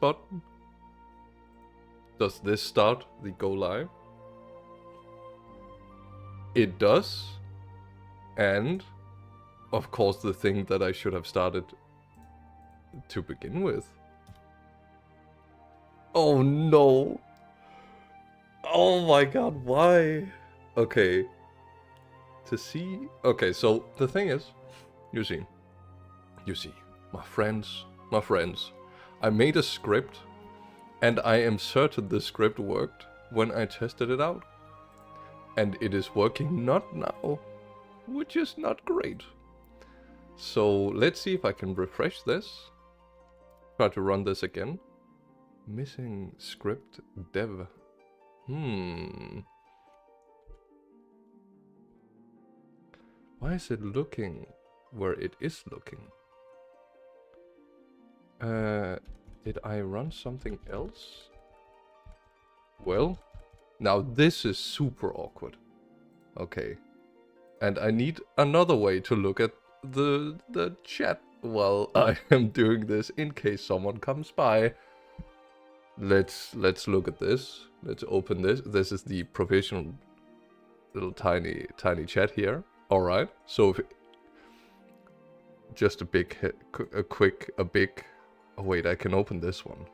button? Does this start the go live? It does. And, of course, the thing that I should have started to begin with. Oh no! Oh my god, why? Okay. To see... Okay, so the thing is, you see, my friends, I made a script, and I am certain the script worked when I tested it out. And it is working not now, which is not great. So let's see if I can refresh this. Try to run this again. Missing script dev. Why is it looking where it is looking? Did I run something else? Well, now this is super awkward. Okay. And I need another way to look at the chat while I am doing this in case someone comes by. Let's look at this. Let's open this. This is the provisional little tiny chat here. All right. So if just a big oh wait, I can open this one.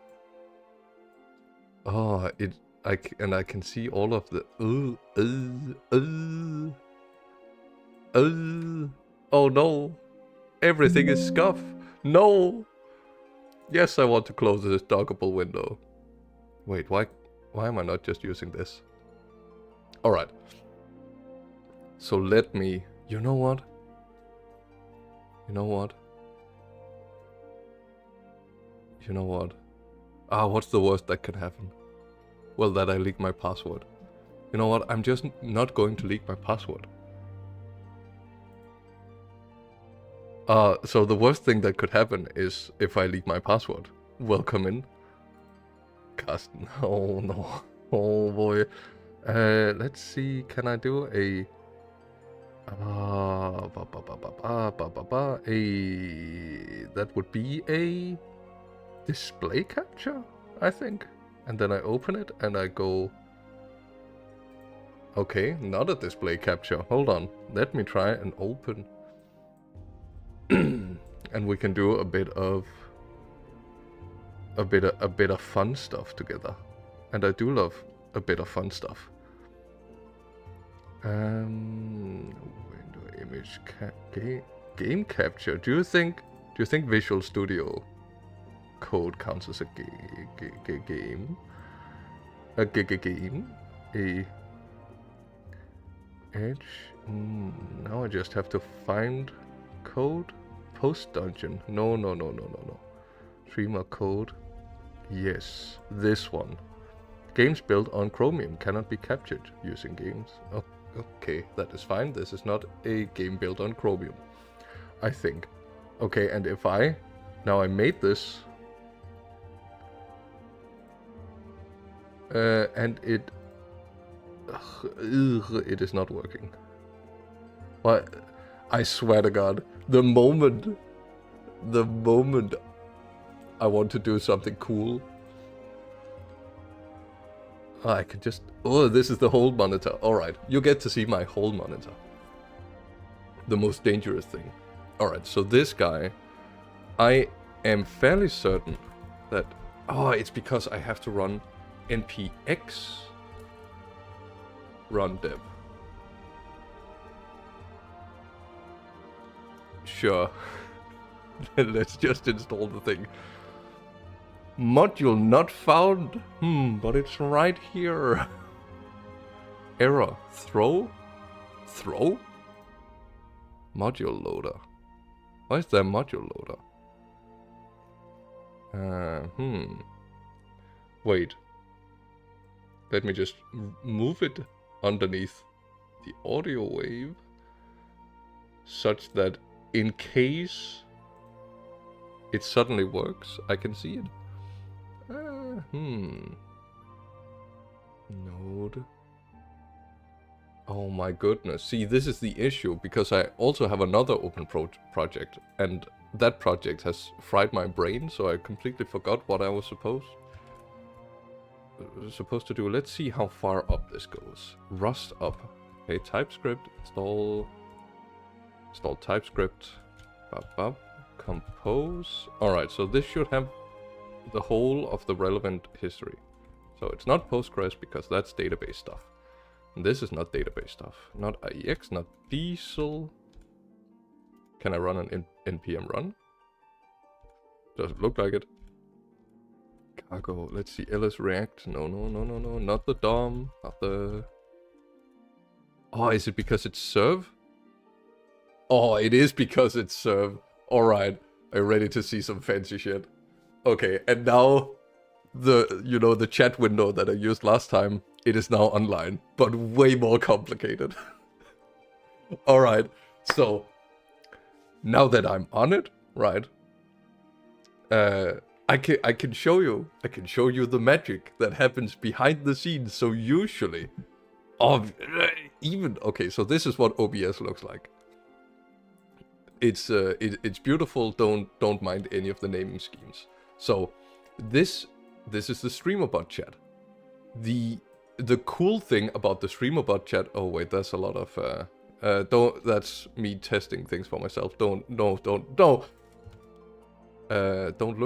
Oh, I can see all of the oh no. Everything is scuffed. No. Yes, I want to close this dockable window. Wait, why am I not just using this? All right. So let me, you know what? What's the worst that can happen? Well, that I leak my password. You know what? I'm just not going to leak my password. So the worst thing that could happen is if I leak my password. Welcome in. Carsten. Oh no. Oh boy. Let's see. Can I do a... that would be a display capture, I think. And then I open it and I go... Okay, not a display capture. Hold on. Let me try and open... and we can do a bit of fun stuff together. And I do love a bit of fun stuff. Window image game capture. Do you think Visual Studio Code counts as a game? A game? A edge? Now I just have to find code. Post dungeon. No. Streamer code. Yes, this one. Games built on Chromium cannot be captured using games. Oh, okay, that is fine. This is not a game built on Chromium, I think. Okay, and if I... Now I made this. And it... it is not working. What? I swear to God, the moment I want to do something cool, I can just... Oh, this is the whole monitor. Alright, you get to see my whole monitor. The most dangerous thing. Alright, so this guy, I am fairly certain that... Oh, it's because I have to run npx run dev. Sure. Let's just install the thing. Module not found. But it's right here. Error. Throw? Module loader. Why is there a module loader? Wait. Let me just move it underneath the audio wave such that in case it suddenly works, I can see it. Node. Oh my goodness. See, this is the issue, because I also have another open project, and that project has fried my brain, so I completely forgot what I was supposed to do. Let's see how far up this goes. Rust up. Okay, TypeScript, install TypeScript. Compose. Alright, so this should have the whole of the relevant history. So it's not Postgres because that's database stuff. And this is not database stuff. Not IEX, not Diesel. Can I run an npm run? Does it look like it? Cargo, let's see, ls react. No, not the DOM, not the... Oh, is it because it's serve? Oh, it is because it's serve. Alright, I'm ready to see some fancy shit. Okay, and now the chat window that I used last time, it is now online, but way more complicated. Alright, so now that I'm on it, right? I can show you the magic that happens behind the scenes. So usually, okay, so this is what OBS looks like. It's beautiful. Don't mind any of the naming schemes. So this is the StreamerBot chat. The cool thing about the StreamerBot chat. Oh wait, that's a lot of that's me testing things for myself. Don't look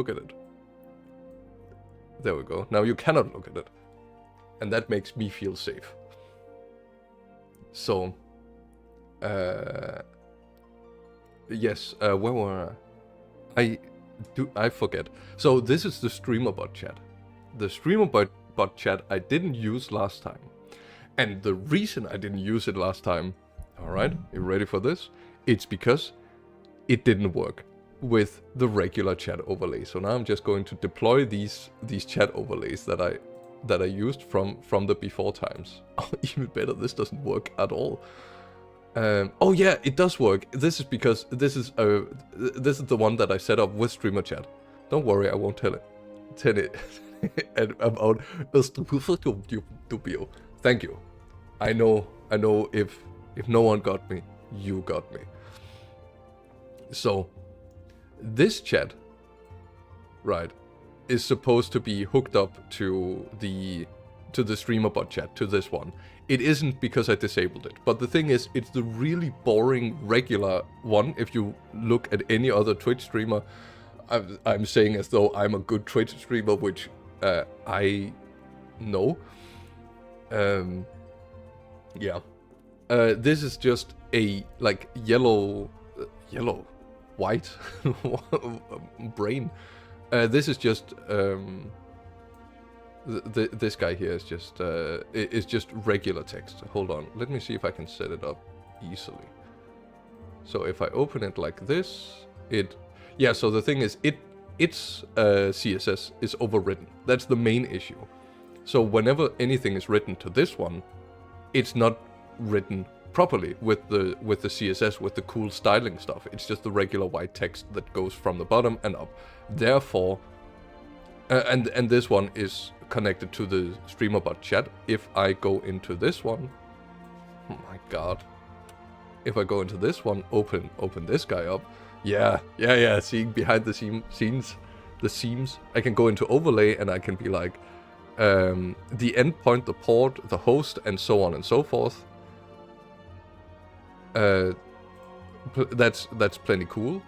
at it. There we go. Now you cannot look at it, and that makes me feel safe. So, yes, where were I? I forget. So this is the StreamerBot chat. The StreamerBot chat I didn't use last time, and the reason I didn't use it last time. All right, you ready for this? It's because it didn't work with the regular chat overlay. So now I'm just going to deploy these chat overlays that I used from the before times. Oh, even better, this doesn't work at all. Oh yeah, it does work. This is because this is the one that I set up with streamer chat. Don't worry, I won't tell it about Dubio. Thank you. I know if no one got me, you got me. So this chat, right, is supposed to be hooked up to the StreamerBot chat, to this one. It isn't because I disabled it, but the thing is, it's the really boring regular one. If you look at any other Twitch streamer, I'm saying as though I'm a good Twitch streamer, which I know. Yeah. This is just a like yellow, white brain. This is just this guy here is just regular text. Hold on, let me see if I can set it up easily. So if I open it like this, so the thing is, its CSS is overwritten. That's the main issue. So whenever anything is written to this one, it's not written properly with the CSS, with the cool styling stuff. It's just the regular white text that goes from the bottom and up. Therefore, and this one is connected to the StreamerBot chat. If I go into this one, oh my god. If I go into this one, open this guy up. Yeah, seeing behind the seams, I can go into overlay and I can be like, the endpoint, the port, the host, and so on and so forth. That's plenty cool.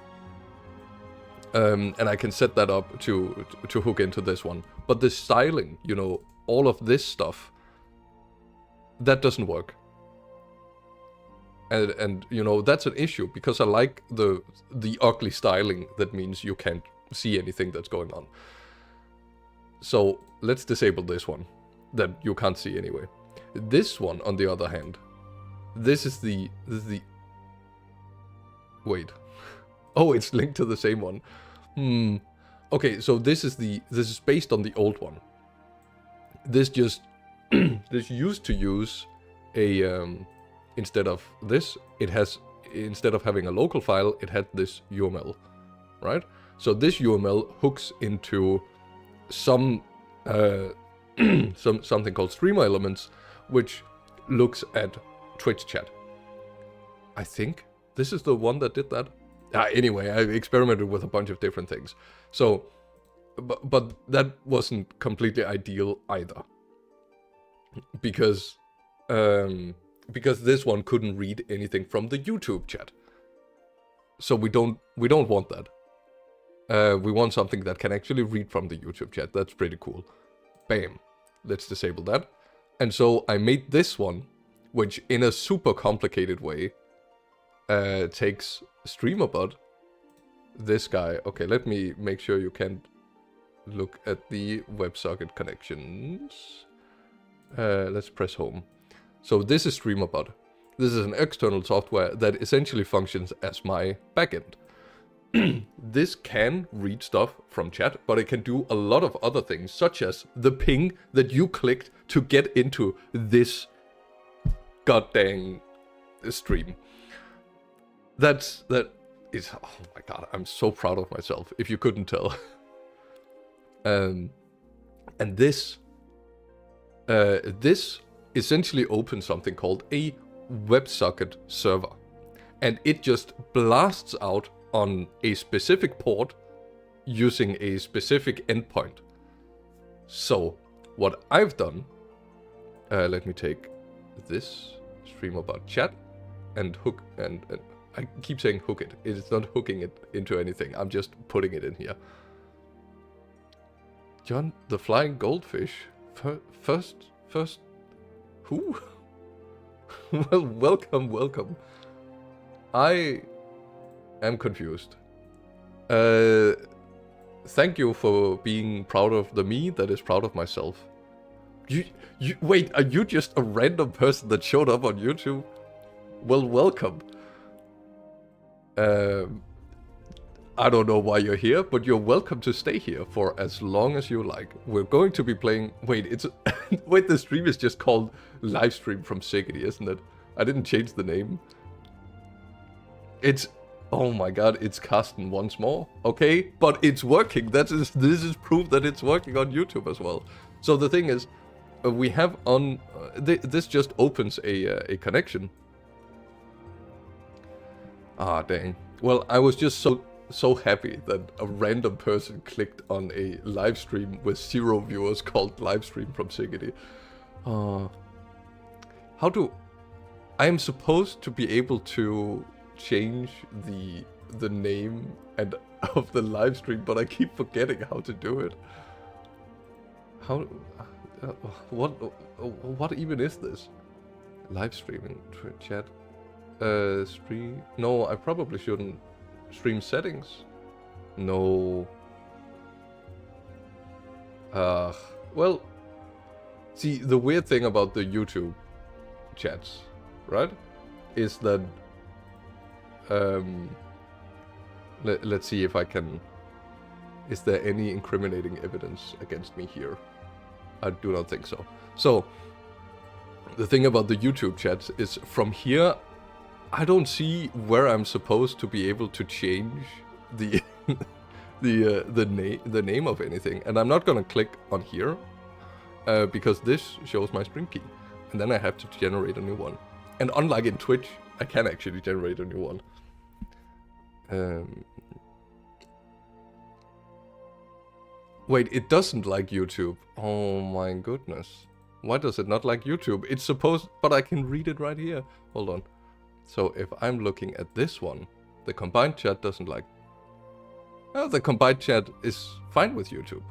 And I can set that up to hook into this one. But the styling, all of this stuff, that doesn't work. And that's an issue, because I like the ugly styling that means you can't see anything that's going on. So let's disable this one that you can't see anyway. This one, on the other hand, this is the wait. Oh, it's linked to the same one. Okay, so this is based on the old one. This just this used to use a instead of this, instead of having a local file, it had this UML, right? So this UML hooks into something called Streamer Elements, which looks at Twitch chat. I think this is the one that did that. Anyway, I experimented with a bunch of different things. So, but that wasn't completely ideal either. Because this one couldn't read anything from the YouTube chat. So we don't want that. We want something that can actually read from the YouTube chat. That's pretty cool. Bam. Let's disable that. And so I made this one, which in a super complicated way takes StreamerBot. This guy. Okay, let me make sure you can't look at the WebSocket connections. Let's press home. So this is StreamerBot. This is an external software that essentially functions as my backend. This can read stuff from chat, but it can do a lot of other things, such as the ping that you clicked to get into this goddamn stream. That is, oh my god, I'm so proud of myself, if you couldn't tell. And this essentially opens something called a WebSocket server. And it just blasts out on a specific port using a specific endpoint. So, what I've done, let me take this StreamerBot chat and hook, and I keep saying hook it. It's not hooking it into anything. I'm just putting it in here. John, the flying goldfish. First, who? Well, welcome. I am confused. Thank you for being proud of the me that is proud of myself. You wait, are you just a random person that showed up on YouTube? Well, welcome. I don't know why you're here, but you're welcome to stay here for as long as you like. We're going to be playing... Wait, it's... Wait, the stream is just called Livestream from Siggy, isn't it? I didn't change the name. It's... Oh my god, it's Carsten once more. Okay, but it's working. This is proof that it's working on YouTube as well. So the thing is, we have on... this just opens a connection. Ah, dang. Well, I was just so happy that a random person clicked on a live stream with 0 viewers called Livestream from Siggy. How do... I am supposed to be able to change the name and of the live stream, but I keep forgetting how to do it. How... what even is this? Live streaming, chat... stream... No, I probably shouldn't. Stream settings? No. Well, see, the weird thing about the YouTube chats, right, is that, let's see if I can, is there any incriminating evidence against me here? I do not think so. So, the thing about the YouTube chats is from here, I don't see where I'm supposed to be able to change the the name of anything, and I'm not gonna click on here because this shows my stream key, and then I have to generate a new one. And unlike in Twitch, I can actually generate a new one. Wait, it doesn't like YouTube. Oh my goodness. Why does it not like YouTube? It's supposed, but I can read it right here. Hold on. So if I'm looking at this one, the combined chat doesn't like... Oh, the combined chat is fine with YouTube.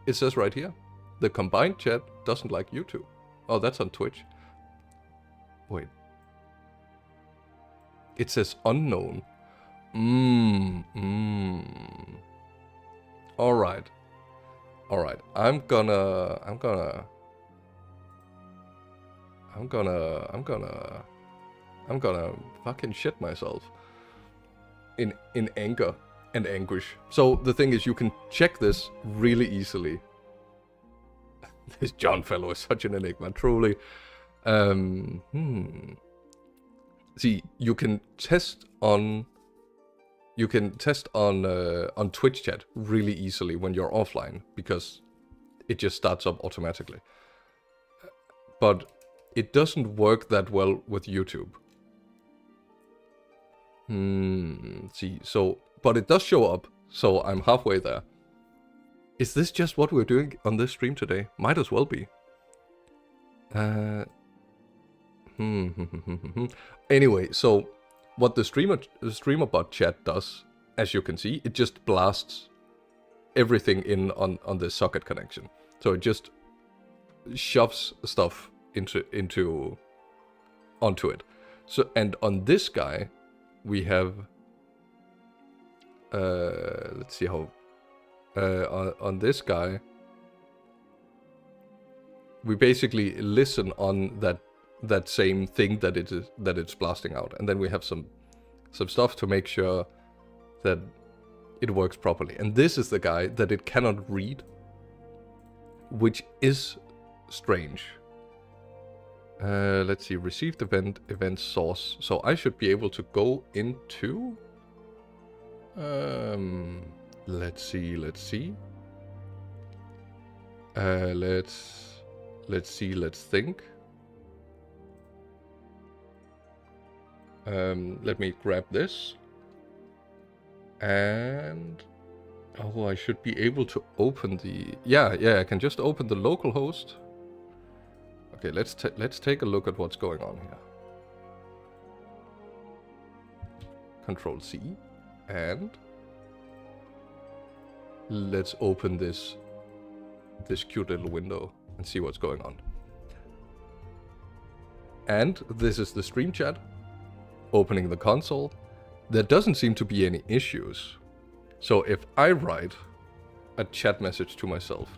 It says right here, the combined chat doesn't like YouTube. Oh, that's on Twitch. Wait. It says unknown. Alright. Alright. I'm gonna fucking shit myself in anger and anguish. So the thing is, you can check this really easily. This John fellow is such an enigma, truly. See, you can test on Twitch chat really easily when you're offline, because it just starts up automatically. But it doesn't work that well with YouTube. See, so, but it does show up, so I'm halfway there. Is this just what we're doing on this stream today? Might as well be. Anyway, so what the streamer bot chat does, as you can see, it just blasts everything in on the socket connection. So it just shoves stuff onto it. So, and on this guy, we have let's see how on this guy we basically listen on that same thing that it's blasting out, and then we have some stuff to make sure that it works properly. And this is the guy that it cannot read, which is strange. Let's see, received event source. So I should be able to go into let's see. Let's think. Let me grab this. And oh, I should be able to open the yeah, I can just open the local host. Okay, let's take a look at what's going on here. Control C, and let's open this cute little window and see what's going on. And this is the stream chat. Opening the console. There doesn't seem to be any issues. So if I write a chat message to myself,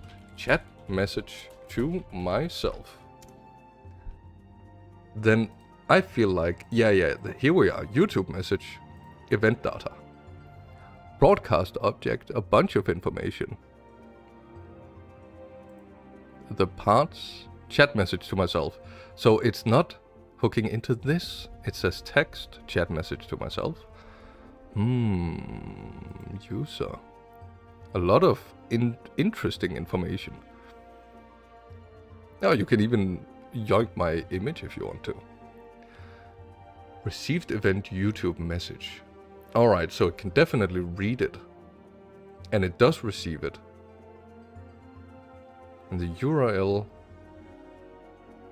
then I feel like, yeah, here we are, YouTube message, event data. Broadcast object, a bunch of information. The parts, chat message to myself. So it's not hooking into this. It says text, chat message to myself. User. A lot of interesting information. Oh, you can even yoink my image if you want to. Received event YouTube message. Alright, so it can definitely read it. And it does receive it. And the URL...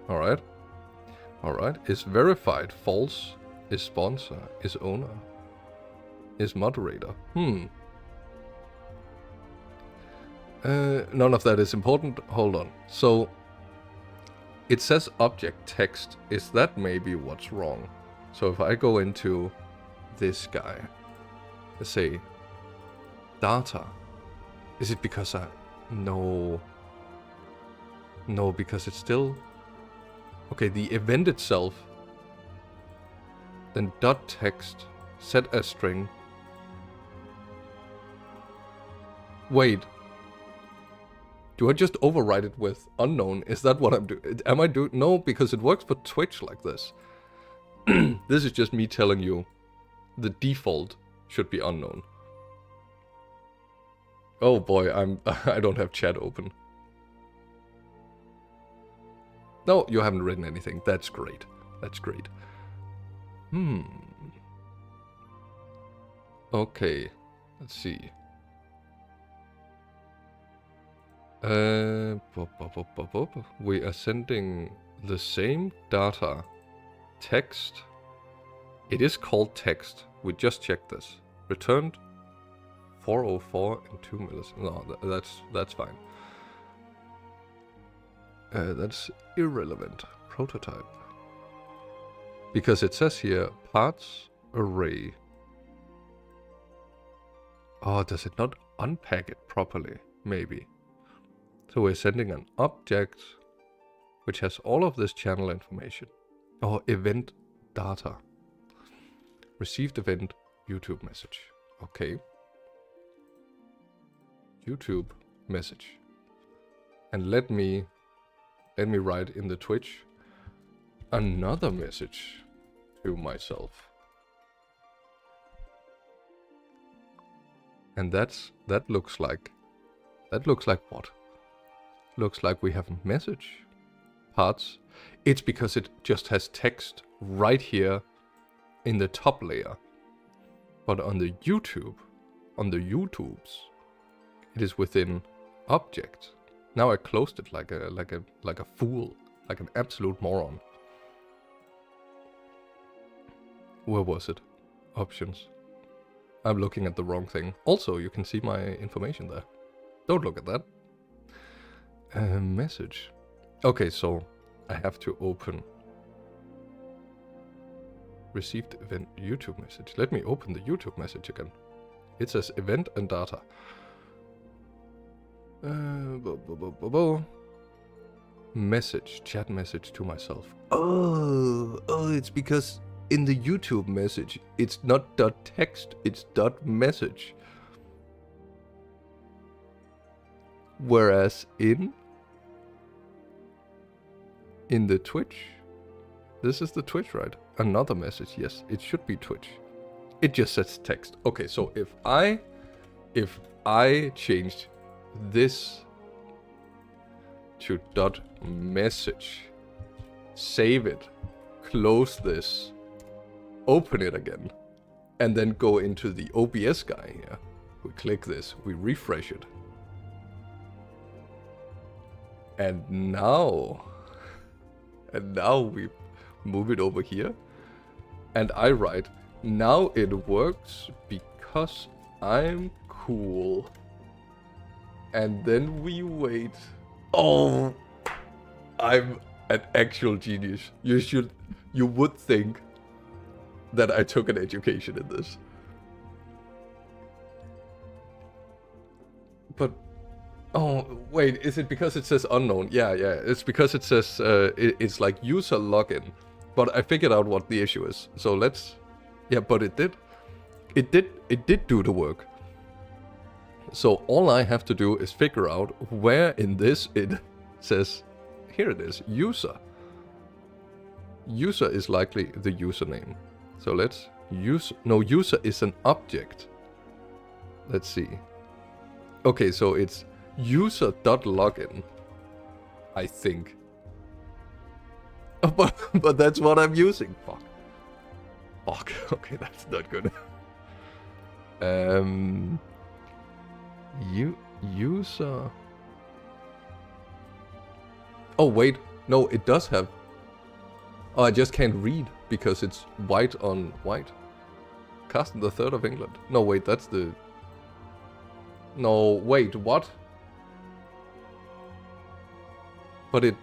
Alright, is verified, false, is sponsor, is owner, is moderator. None of that is important. Hold on. So, it says object text. Is that maybe what's wrong? So if I go into this guy, let's say data, is it because no, because it's still, okay, the event itself, then dot text, set as string. Wait, do I just override it with unknown? Is that what I'm doing? Am I doing? No, because it works for Twitch like this. This is just me telling you the default should be unknown. Oh boy, I don't have chat open. No, you haven't written anything. That's great. That's great. Okay, let's see. We are sending the same data. Text. It is called text. We just checked this. Returned 404 in 2 milliseconds. No, that's fine. That's irrelevant. Prototype. Because it says here parts array. Oh, does it not unpack it properly? Maybe. So we're sending an object which has all of this channel information. Oh, event data. Received event YouTube message. Okay. YouTube message. And let me write in the Twitch another message to myself. And that looks like what? Looks like we have a message. Parts. It's because it just has text right here in the top layer. But on the YouTubes, it is within objects. Now I closed it like a fool, like an absolute moron. Where was it? Options. I'm looking at the wrong thing. Also, you can see my information there. Don't look at that. Message. Okay, so I have to open received event YouTube message. Let me open the YouTube message again. It says event and data. Message, chat message to myself. Oh, it's because in the YouTube message, it's not .text, it's .message. Whereas in the Twitch, this is the Twitch, right? Another message, yes, it should be Twitch. It just says text. Okay, so if I changed this to .message, save it, close this, open it again, and then go into the OBS guy here. We click this, we refresh it. And now we move it over here. And I write, now it works because I'm cool. And then we wait. Oh, I'm an actual genius. You would think that I took an education in this. But, oh, wait, is it because it says unknown? Yeah, it's because it says, it's like user login. But I figured out what the issue is. So let's, yeah, but it did do the work. So all I have to do is figure out where in this it says, here it is, user. User is likely the username. So let's use, no, user is an object. Let's see. Okay, so it's user.login, I think. But that's what I'm using. Fuck. Okay, that's not good. User. Oh wait, no, it does have. Oh, I just can't read because it's white on white. Carsten the Third of England. No, wait, that's the. No, wait, what? But it.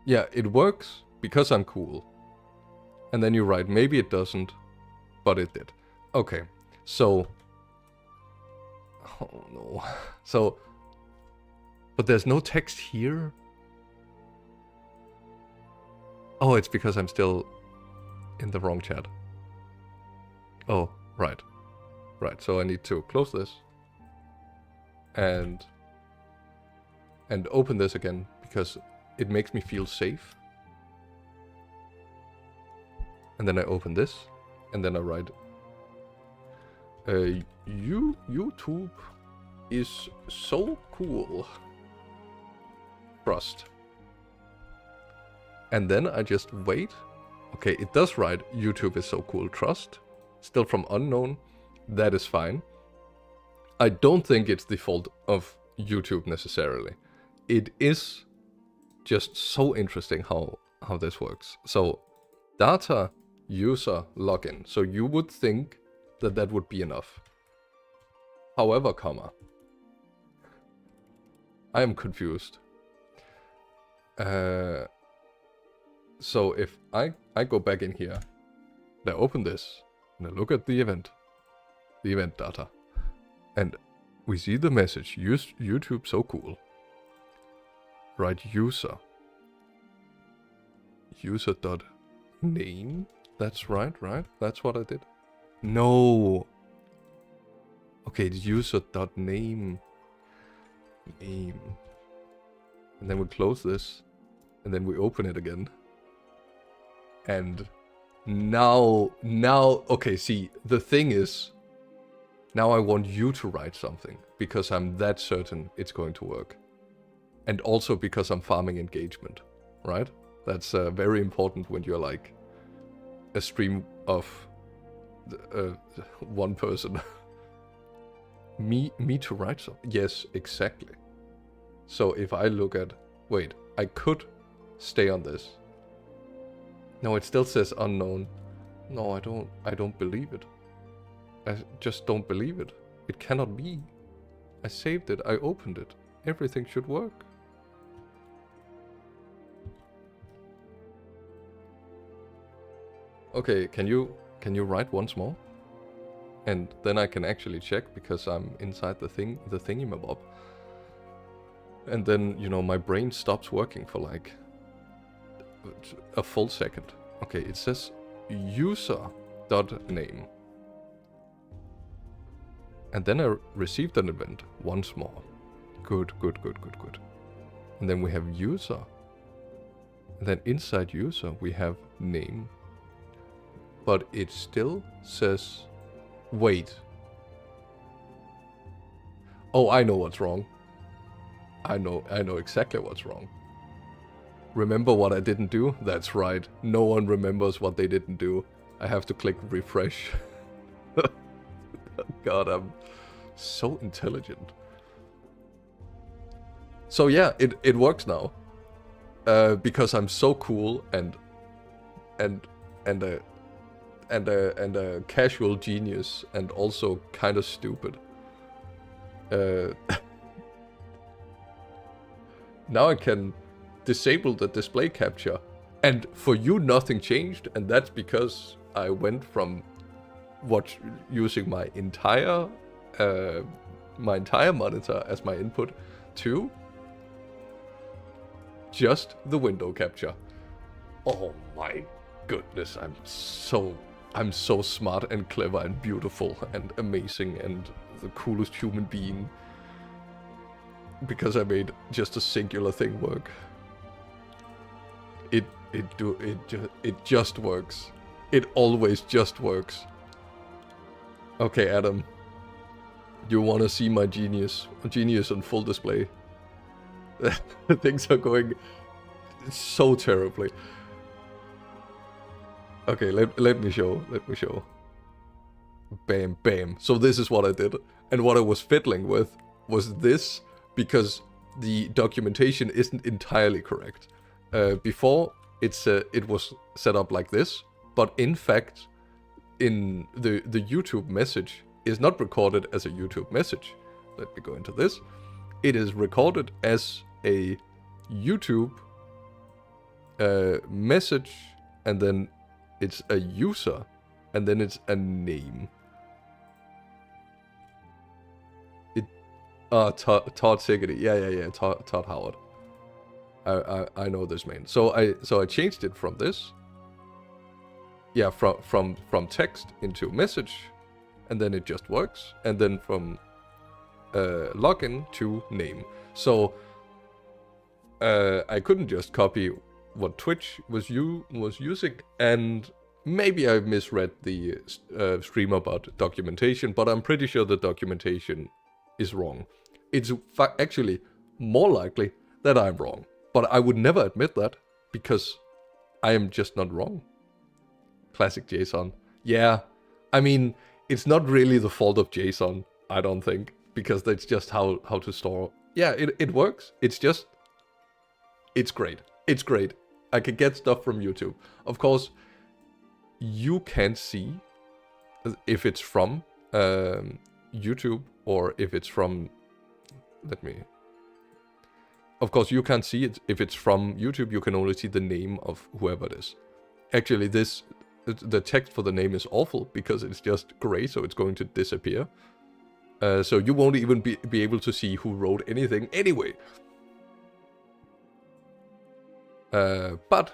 Yeah, it works because I'm cool. And then you write, maybe it doesn't, but it did. Okay, so... Oh no. So... But there's no text here? Oh, it's because I'm still in the wrong chat. Oh, right. Right, so I need to close this. And open this again, because it makes me feel safe. And then I open this, and then I write, YouTube is so cool. Trust. And then I just wait. Okay, it does write, YouTube is so cool, trust. Still from unknown. That is fine. I don't think it's the fault of YouTube necessarily. It is just so interesting how this works. So data user login. So you would think that would be enough. However, comma, I am confused. So if I go back in here, and I open this, and I look at the event data, and we see the message, YouTube so cool. Write user. User.name. That's right? That's what I did. No. Okay, it's user.name. Name. And then we close this. And then we open it again. And now, okay, see, the thing is, now I want you to write something, because I'm that certain it's going to work. And also because I'm farming engagement. right? That's very important when you're like a stream of one person. me to write so? Yes, exactly. So if I look at, wait, I could stay on this. No, it still says unknown. No, I don't believe it. I just don't believe it. It cannot be. I saved it, I opened it. Everything should work. Okay, can you write once more? And then I can actually check because I'm inside the thingy-mabob. And then, you know, my brain stops working for like a full second. Okay, it says user.name. And then I received an event once more. Good. And then we have user. And then inside user we have name. But it still says, wait. Oh, I know what's wrong. I know exactly what's wrong. Remember what I didn't do? That's right. No one remembers what they didn't do. I have to click refresh. God, I'm so intelligent. So yeah, it works now. Because I'm so cool and a casual genius and also kind of stupid. Now I can disable the display capture, and for you nothing changed, and that's because I went from using my entire monitor as my input to just the window capture. Oh my goodness, I'm so smart and clever and beautiful and amazing and the coolest human being because I made just a singular thing work. It just works. It always just works. Okay, Adam. You want to see my genius on full display? Things are going so terribly. Okay, let me show. Bam, bam. So this is what I did. And what I was fiddling with was this, because the documentation isn't entirely correct. Before, it was set up like this, but in fact, in the YouTube message is not recorded as a YouTube message. Let me go into this. It is recorded as a YouTube message, and then it's a user, and then it's a name. Todd Siggety. Yeah. Todd Howard. I know this man. So I changed it from this. Yeah, from text into message, and then it just works. And then from login to name. So I couldn't just copy what Twitch was using, and maybe I misread the StreamerBot documentation, but I'm pretty sure the documentation is wrong. It's actually more likely that I'm wrong, but I would never admit that because I am just not wrong. Classic JSON. Yeah, I mean, it's not really the fault of JSON, I don't think, because that's just how to store. Yeah, it works. It's great. It's great. I can get stuff from YouTube. Of course, you can't see if it's from YouTube or if it's from... Of course, you can't see it if it's from YouTube. You can only see the name of whoever it is. Actually, the text for the name is awful because it's just gray, so it's going to disappear. So you won't even be able to see who wrote anything anyway. But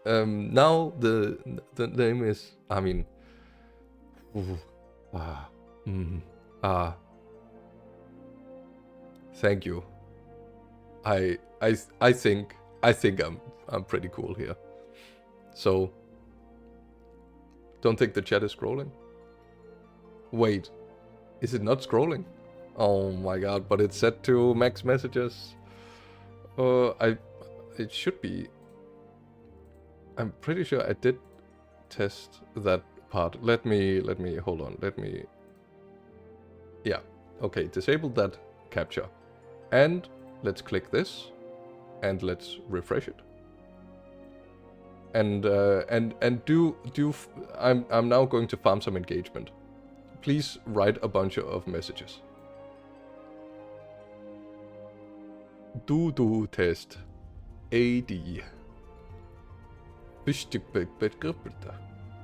now the name is, I mean, thank you. I think I'm pretty cool here. So don't think the chat is scrolling. Wait, is it not scrolling? Oh my god, but it's set to max messages. it should be. I'm pretty sure I did test that part. Let me hold on. Yeah. Okay, disable that captcha. And let's click this and let's refresh it. And I'm now going to farm some engagement. Please write a bunch of messages. Do test AD.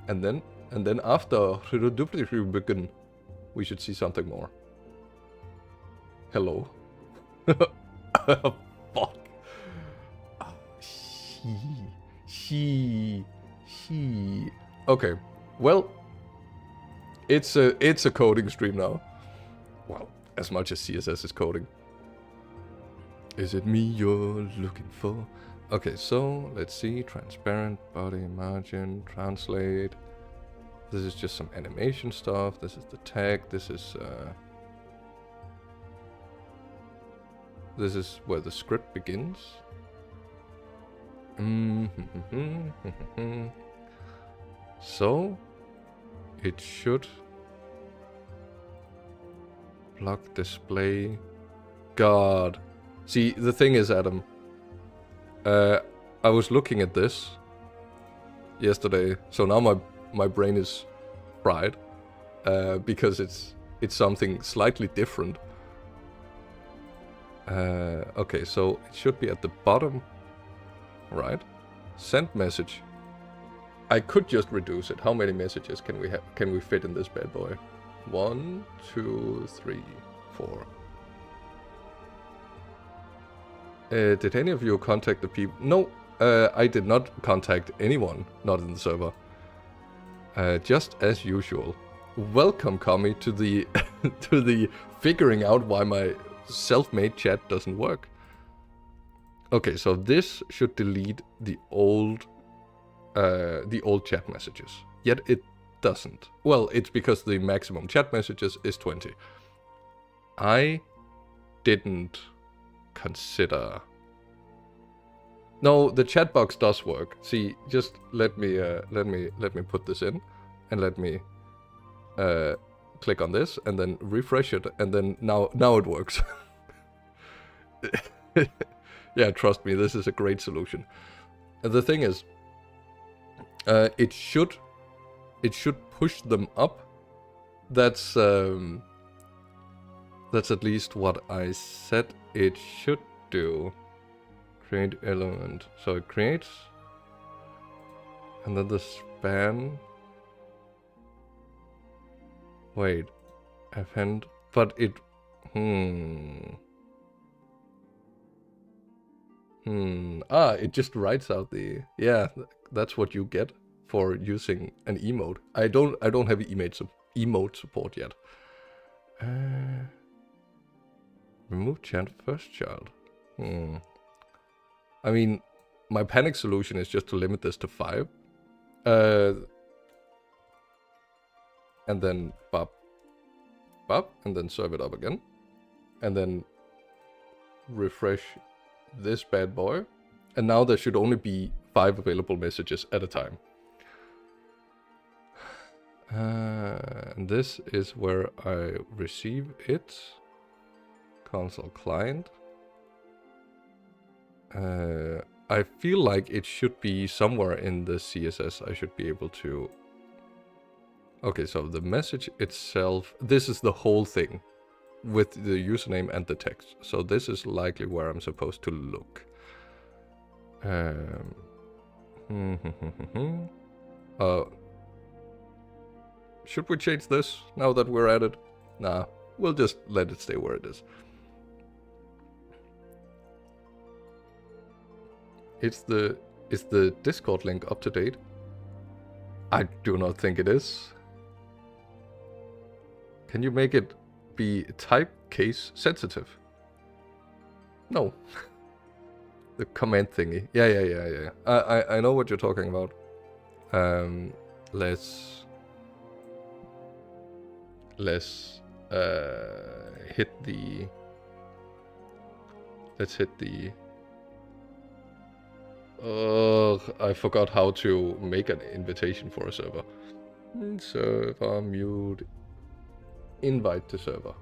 And then after begin, we should see something more. Hello. Fuck. She. Okay. Well, it's a coding stream now. Well, as much as CSS is coding. Is it me you're looking for? Okay, so let's see. Transparent, body, margin, translate. This is just some animation stuff. This is the tag. This is where the script begins. So it should block display. God. See, the thing is, Adam, I was looking at this yesterday, so now my brain is fried because it's something slightly different. Okay, so it should be at the bottom, right? Send message. I could just reduce it. How many messages can we have? Can we fit in this bad boy? 1, 2, 3, 4. Did any of you contact the people? No, I did not contact anyone, not in the server. Just as usual. Welcome, Kami, to the to the figuring out why my self-made chat doesn't work. Okay, so this should delete the old chat messages. Yet it doesn't. Well, it's because the maximum chat messages is 20. I didn't consider. No, the chat box does work. See, just let me put this in, and let me click on this, and then refresh it, and then now it works. Yeah, trust me, this is a great solution. And the thing is, it should push them up. That's at least what I said it should do. Create element. So it creates, and then the span. Wait, append, but it. It just writes out the. Yeah, that's what you get for using an emote. I don't have emote support yet. Remove chat first child. I mean, my panic solution is just to limit this to 5. And then bop, and then serve it up again. And then refresh this bad boy. And now there should only be 5 available messages at a time. And this is where I receive it. Console client. I feel like it should be somewhere in the CSS. I should be able to. Okay, so the message itself, this is the whole thing with the username and the text. So this is likely where I'm supposed to look. Should we change this now that we're at it? Nah, we'll just let it stay where it is. Is the Discord link up to date? I do not think it is. Can you make it be type case sensitive? No. The comment thingy. Yeah. I know what you're talking about. Let's hit the. Let's hit the. I forgot how to make an invitation for a server. Server mute. Invite to server.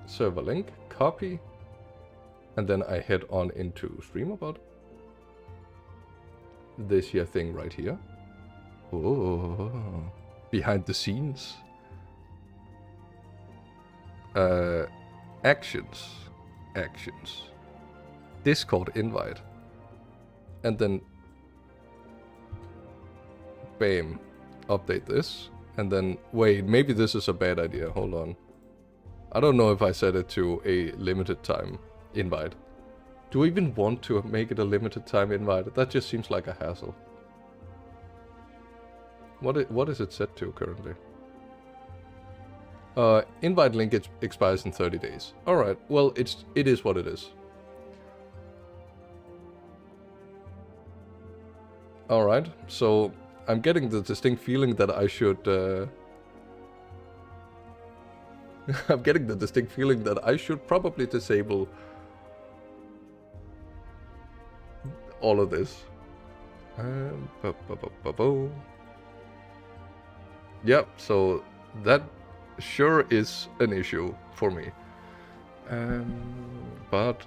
Server link. Copy. And then I head on into StreamerBot. This here thing right here. Oh, behind the scenes. Actions. Discord invite. And then bam, update this. And then, wait, maybe this is a bad idea. Hold on. I don't know if I set it to a limited time invite. Do I even want to make it a limited time invite? That just seems like a hassle. What is it set to currently? Invite link expires in 30 days. Alright, well, it is what it is. Alright, so I'm getting the distinct feeling that I should... I'm getting the distinct feeling that I should probably disable all of this. Yep, so that sure is an issue for me. But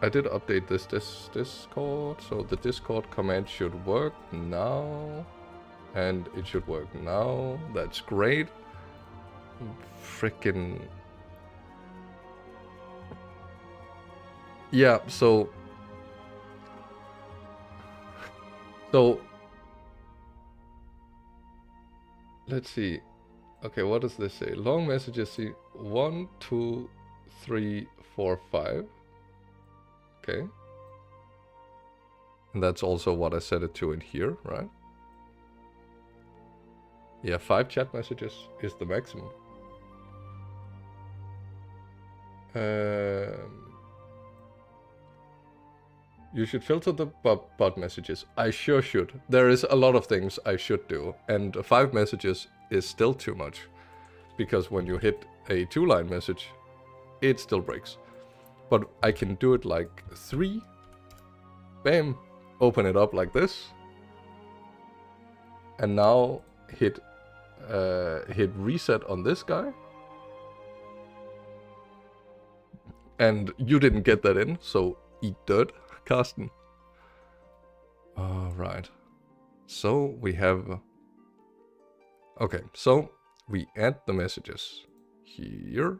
I did update this Discord, so the Discord command should work now. And it should work now. That's great. Frickin'... Yeah, so... Let's see. Okay, what does this say? Long messages, see 1, 2, 3, 4, 5. Okay. And that's also what I set it to in here, right? Yeah, 5 chat messages is the maximum. You should filter the bot messages. I sure should. There is a lot of things I should do. And 5 messages is still too much. Because when you hit a 2-line message, it still breaks. But I can do it like 3. Bam. Open it up like this. And now hit reset on this guy. And you didn't get that in, so eat dirt, Carsten. Alright. So we have... Okay, so we add the messages here.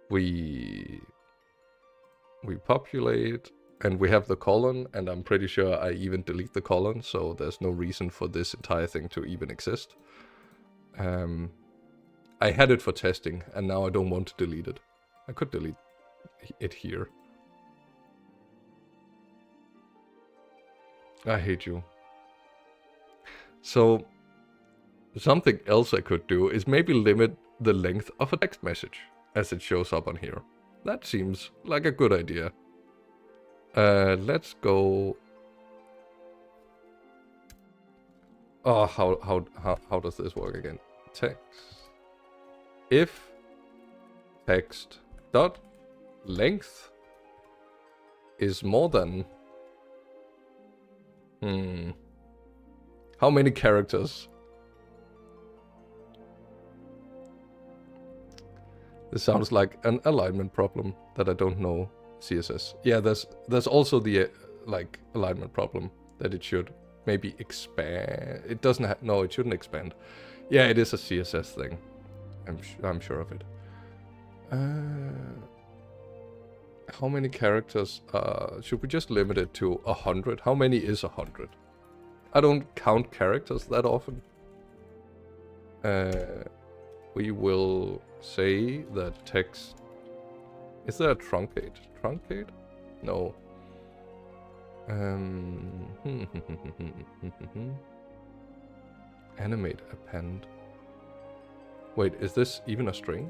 We populate, and we have the colon, and I'm pretty sure I even delete the colon, so there's no reason for this entire thing to even exist. I had it for testing, and now I don't want to delete it. I could delete it here. I hate you. So, something else I could do is maybe limit the length of a text message as it shows up on here. That seems like a good idea. Let's go... Oh, how does this work again? Text. If text dot length is more than... How many characters? This sounds like an alignment problem that I don't know CSS. Yeah, there's also the like alignment problem that it should maybe expand. It doesn't have, no, it shouldn't expand. Yeah, it is a CSS thing. I'm sure of it. How many characters? Should we just limit it to 100? How many is 100? I don't count characters that often. We will say that text... Is there a truncate? Truncate? No. Animate append. Wait, is this even a string?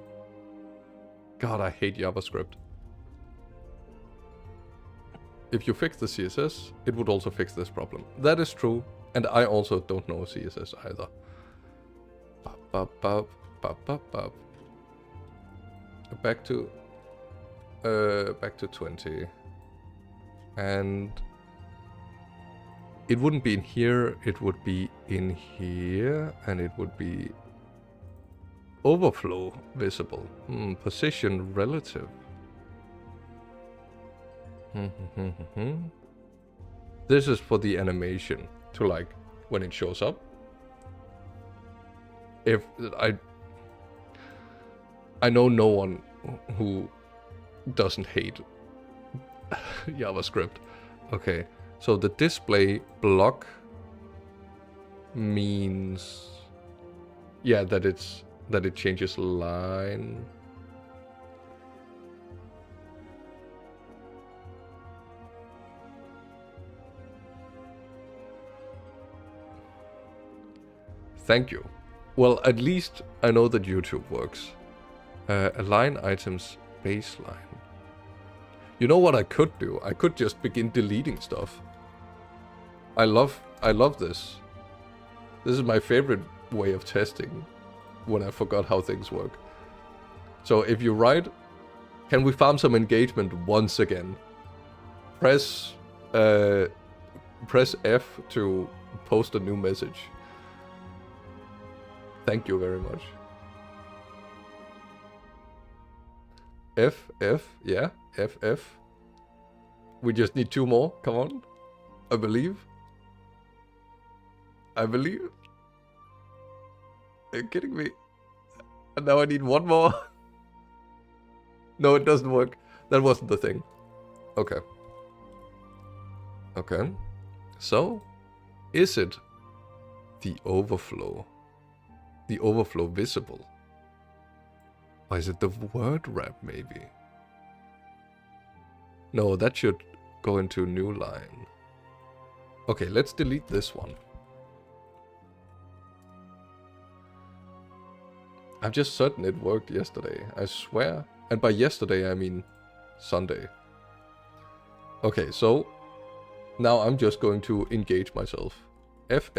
God, I hate JavaScript. If you fix the CSS, it would also fix this problem. That is true, and I also don't know CSS either. Back to... back to 20. And it wouldn't be in here, it would be in here, and it would be overflow visible. Position relative. This is for the animation to like when it shows up. If I know no one who doesn't hate JavaScript. Okay, so the display block means that it changes line. Thank you. Well, at least I know that YouTube works. Align items baseline. You know what I could do? I could just begin deleting stuff. I love this. This is my favorite way of testing when I forgot how things work. So if you write, can we farm some engagement once again? Press F to post a new message. Thank you very much. F, yeah, F. We just need 2 more, come on. I believe. Are you kidding me? And now I need 1 more. No, it doesn't work. That wasn't the thing. Okay. Okay. So, is it the overflow? The overflow visible? Or is it the word wrap maybe? No, that should go into a new line. Okay, let's delete this one. I'm just certain it worked yesterday, I swear. And by yesterday I mean Sunday. Okay, so now I'm just going to engage myself. F.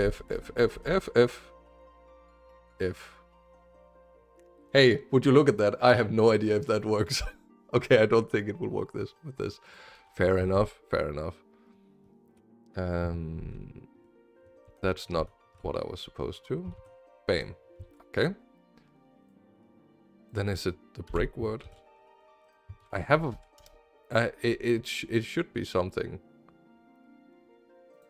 Hey, would you look at that? I have no idea if that works. Okay, I don't think it will work with this. Fair enough. That's not what I was supposed to. Bam. Okay. Then is it the break word? I have a... it should be something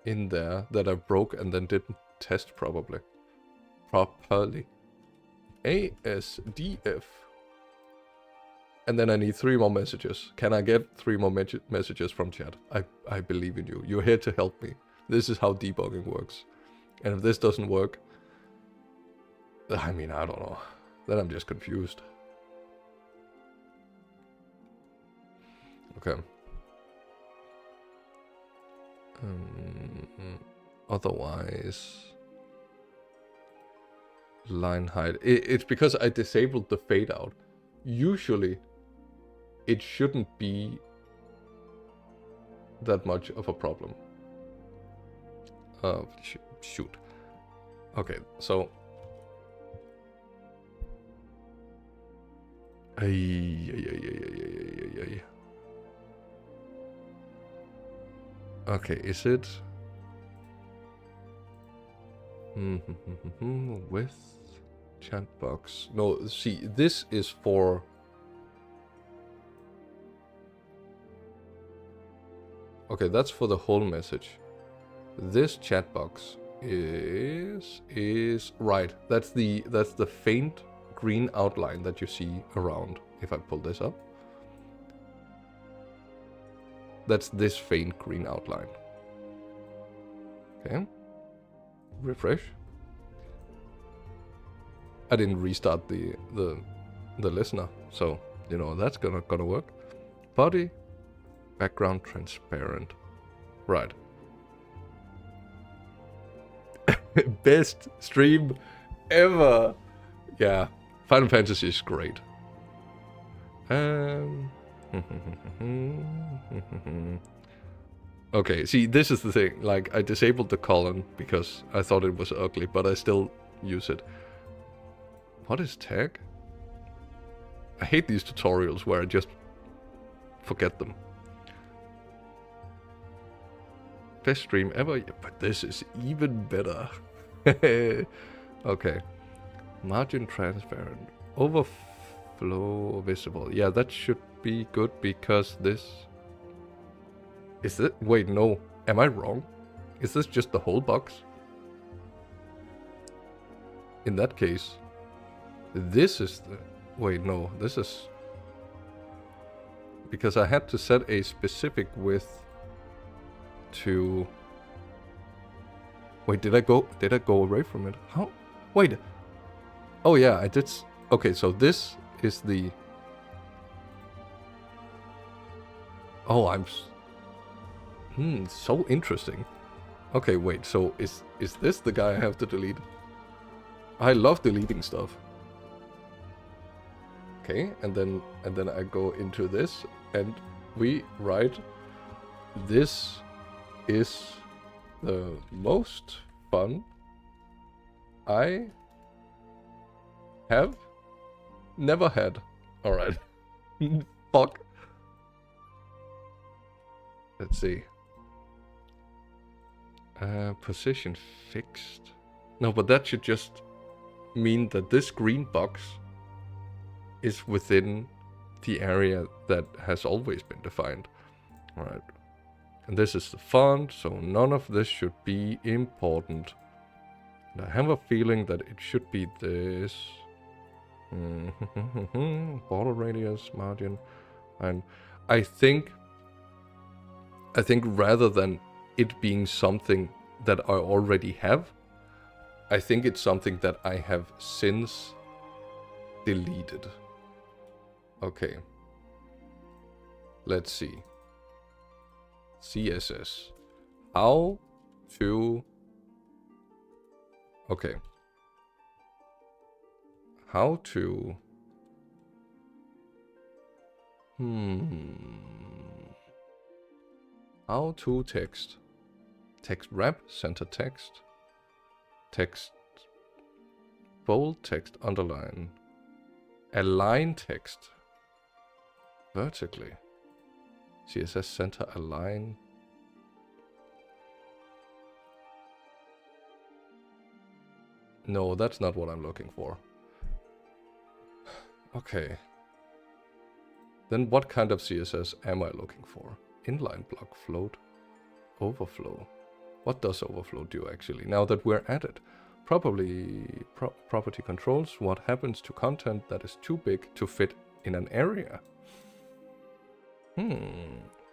in there that I broke and then didn't test properly. ASDF. And then I need 3 more messages. Can I get 3 more messages from chat? I believe in you. You're here to help me. This is how debugging works. And if this doesn't work, I mean, I don't know. Then I'm just confused. Okay. Otherwise... line height. It's because I disabled the fade out. Usually, it shouldn't be that much of a problem. Shoot. Okay, so... Okay, is it... with chat box. No, see, this is for... Okay, that's for the whole message. This chat box is right. That's the faint green outline that you see around. If I pull this up, that's this faint green outline. Okay. Refresh. I didn't restart the listener, so you know that's gonna work. Body, background transparent. Right. Best stream ever. Yeah, Final Fantasy is great. Okay, see, this is the thing. Like, I disabled the colon because I thought it was ugly, but I still use it. What is tag? I hate these tutorials where I just forget them. Best stream ever, yeah, but this is even better. Okay. Margin transparent. Overflow visible. Yeah, that should be good because this... Is it? Wait, no. Am I wrong? Is this just the whole box? In that case, this is the... Wait, no. This is... Because I had to set a specific width to... Wait, did I go away from it? How? Wait. Oh yeah, I did... Okay, so this is the... Oh, I'm... so interesting. Okay, wait, so is this the guy I have to delete? I love deleting stuff. Okay, and then I go into this, and we write, this is the most fun I have never had. Alright. Fuck. Let's see. Position fixed. No, but that should just mean that this green box is within the area that has always been defined. Alright. And this is the font, so none of this should be important. And I have a feeling that it should be this. Border radius, margin. And I think rather than it being something that I already have, I think it's something that I have since deleted. Okay. Let's see. CSS. How to... Okay. How to... How to text. Text wrap, center text. Text bold, text underline. Align text. Vertically. CSS center align. No, that's not what I'm looking for. Okay. Then what kind of CSS am I looking for? Inline block, float, overflow. What does overflow do actually? Now that we're at it. Probably property controls. What happens to content that is too big to fit in an area?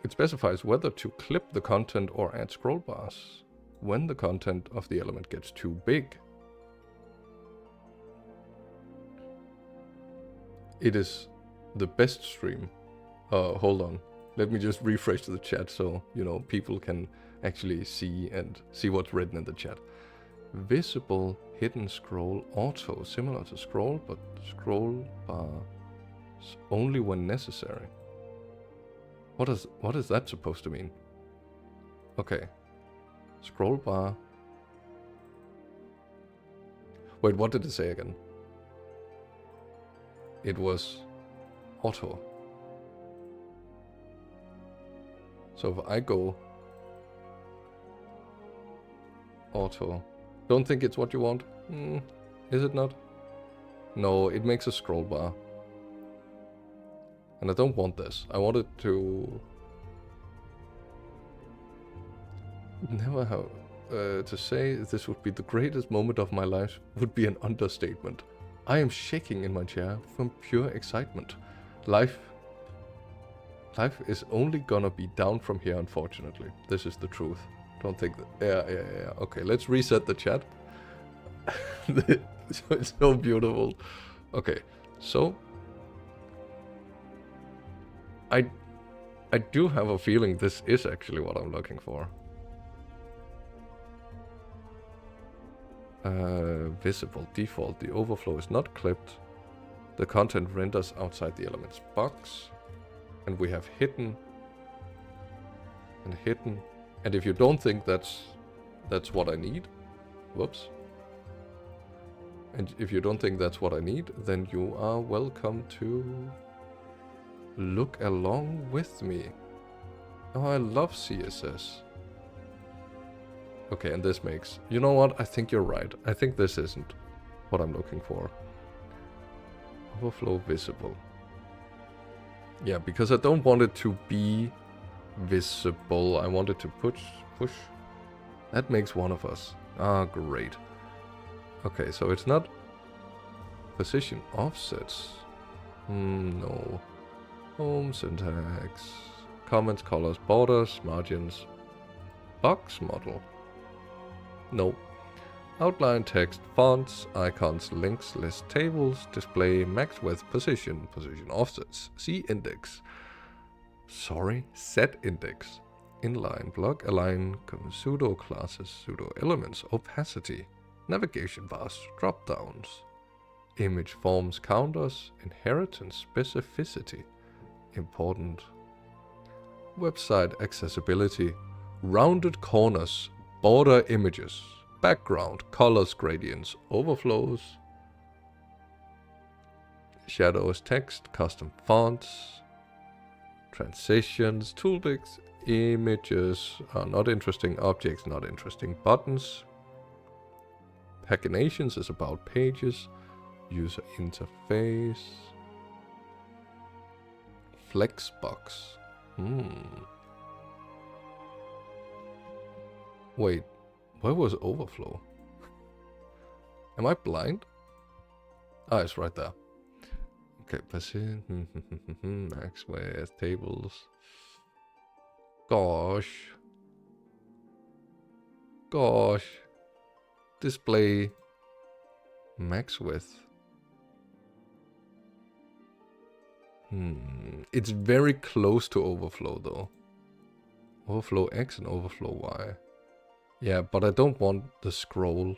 It specifies whether to clip the content or add scroll bars when the content of the element gets too big. It is the best stream. Hold on. Let me just refresh the chat so, people can actually see what's written in the chat. Visible, hidden scroll, auto, similar to scroll, but scroll bars only when necessary. What is that supposed to mean? Okay. Scroll bar. Wait, what did it say again? It was auto. So if I go auto, don't think it's what you want. Is it not? No, it makes a scroll bar. And I don't want this. I want it to... Never have... to say this would be the greatest moment of my life would be an understatement. I am shaking in my chair from pure excitement. Life is only gonna be down from here, unfortunately. This is the truth. Don't think that... Yeah. Okay, let's reset the chat. It's so beautiful. Okay, so... I do have a feeling this is actually what I'm looking for. Visible default. The overflow is not clipped. The content renders outside the elements box. And we have hidden. And hidden. And if you don't think that's what I need. Whoops. And if you don't think that's what I need, then you are welcome to Look along with me. Oh, I love CSS. Okay, and this makes... You know what? I think you're right. I think this isn't what I'm looking for. Overflow visible. Yeah, because I don't want it to be visible. I want it to push. That makes one of us. Ah, great. Okay, so it's not position offsets. No. Home syntax. Comments, colors, borders, margins. Box model. No. Outline text, fonts, icons, links, list tables, display, max width, position offsets, C index. Sorry, set index. Inline, block, align, pseudo classes, pseudo elements, opacity, navigation bars, drop downs, image forms, counters, inheritance, specificity, important, website accessibility, rounded corners, border images, background, colors, gradients, overflows, shadows, text, custom fonts, transitions, tooltips, images are not interesting, objects not interesting, buttons, paginations is about pages, user interface, flexbox. Wait, where was overflow? Am I blind? Ah, it's right there. Okay, position, max width, tables. Gosh. Display, max width. It's very close to overflow though. Overflow X and overflow Y. Yeah, but I don't want the scroll.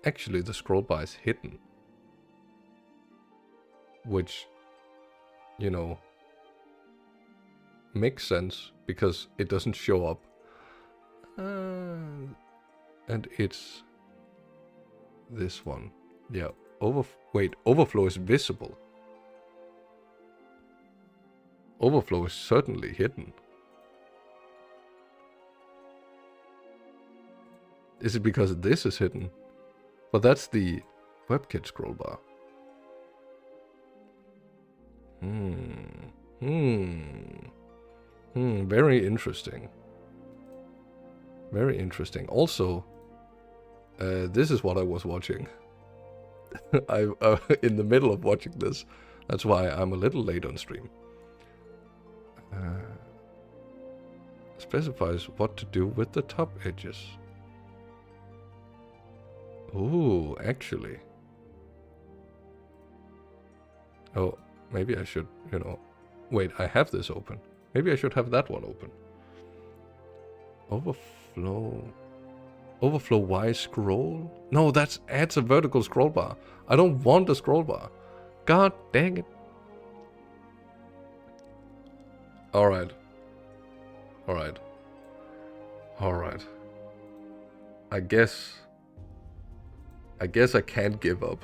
Actually, the scroll bar is hidden. Which, you know, makes sense because it doesn't show up. And it's this one. Yeah, overflow is visible. Overflow is certainly hidden. Is it because this is hidden? But that's the WebKit scroll bar. Very interesting. Very interesting. Also, this is what I was watching. I'm in the middle of watching this. That's why I'm a little late on stream. Specifies what to do with the top edges. Ooh, actually. Oh, maybe I should, you know... Wait, I have this open. Maybe I should have that one open. Overflow... Overflow Y scroll? No, that adds a vertical scroll bar. I don't want a scroll bar. God dang it. Alright. Alright. Alright. I guess I can't give up.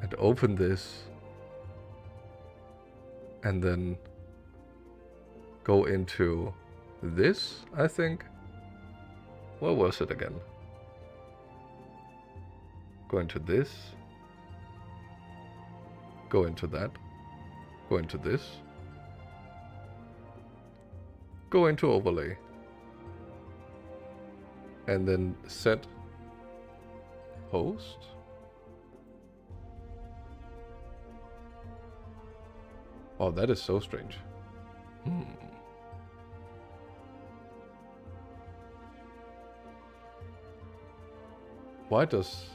And open this. And then go into this, I think. Where was it again? Go into this. Go into that. Go into this. Go into overlay. And then set host. Oh, that is so strange. Why does...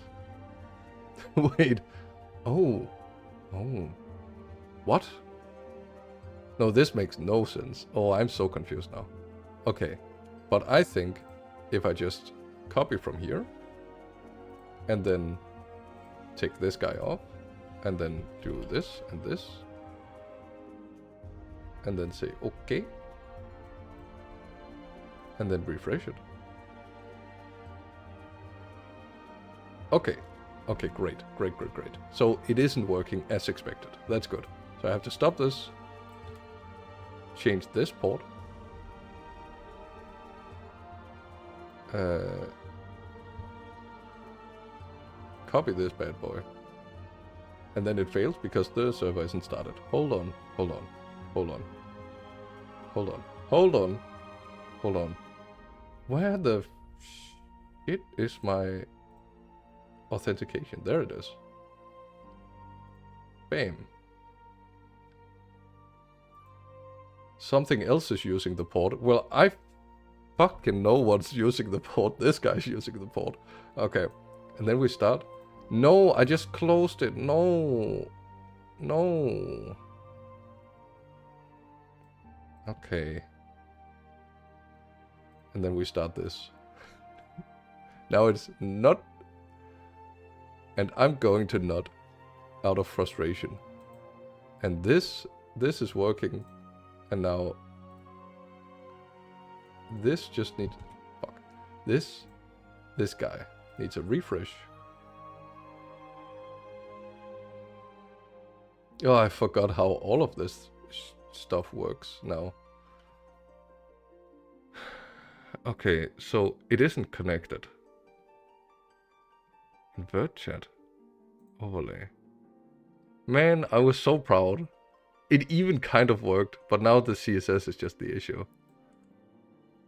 Wait. Oh. What? No, this makes no sense. Oh, I'm so confused now. Okay. But I think if I just copy from here and then take this guy off and then do this and this and then say okay and then refresh it. Okay. Okay, great. So it isn't working as expected. That's good. So I have to stop this. Change this port. Copy this bad boy. And then it fails because the server isn't started. Hold on, hold on, hold on. Hold on, hold on, hold on. Where the shit is my authentication? There it is. Bam. Something else is using the port. Well, I fucking know what's using the port. This guy's using the port. Okay. And then we start. No, I just closed it. No. No. Okay. And then we start this. Now it's not. And I'm going to nut out of frustration. And this is working. And now this just needs, fuck, this guy needs a refresh. Oh, I forgot how all of this stuff works now. Okay, so it isn't connected. Invert chat. Overlay. Man, I was so proud. It even kind of worked, but now the CSS is just the issue.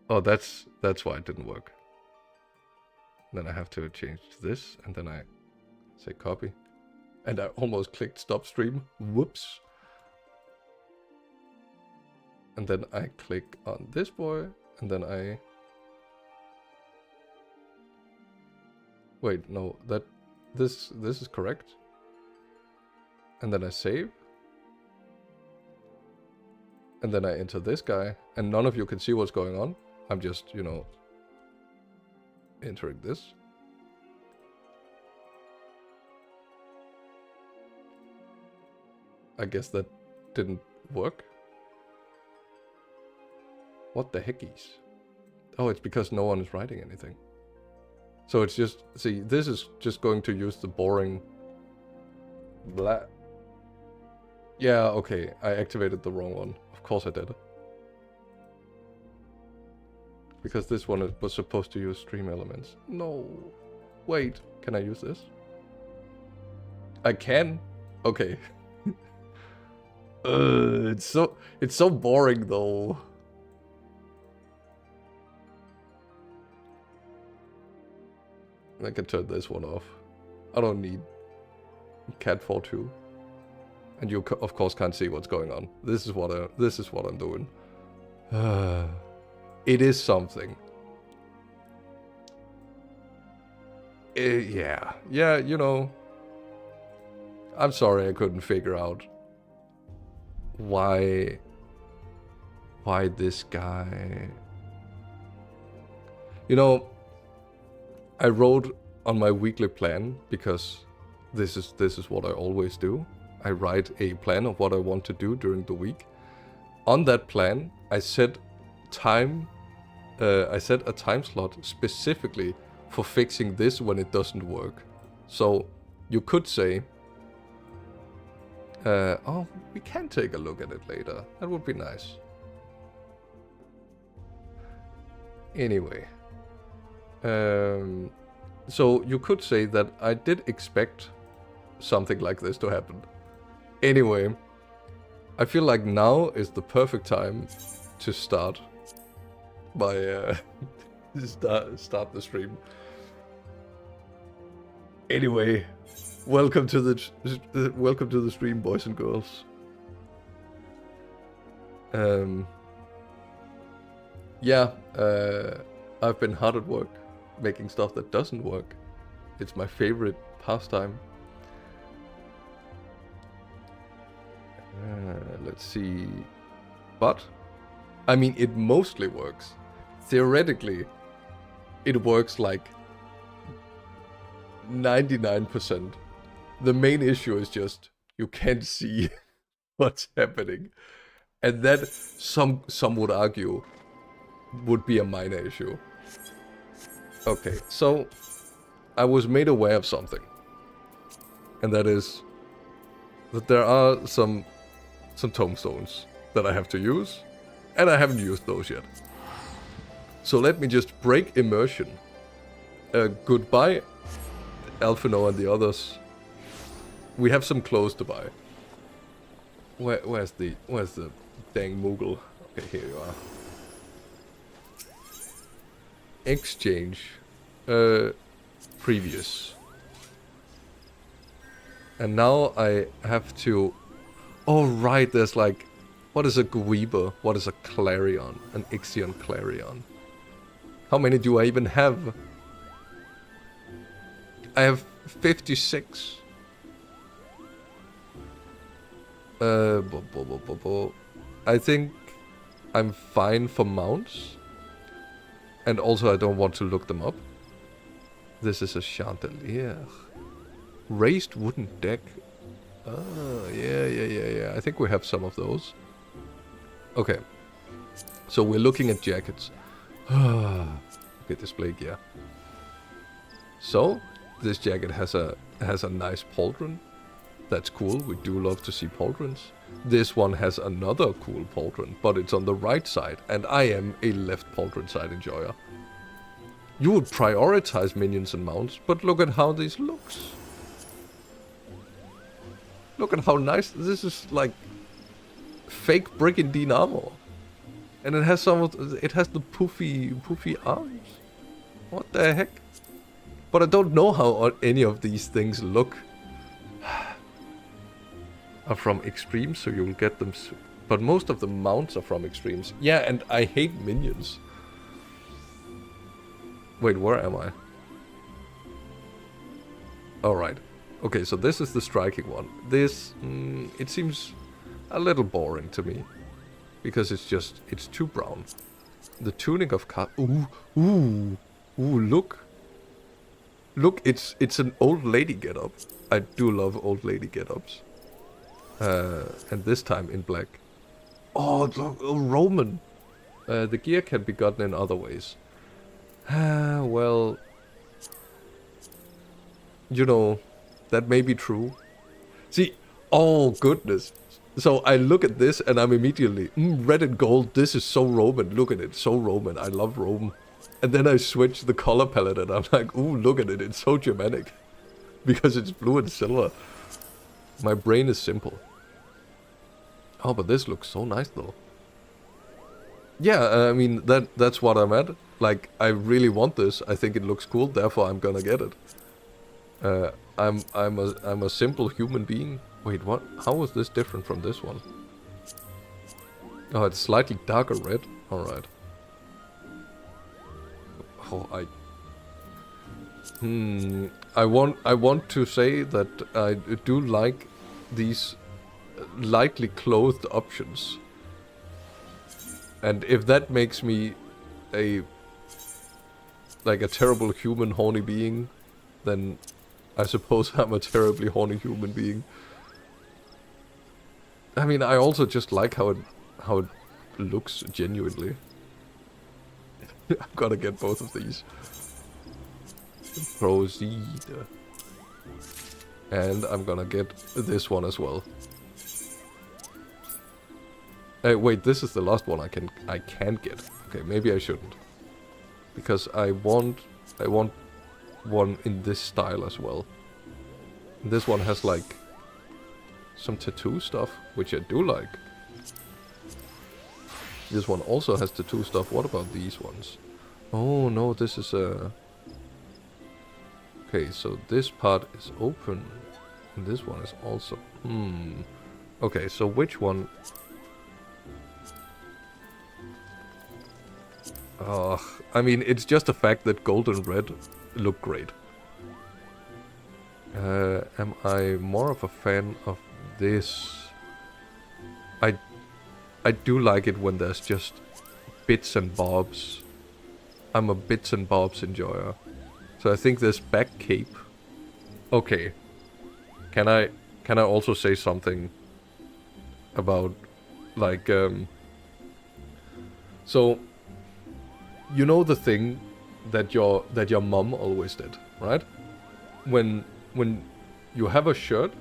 Oh, that's why it didn't work. Then I have to change this, and then I say copy. And I almost clicked stop stream. Whoops. And then I click on this boy, and then I... Wait, no, this is correct. And then I save. And then I enter this guy, and none of you can see what's going on. I'm just, you know, entering this. I guess that didn't work. What the heckies? Oh, it's because no one is writing anything. So it's just, see, this is just going to use the boring blah. Yeah, okay, I activated the wrong one. Of course I did. Because this one was supposed to use stream elements. No. Wait, can I use this? I can? Okay. It's so boring though. I can turn this one off. I don't need cat 4.2. And you of course can't see what's going on. This is what I'm doing. It is something. Yeah, you know. I'm sorry I couldn't figure out why this guy. You know, I wrote on my weekly plan because this is what I always do. I write a plan of what I want to do during the week. On that plan, I set time. I set a time slot specifically for fixing this when it doesn't work. So you could say, oh, we can take a look at it later. That would be nice. Anyway, so you could say that I did expect something like this to happen. Anyway, I feel like now is the perfect time to start my start the stream. Anyway, welcome to the stream, boys and girls. Yeah, I've been hard at work making stuff that doesn't work. It's my favorite pastime. Let's see. But, I mean, it mostly works. Theoretically, it works like 99%. The main issue is just you can't see what's happening. And that, some would argue, would be a minor issue. Okay, so I was made aware of something. And that is that there are some some tombstones that I have to use, and I haven't used those yet. So let me just break immersion. Goodbye, Alphino and the others. We have some clothes to buy. Where's the dang Moogle? Okay, here you are. Exchange. Previous. And now I have to... Oh right, there's like... What is a Guiber? What is a Clarion? An Ixion Clarion. How many do I even have? I have 56. I think I'm fine for mounts. And also I don't want to look them up. This is a chandelier. Raised wooden deck. Oh, yeah. I think we have some of those. Okay. So we're looking at jackets. Okay, display gear. So, this jacket has a nice pauldron. That's cool, we do love to see pauldrons. This one has another cool pauldron, but it's on the right side, and I am a left pauldron side enjoyer. You would prioritize minions and mounts, but look at how this looks. Look at how nice, this is like fake Brigandine armor. And it has it has the poofy arms. What the heck? But I don't know how any of these things look. Are from Extremes, so you'll get them soon. But most of the mounts are from Extremes. Yeah, and I hate minions. Wait, where am I? Alright. Okay, so this is the striking one. This, it seems a little boring to me. Because it's too brown. The tunic of ooh, look. Look, it's an old lady get-up. I do love old lady get-ups. And this time in black. Oh, look, Roman. The gear can be gotten in other ways. Well, you know, that may be true. See, oh goodness. So I look at this and I'm immediately, red and gold, this is so Roman. Look at it, so Roman. I love Rome. And then I switch the color palette and I'm like, ooh, look at it, it's so Germanic. Because it's blue and silver. My brain is simple. Oh, but this looks so nice though. Yeah, I mean, that's what I'm at. Like, I really want this. I think it looks cool, therefore I'm gonna get it. I'm a simple human being. Wait, what? How is this different from this one? Oh, it's slightly darker red. Alright. Oh, I want to say that I do like these lightly clothed options. And if that makes me a terrible human horny being, then I suppose I'm a terribly horny human being. I mean, I also just like how it looks genuinely. I'm gonna get both of these. Proceed. And I'm gonna get this one as well. Wait, this is the last one I can get. Okay, maybe I shouldn't. Because I want one in this style as well. And this one has like some tattoo stuff, which I do like. This one also has tattoo stuff. What about these ones? Oh no, this is a... Okay, so this part is open. And this one is also... Okay, so which one... I mean, it's just a fact that gold and red look great. Am I more of a fan of this? I do like it when there's just bits and bobs. I'm a bits and bobs enjoyer. So I think this back cape. Okay. Can I also say something about like so you know the thing that your mom always did, right? When you have a shirt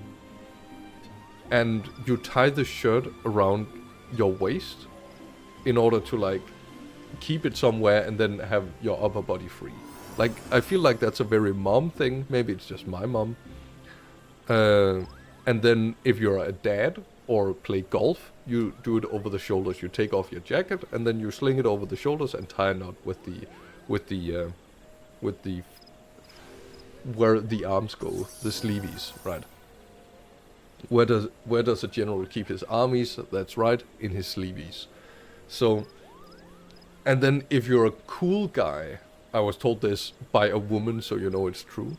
and you tie the shirt around your waist in order to like keep it somewhere and then have your upper body free. Like, I feel like that's a very mom thing. Maybe it's just my mom. And then if you're a dad or play golf, you do it over the shoulders. You take off your jacket and then you sling it over the shoulders and tie a knot with the where the arms go, the sleeveys, right? Where does a general keep his armies? That's right, in his sleeveys. So, and then if you're a cool guy, I was told this by a woman, so you know it's true.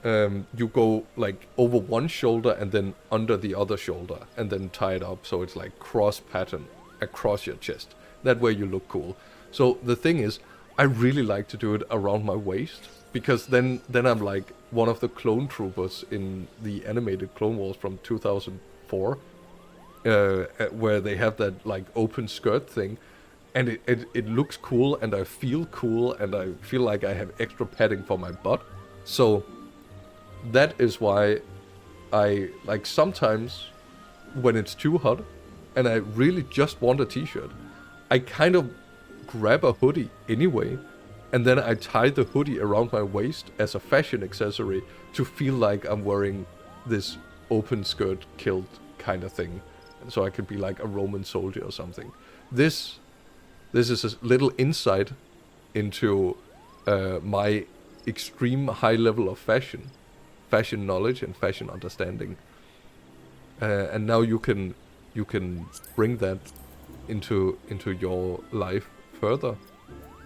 You go like over one shoulder and then under the other shoulder and then tie it up so it's like cross pattern across your chest. That way you look cool. So the thing is, I really like to do it around my waist because then I'm like one of the clone troopers in the animated Clone Wars from 2004, where they have that like open skirt thing, and it looks cool and I feel cool and I feel like I have extra padding for my butt. So that is why I, like, sometimes when it's too hot and I really just want a t-shirt, I kind of grab a hoodie anyway, and then I tie the hoodie around my waist as a fashion accessory to feel like I'm wearing this open skirt kilt kind of thing, so I could be like a Roman soldier or something. This is a little insight into my extreme high level of fashion knowledge and fashion understanding, and now you can bring that into your life further,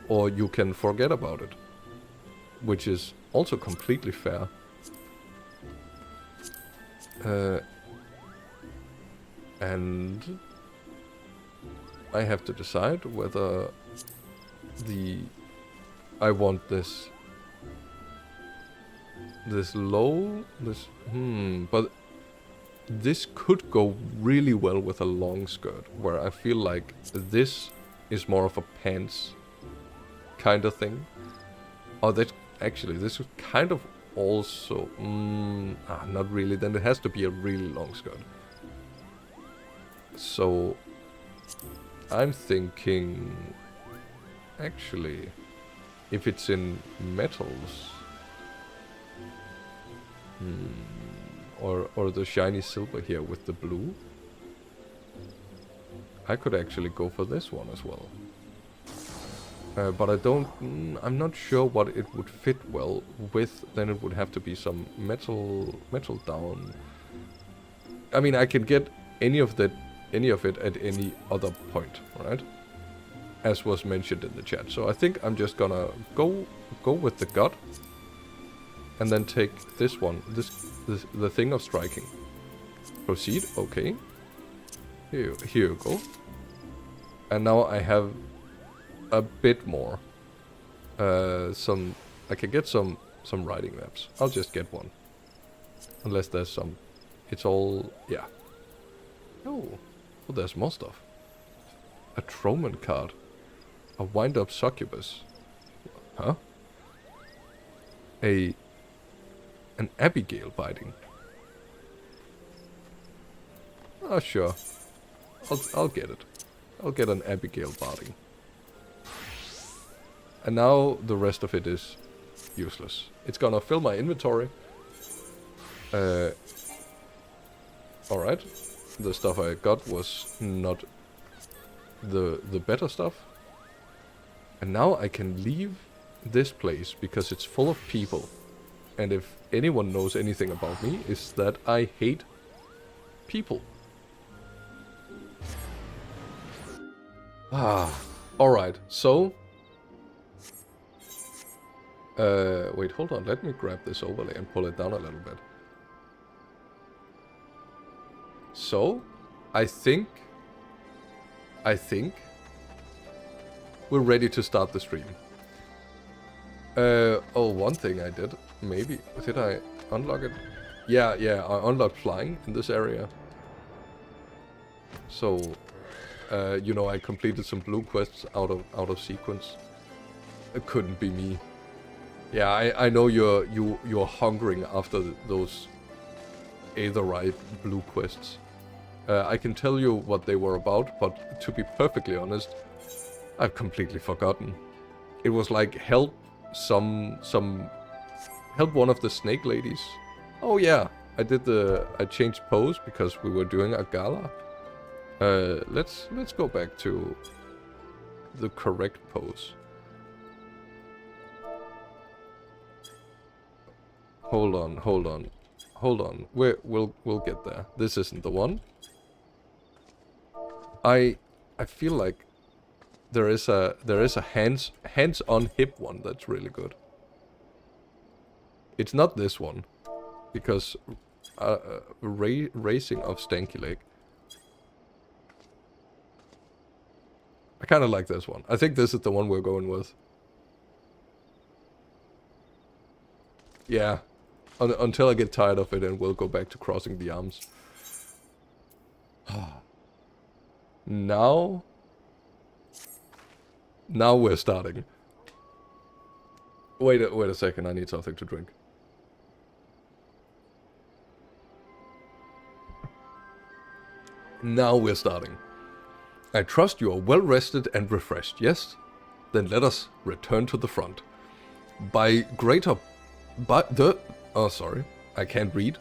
or you can forget about it, which is also completely fair. And I have to decide whether I want this low, but this could go really well with a long skirt, where I feel like this is more of a pants kind of thing. Oh, that actually, this is kind of also, not really, then it has to be a really long skirt. So, I'm thinking, actually, if it's in metals, or the shiny silver here with the blue, I could actually go for this one as well. But I'm not sure what it would fit well with. Then it would have to be some metal down. I mean, I can get any of it at any other point, right? As was mentioned in the chat. So I think I'm just gonna go with the gut, and then take this one, the thing of striking. Proceed, okay. Here you go. And now I have a bit more. I can get some riding maps. I'll just get one. Unless there's some. It's all, yeah. Oh, there's more stuff. A Troman card. A wind-up succubus. Huh? An Abigail biting. Oh, sure. I'll get it. I'll get an Abigail biting. And now the rest of it is useless. It's gonna fill my inventory. Alright. The stuff I got was not the better stuff. And now I can leave this place because it's full of people. And if anyone knows anything about me, is that I hate people. Alright, so... wait, hold on, let me grab this overlay and pull it down a little bit. So, I think we're ready to start the stream. Oh, one thing I did, maybe, did I unlock it? Yeah, I unlocked flying in this area. So, you know, I completed some blue quests out of sequence. It couldn't be me. Yeah, I know you're hungering after those Aetherite blue quests. I can tell you what they were about, but to be perfectly honest, I've completely forgotten. It was like help help one of the snake ladies. Oh yeah, I changed pose because we were doing a gala. Let's go back to the correct pose. Hold on. We'll get there. This isn't the one. I feel like there is a hands-on hip one that's really good. It's not this one, because racing of stanky leg. I kind of like this one. I think this is the one we're going with. Yeah, until I get tired of it, and we'll go back to crossing the arms. Now we're starting. Wait a second, I need something to drink. Now we're starting. I trust you are well rested and refreshed, yes? Then let us return to the front. Oh, sorry, I can't read.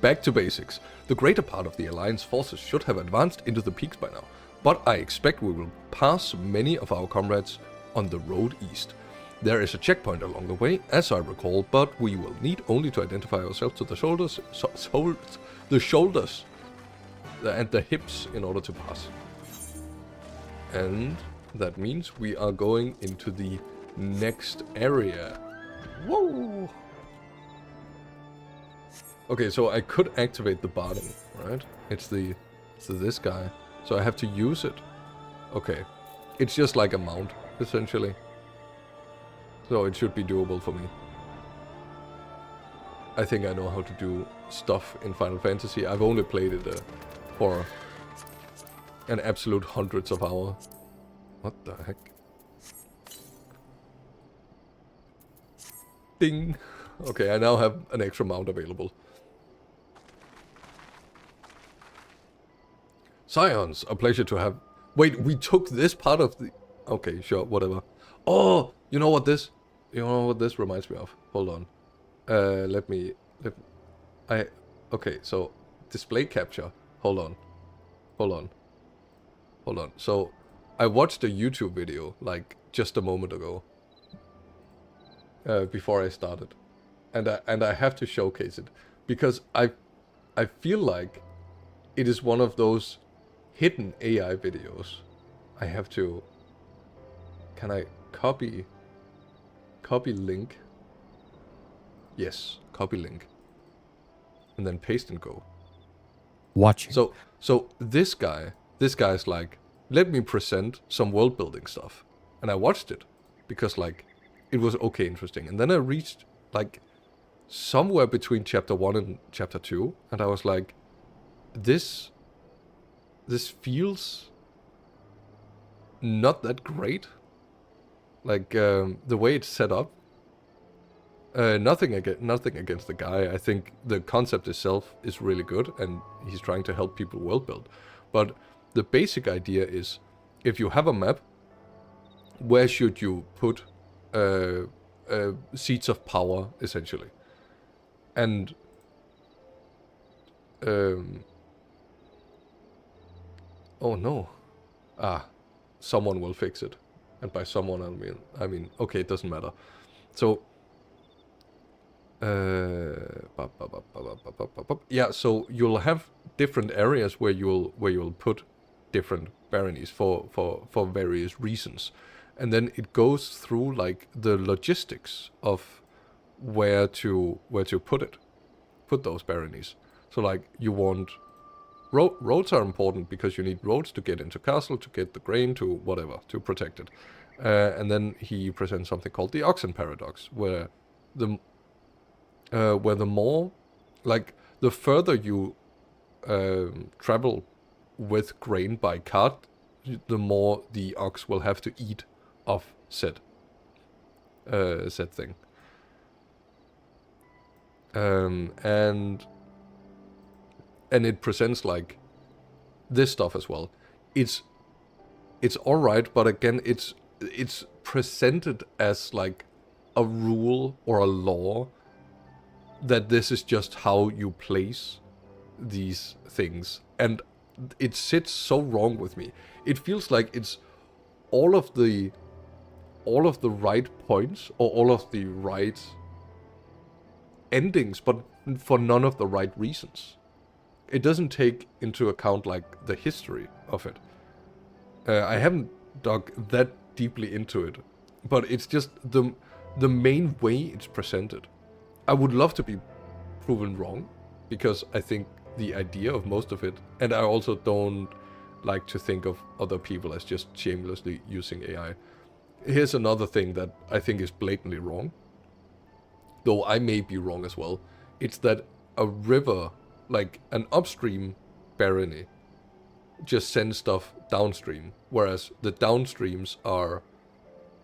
Back to basics. The greater part of the Alliance forces should have advanced into the peaks by now, but I expect we will pass many of our comrades on the road east. There is a checkpoint along the way, as I recall, but we will need only to identify ourselves to the shoulders, and the hips in order to pass. And that means we are going into the next area. Whoa! Okay, so I could activate the bottom, right? It's this guy. So I have to use it. Okay. It's just like a mount, essentially. So it should be doable for me. I think I know how to do stuff in Final Fantasy. I've only played it for an absolute hundreds of hours. What the heck? Ding! Okay, I now have an extra mount available. Scions, a pleasure to have... Wait, we took this part of the... Okay, sure, whatever. Oh, you know what this reminds me of? Hold on. Okay, so display capture. Hold on. So I watched a YouTube video like just a moment ago. Before I started, and I have to showcase it because I feel like it is one of those hidden AI videos. I have to... Can I copy link? Yes, copy link. And then paste and go. Watching. So this guy's like, let me present some world building stuff. And I watched it because like it was okay interesting. And then I reached like somewhere between chapter 1 and chapter 2, and I was like, this feels not that great. Like the way it's set up. Nothing against the guy. I think the concept itself is really good, and he's trying to help people world build. But the basic idea is, if you have a map, where should you put seats of power, essentially? And oh no, someone will fix it, and by someone I mean okay, it doesn't matter. So yeah, so you'll have different areas where you'll put different baronies for various reasons, and then it goes through like the logistics of where to put those baronies. So like you want roads are important because you need roads to get into castle, to get the grain, to whatever, to protect it. And then he presents something called the oxen paradox, where the more, like, the further you travel with grain by cart, the more the ox will have to eat of said thing. And and it presents like this stuff as well. It's alright, but again, it's presented as like a rule or a law that this is just how you place these things, and it sits so wrong with me. It feels like it's all of the right points or all of the right endings, but for none of the right reasons. It doesn't take into account like the history of it. I haven't dug that deeply into it, but it's just the main way it's presented. I would love to be proven wrong, because I think the idea of most of it, and I also don't like to think of other people as just shamelessly using AI. Here's another thing that I think is blatantly wrong, though I may be wrong as well. It's that a river, like an upstream barony, just sends stuff downstream, whereas the downstreams are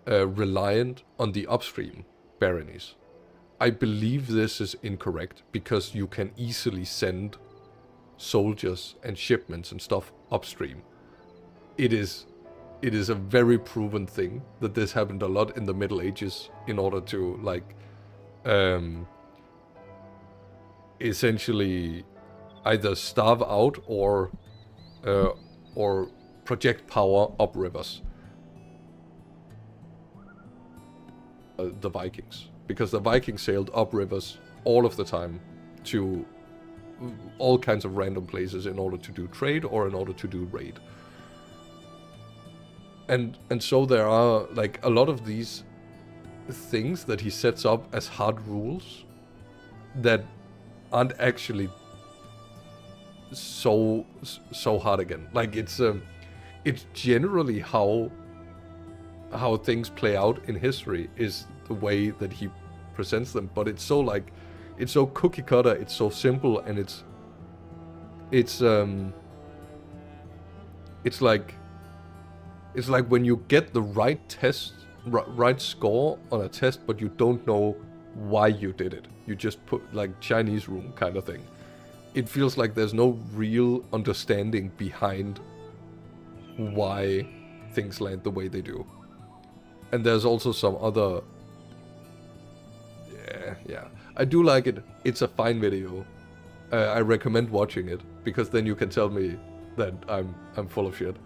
reliant on the upstream baronies. I believe this is incorrect, because you can easily send soldiers and shipments and stuff upstream. It is a very proven thing that this happened a lot in the Middle Ages in order to like essentially either starve out or project power up rivers. The Vikings, because the Vikings sailed up rivers all of the time to all kinds of random places in order to do trade or in order to do raid. And so there are like a lot of these things that he sets up as hard rules that aren't actually so hard again. Like it's generally how things play out in history is the way that he presents them, but it's so cookie cutter, it's so simple, and it's like when you get the right score on a test, but you don't know why you did it. You just put like Chinese room kind of thing. It feels like there's no real understanding behind why things land the way they do. And there's also some other... Yeah. I do like it. It's a fine video. I recommend watching it, because then you can tell me that I'm full of shit.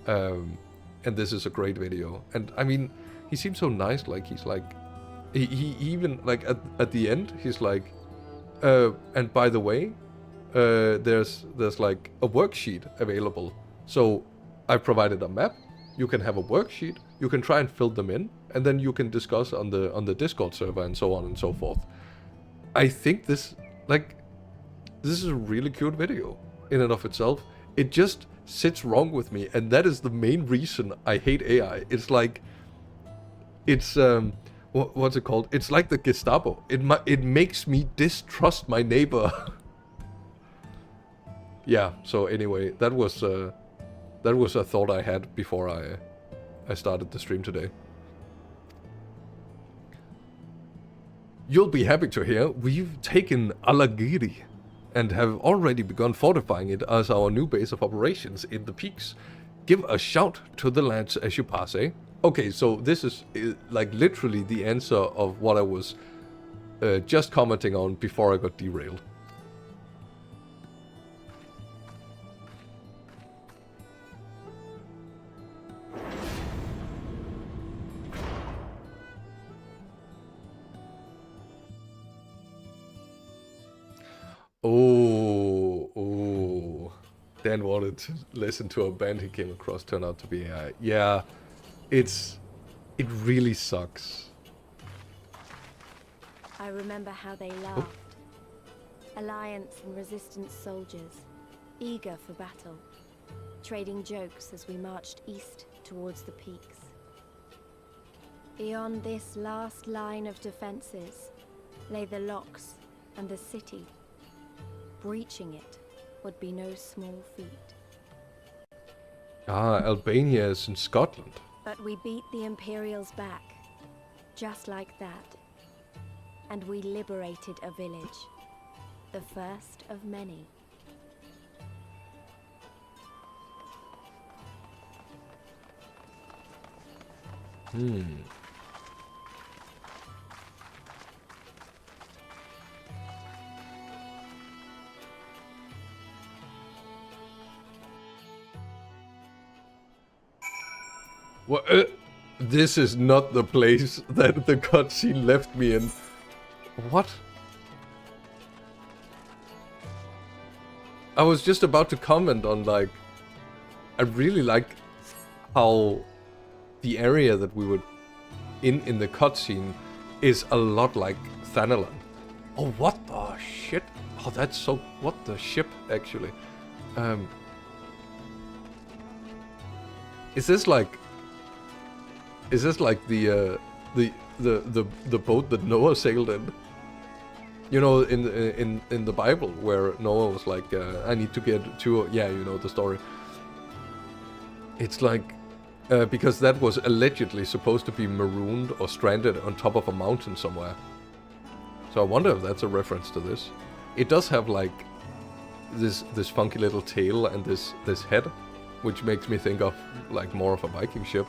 And this is a great video. And I mean, he seems so nice. Like he's like... He even, like, at the end, he's like... and by the way, there's like a worksheet available. So I provided a map. You can have a worksheet. You can try and fill them in, and then you can discuss on the Discord server and so on and so forth. I think this is a really cute video in and of itself. It just sits wrong with me, and that is the main reason I hate AI. It's like, it's what's it called? It's like the Gestapo. It makes me distrust my neighbor. Yeah. So anyway, that was a thought I had before I started the stream today. You'll be happy to hear we've taken Alagiri and have already begun fortifying it as our new base of operations in the peaks. Give a shout to the lads as you pass, eh? Okay, so this is like literally the answer of what I was just commenting on before I got derailed. Oh. Dan wanted to listen to a band he came across, turned out to be AI. Yeah, it really sucks. I remember how they laughed. Alliance and resistance soldiers, eager for battle, trading jokes as we marched east towards the peaks. Beyond this last line of defenses lay the locks and the city. Breaching it would be no small feat. Ah, Albania is in Scotland. But we beat the Imperials back, just like that. And we liberated a village, the first of many. Hmm. Well, this is not the place that the cutscene left me in. What? I was just about to comment on, like, I really like how the area that we were in the cutscene is a lot like Thanalan. Oh, what the shit? Oh, that's so... What the ship, actually? Is this like... Is this like the boat that Noah sailed in? You know, in the Bible, where Noah was like, I need to get to... Yeah, you know the story. It's like... because that was allegedly supposed to be marooned or stranded on top of a mountain somewhere. So I wonder if that's a reference to this. It does have like this funky little tail and this head, which makes me think of like more of a Viking ship.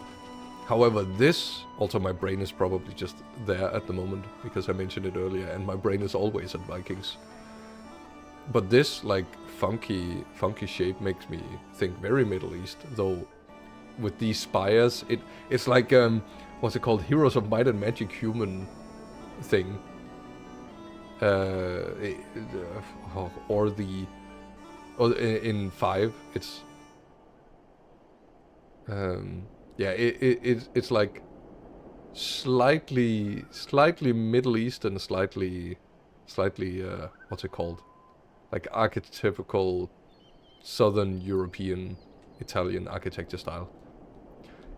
However, this, also my brain is probably just there at the moment because I mentioned it earlier, and my brain is always at Vikings. But this like funky shape makes me think very Middle East, though. With these spires, it's like what's it called? Heroes of Might and Magic human thing. Or in 5, it's yeah, it's like slightly Middle Eastern, slightly what's it called? Like archetypical Southern European Italian architecture style.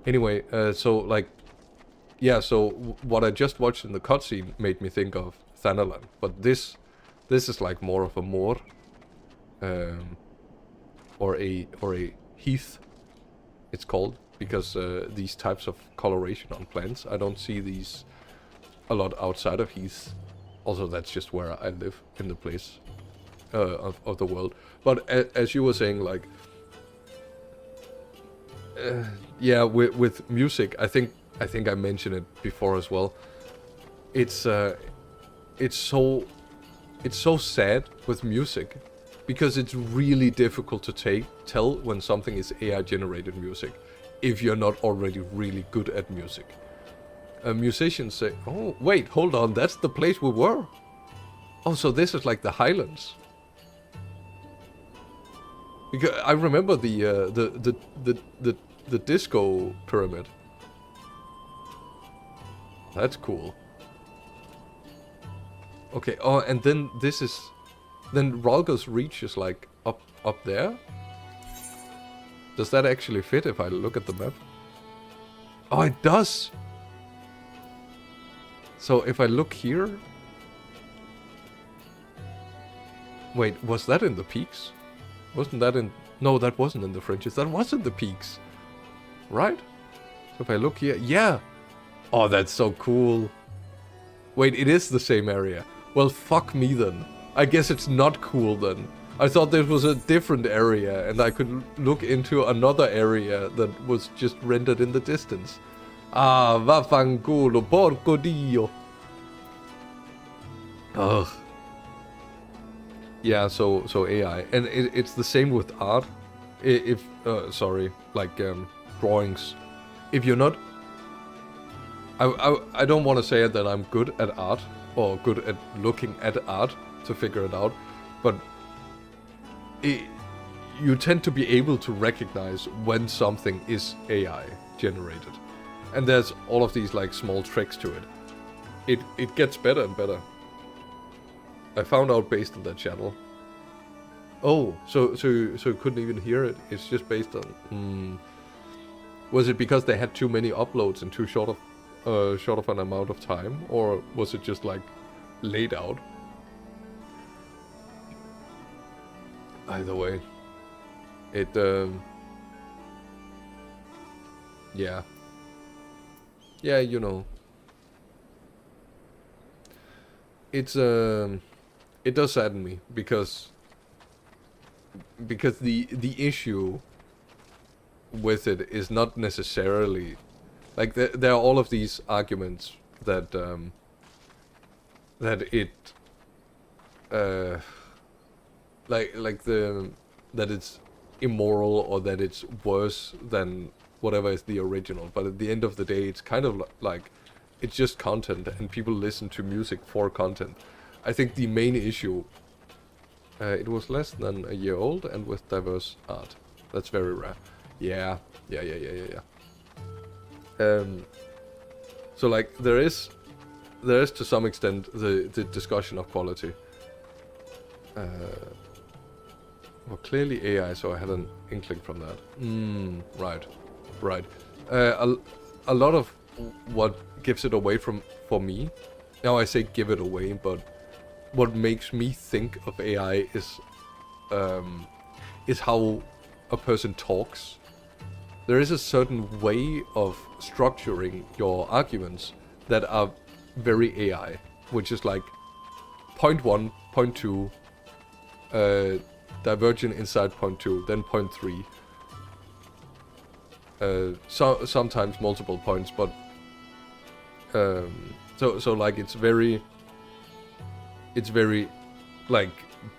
Anyway, so like, yeah, so what I just watched in the cutscene made me think of Thanalan, but this is like more of a moor, or a heath, it's called, because these types of coloration on plants, I don't see these a lot outside of heaths. Also, that's just where I live, in the place of the world. But as you were saying, like, yeah, with music, I think I mentioned it before as well. It's so sad with music, because it's really difficult to tell when something is AI generated music if you're not already really good at music. Musicians say, "Oh, wait, hold on, that's the place we were. Oh, so this is like the Highlands." Because I remember the disco pyramid. That's cool. Okay. Oh, and then then Ralgo's Reach is like up there. Does that actually fit if I look at the map? Oh, it does. So if I look here, wait, was that in the peaks? Wasn't that in... No, that wasn't in the fringes. That was in the peaks. Right? So if I look here... Yeah! Oh, that's so cool. Wait, it is the same area. Well, fuck me then. I guess it's not cool then. I thought this was a different area and I could look into another area that was just rendered in the distance. Ah, vaffanculo, porco dio. Ugh. Yeah, so AI, and it's the same with art. Drawings. If you're not, I don't want to say that I'm good at art or good at looking at art to figure it out, but you tend to be able to recognize when something is AI generated, and there's all of these like small tricks to it. It gets better and better. I found out based on that channel. Oh, so you couldn't even hear it. It's just based on. Was it because they had too many uploads in too short of an amount of time, or was it just like laid out? Either way, it yeah, you know, it's it does sadden me because the issue with it is not necessarily Like there are all of these arguments that that it's immoral or that it's worse than whatever is the original. But at the end of the day, it's kind of like it's just content, and people listen to music for content. I think the main issue, it was less than a year old and with diverse art. That's very rare. Yeah. So like there is to some extent the discussion of quality. Well, clearly AI, so I had an inkling from that. Right. A lot of what gives it away for me, now I say give it away, but what makes me think of AI is how a person talks. There is a certain way of structuring your arguments that are very AI, which is like point 1, point 2, divergent inside point 2, then point 3. Sometimes multiple points, but so like it's very like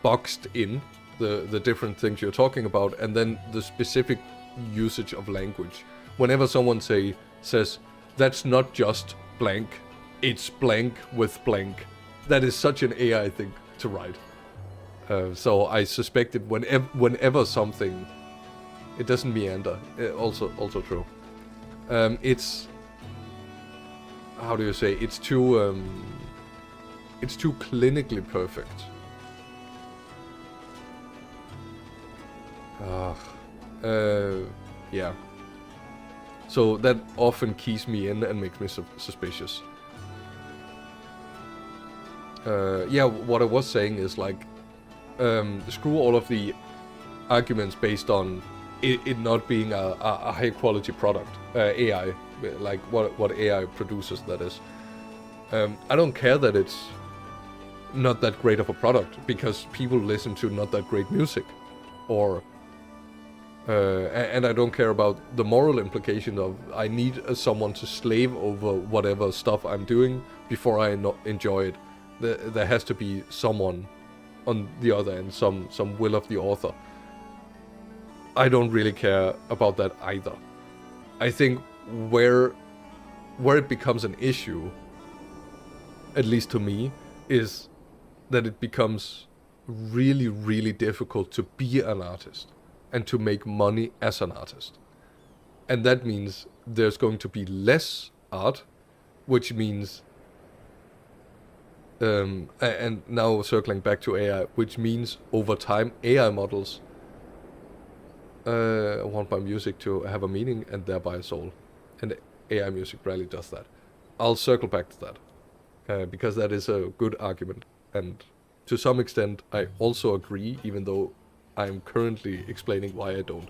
boxed in the different things you're talking about, and then the specific usage of language. Whenever someone says that's not just blank, it's blank with blank, that is such an AI thing to write. So I suspected whenever something, it doesn't meander. Also true. It's, how do you say? It's too clinically perfect. Yeah. So that often keys me in and makes me suspicious. Yeah, what I was saying is like, screw all of the arguments based on it not being a high quality product, AI, like what AI produces, that is. I don't care that it's not that great of a product, because people listen to not that great music, or and I don't care about the moral implication of I need someone to slave over whatever stuff I'm doing before I enjoy it. There has to be someone on the other end, some will of the author. I don't really care about that either. I think where it becomes an issue, at least to me, is that it becomes really, really difficult to be an artist and to make money as an artist. And that means there's going to be less art, which means, and now circling back to AI, which means over time AI models want my music to have a meaning and thereby a soul. And AI music rarely does that. I'll circle back to that, because that is a good argument. And to some extent, I also agree, even though I'm currently explaining why I don't.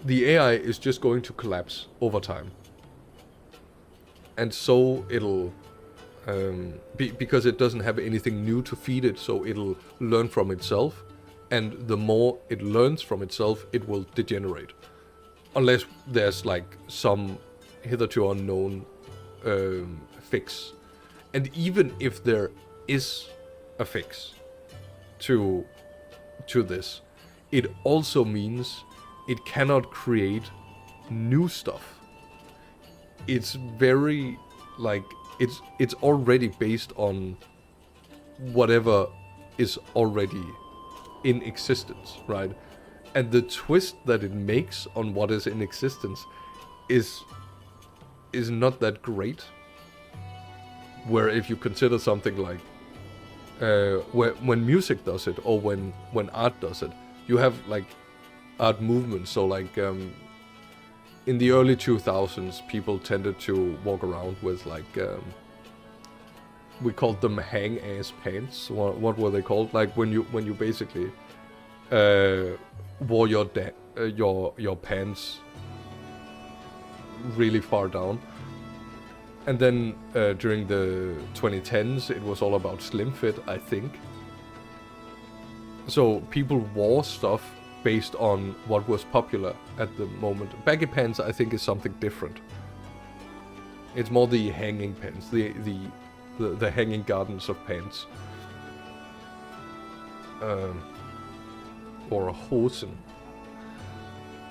The AI is just going to collapse over time. And so it'll, because it doesn't have anything new to feed it, so it'll learn from itself. And the more it learns from itself, it will degenerate. Unless there's like some hitherto unknown fix. And even if there is a fix to this, it also means it cannot create new stuff. It's very like it's already based on whatever is already in existence, right? And the twist that it makes on what is in existence is not that great. Where if you consider something like when music does it, or when art does it, you have like art movements. So like in the early 2000s, people tended to walk around with like we called them hang-ass pants. What were they called? Like when you basically wore your pants really far down. And then during the 2010s, it was all about slim fit, I think. So people wore stuff based on what was popular at the moment. Baggy pants, I think, is something different. It's more the hanging pants, the hanging gardens of pants. Or a hosen.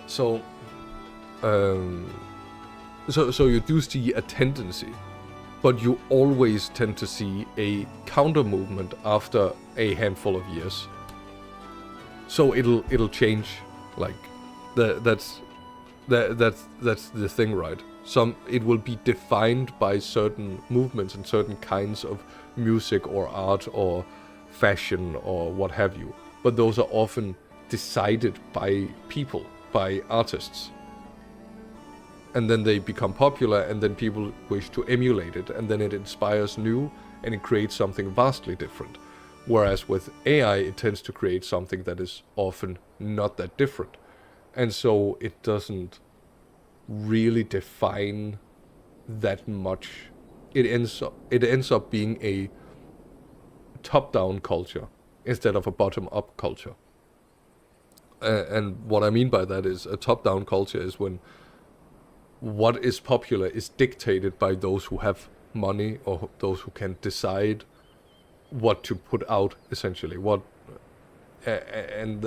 So you do see a tendency, but you always tend to see a counter movement after a handful of years. So it'll change, like that's the thing, right? It will be defined by certain movements and certain kinds of music or art or fashion or what have you. But those are often decided by people, by artists. And then they become popular, and then people wish to emulate it, and then it inspires new, and it creates something vastly different. Whereas with AI, it tends to create something that is often not that different. And so it doesn't really define that much. It ends up being a top-down culture instead of a bottom-up culture. And what I mean by that is a top-down culture is when what is popular is dictated by those who have money or those who can decide what to put out, essentially. And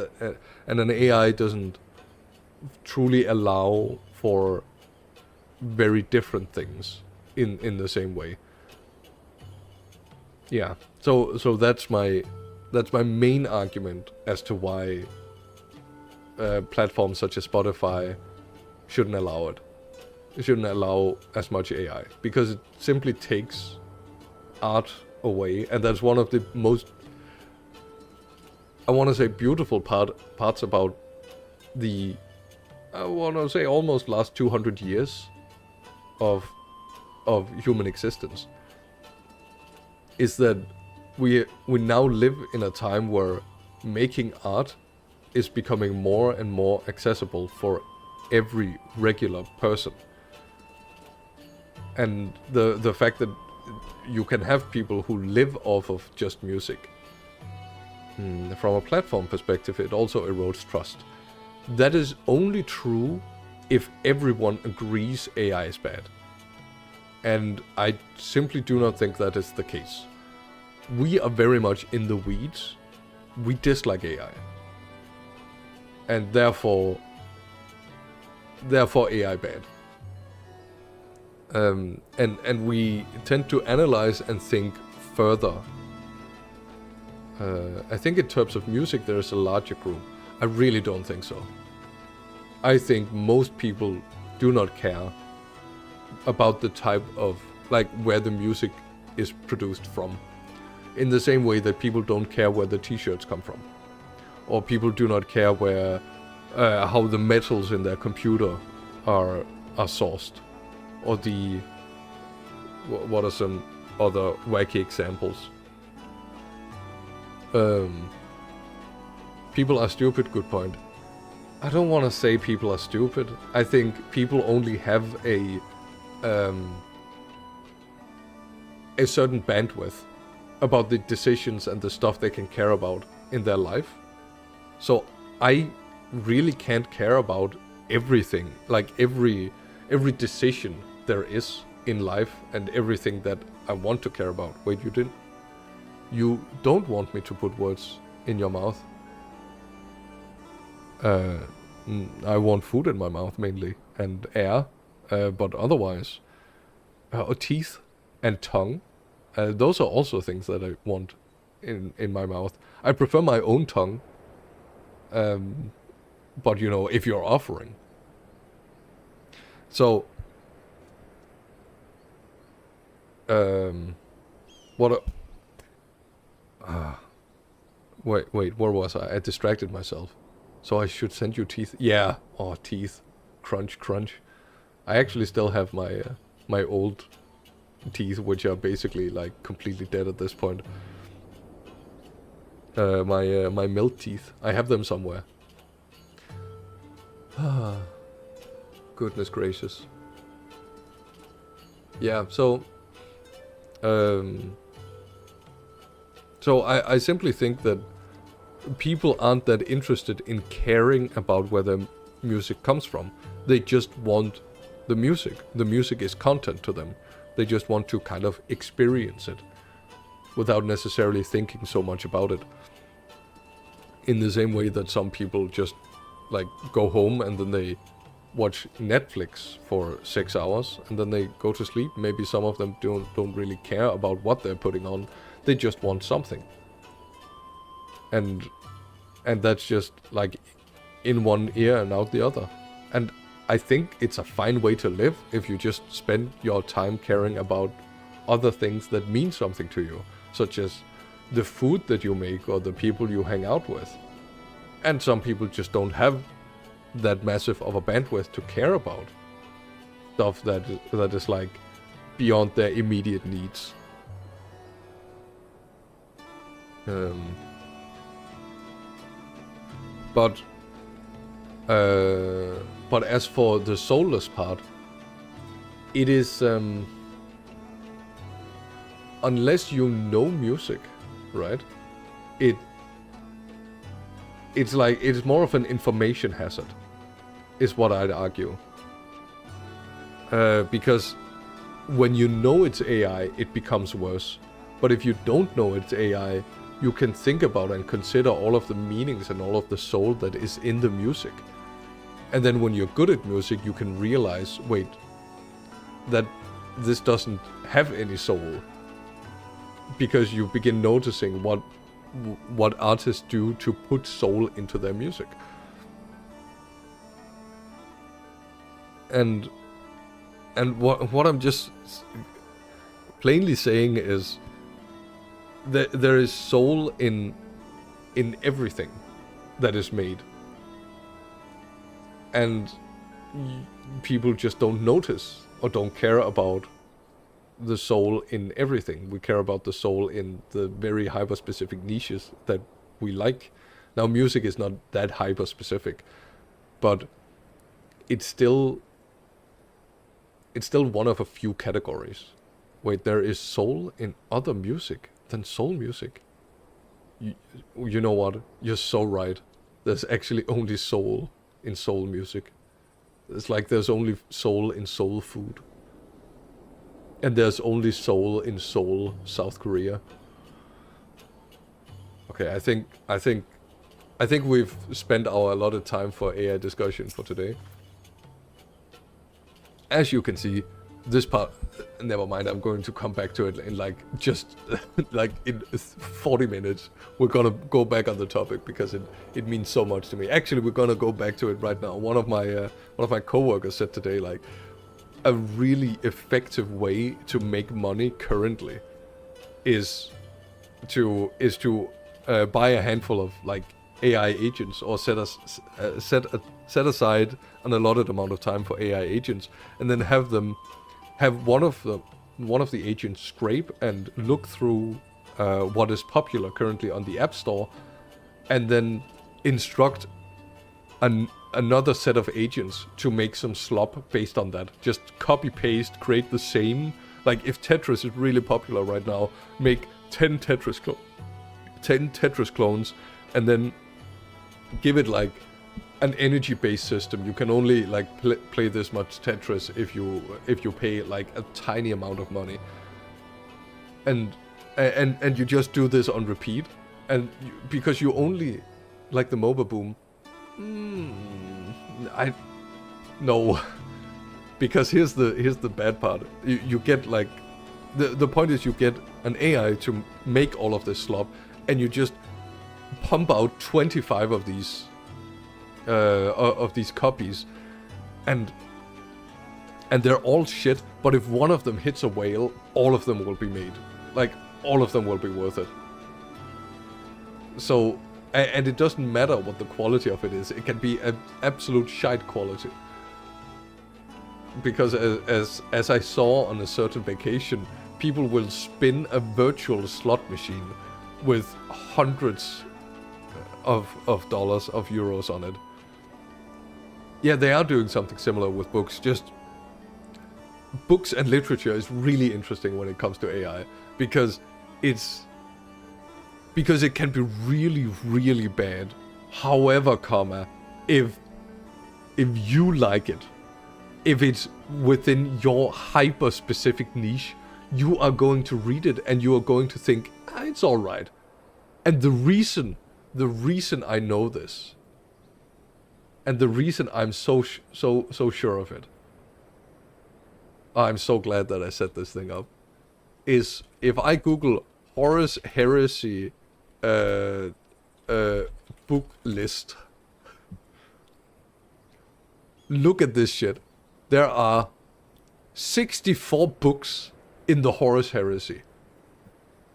an AI doesn't truly allow for very different things in the same way. Yeah. So that's my main argument as to why platforms such as Spotify shouldn't allow it. It shouldn't allow as much AI, because it simply takes art away, and that's one of the most, I want to say, beautiful parts about the, I want to say, almost last 200 years of human existence, is that we now live in a time where making art is becoming more and more accessible for every regular person. And the fact that you can have people who live off of just music, from a platform perspective, it also erodes trust. That is only true if everyone agrees AI is bad. And I simply do not think that is the case. We are very much in the weeds. We dislike AI. And therefore AI bad. And we tend to analyze and think further. I think in terms of music there is a larger group. I really don't think so. I think most people do not care about the type of, like, where the music is produced from. In the same way that people don't care where the t-shirts come from. Or people do not care where, how the metals in their computer are sourced. Or what are some other wacky examples? People are stupid, good point. I don't want to say people are stupid. I think people only have a certain bandwidth about the decisions and the stuff they can care about in their life. So I really can't care about everything, like every decision there is in life and everything that I want to care about. Wait, you don't want me to put words in your mouth. I want food in my mouth mainly, and air, but otherwise, teeth and tongue, those are also things that I want in my mouth. I prefer my own tongue, but you know, if you're offering. So, wait, where was I? I distracted myself. So I should send you teeth. Yeah, oh, teeth, crunch, crunch. I actually still have my my old teeth, which are basically like completely dead at this point. My milk teeth. I have them somewhere. Ah, goodness gracious. Yeah, so I simply think that people aren't that interested in caring about where the music comes from. They just want the music. The music is content to them. They just want to kind of experience it without necessarily thinking so much about it. In the same way that some people just like go home and then they watch Netflix for 6 hours and then they go to sleep. Maybe some of them don't really care about what they're putting on. They just want something. And that's just like in one ear and out the other. And I think it's a fine way to live if you just spend your time caring about other things that mean something to you, such as the food that you make or the people you hang out with. And some people just don't have that massive of a bandwidth to care about stuff that is like beyond their immediate needs. But as for the soulless part, it is unless you know music, right? It's like it's more of an information hazard, is what I'd argue. Because when you know it's AI, it becomes worse. But if you don't know it's AI, you can think about and consider all of the meanings and all of the soul that is in the music. And then when you're good at music, you can realize, wait, that this doesn't have any soul. Because you begin noticing what artists do to put soul into their music. And what I'm just plainly saying is that there is soul in everything that is made. And people just don't notice or don't care about the soul in everything. We care about the soul in the very hyper-specific niches that we like. Now, music is not that hyper-specific, but it's still one of a few categories. Wait, there is soul in other music than soul music. You know what? You're so right. There's actually only soul in soul music. It's like there's only soul in soul food. And there's only soul in Seoul, South Korea. Okay, I think we've spent our allotted time for AI discussion for today. As you can see, this part, never mind, I'm going to come back to it in like just like in 40 minutes. We're gonna go back on the topic because it means so much to me. Actually, we're gonna go back to it right now. One of my coworkers said today, like, a really effective way to make money currently is to buy a handful of like AI agents, or set aside an allotted amount of time for AI agents, and then have one of the agents scrape and look through what is popular currently on the App Store, and then instruct another set of agents to make some slop based on that. Just copy paste, create the same. Like if Tetris is really popular right now, make 10 Tetris clones, and then give it like an energy-based system. You can only like play this much Tetris if you pay like a tiny amount of money. And you just do this on repeat, and because you only like the MOBA boom. No, because here's the bad part. You get like the point is you get an AI to make all of this slop, and you just pump out 25 of these copies, and they're all shit. But if one of them hits a whale, all of them will be made. Like all of them will be worth it. So. And it doesn't matter what the quality of it is. It can be an absolute shite quality. Because as I saw on a certain vacation, people will spin a virtual slot machine with hundreds of dollars, of euros on it. Yeah, they are doing something similar with books. Just books and literature is really interesting when it comes to AI. Because because it can be really, really bad. However, if you like it, if it's within your hyper-specific niche, you are going to read it and you are going to think, it's alright. And the reason I know this, and the reason I'm so sure of it, I'm so glad that I set this thing up, is if I Google Horus Heresy book list, look at this shit. There are 64 books in the Horus Heresy.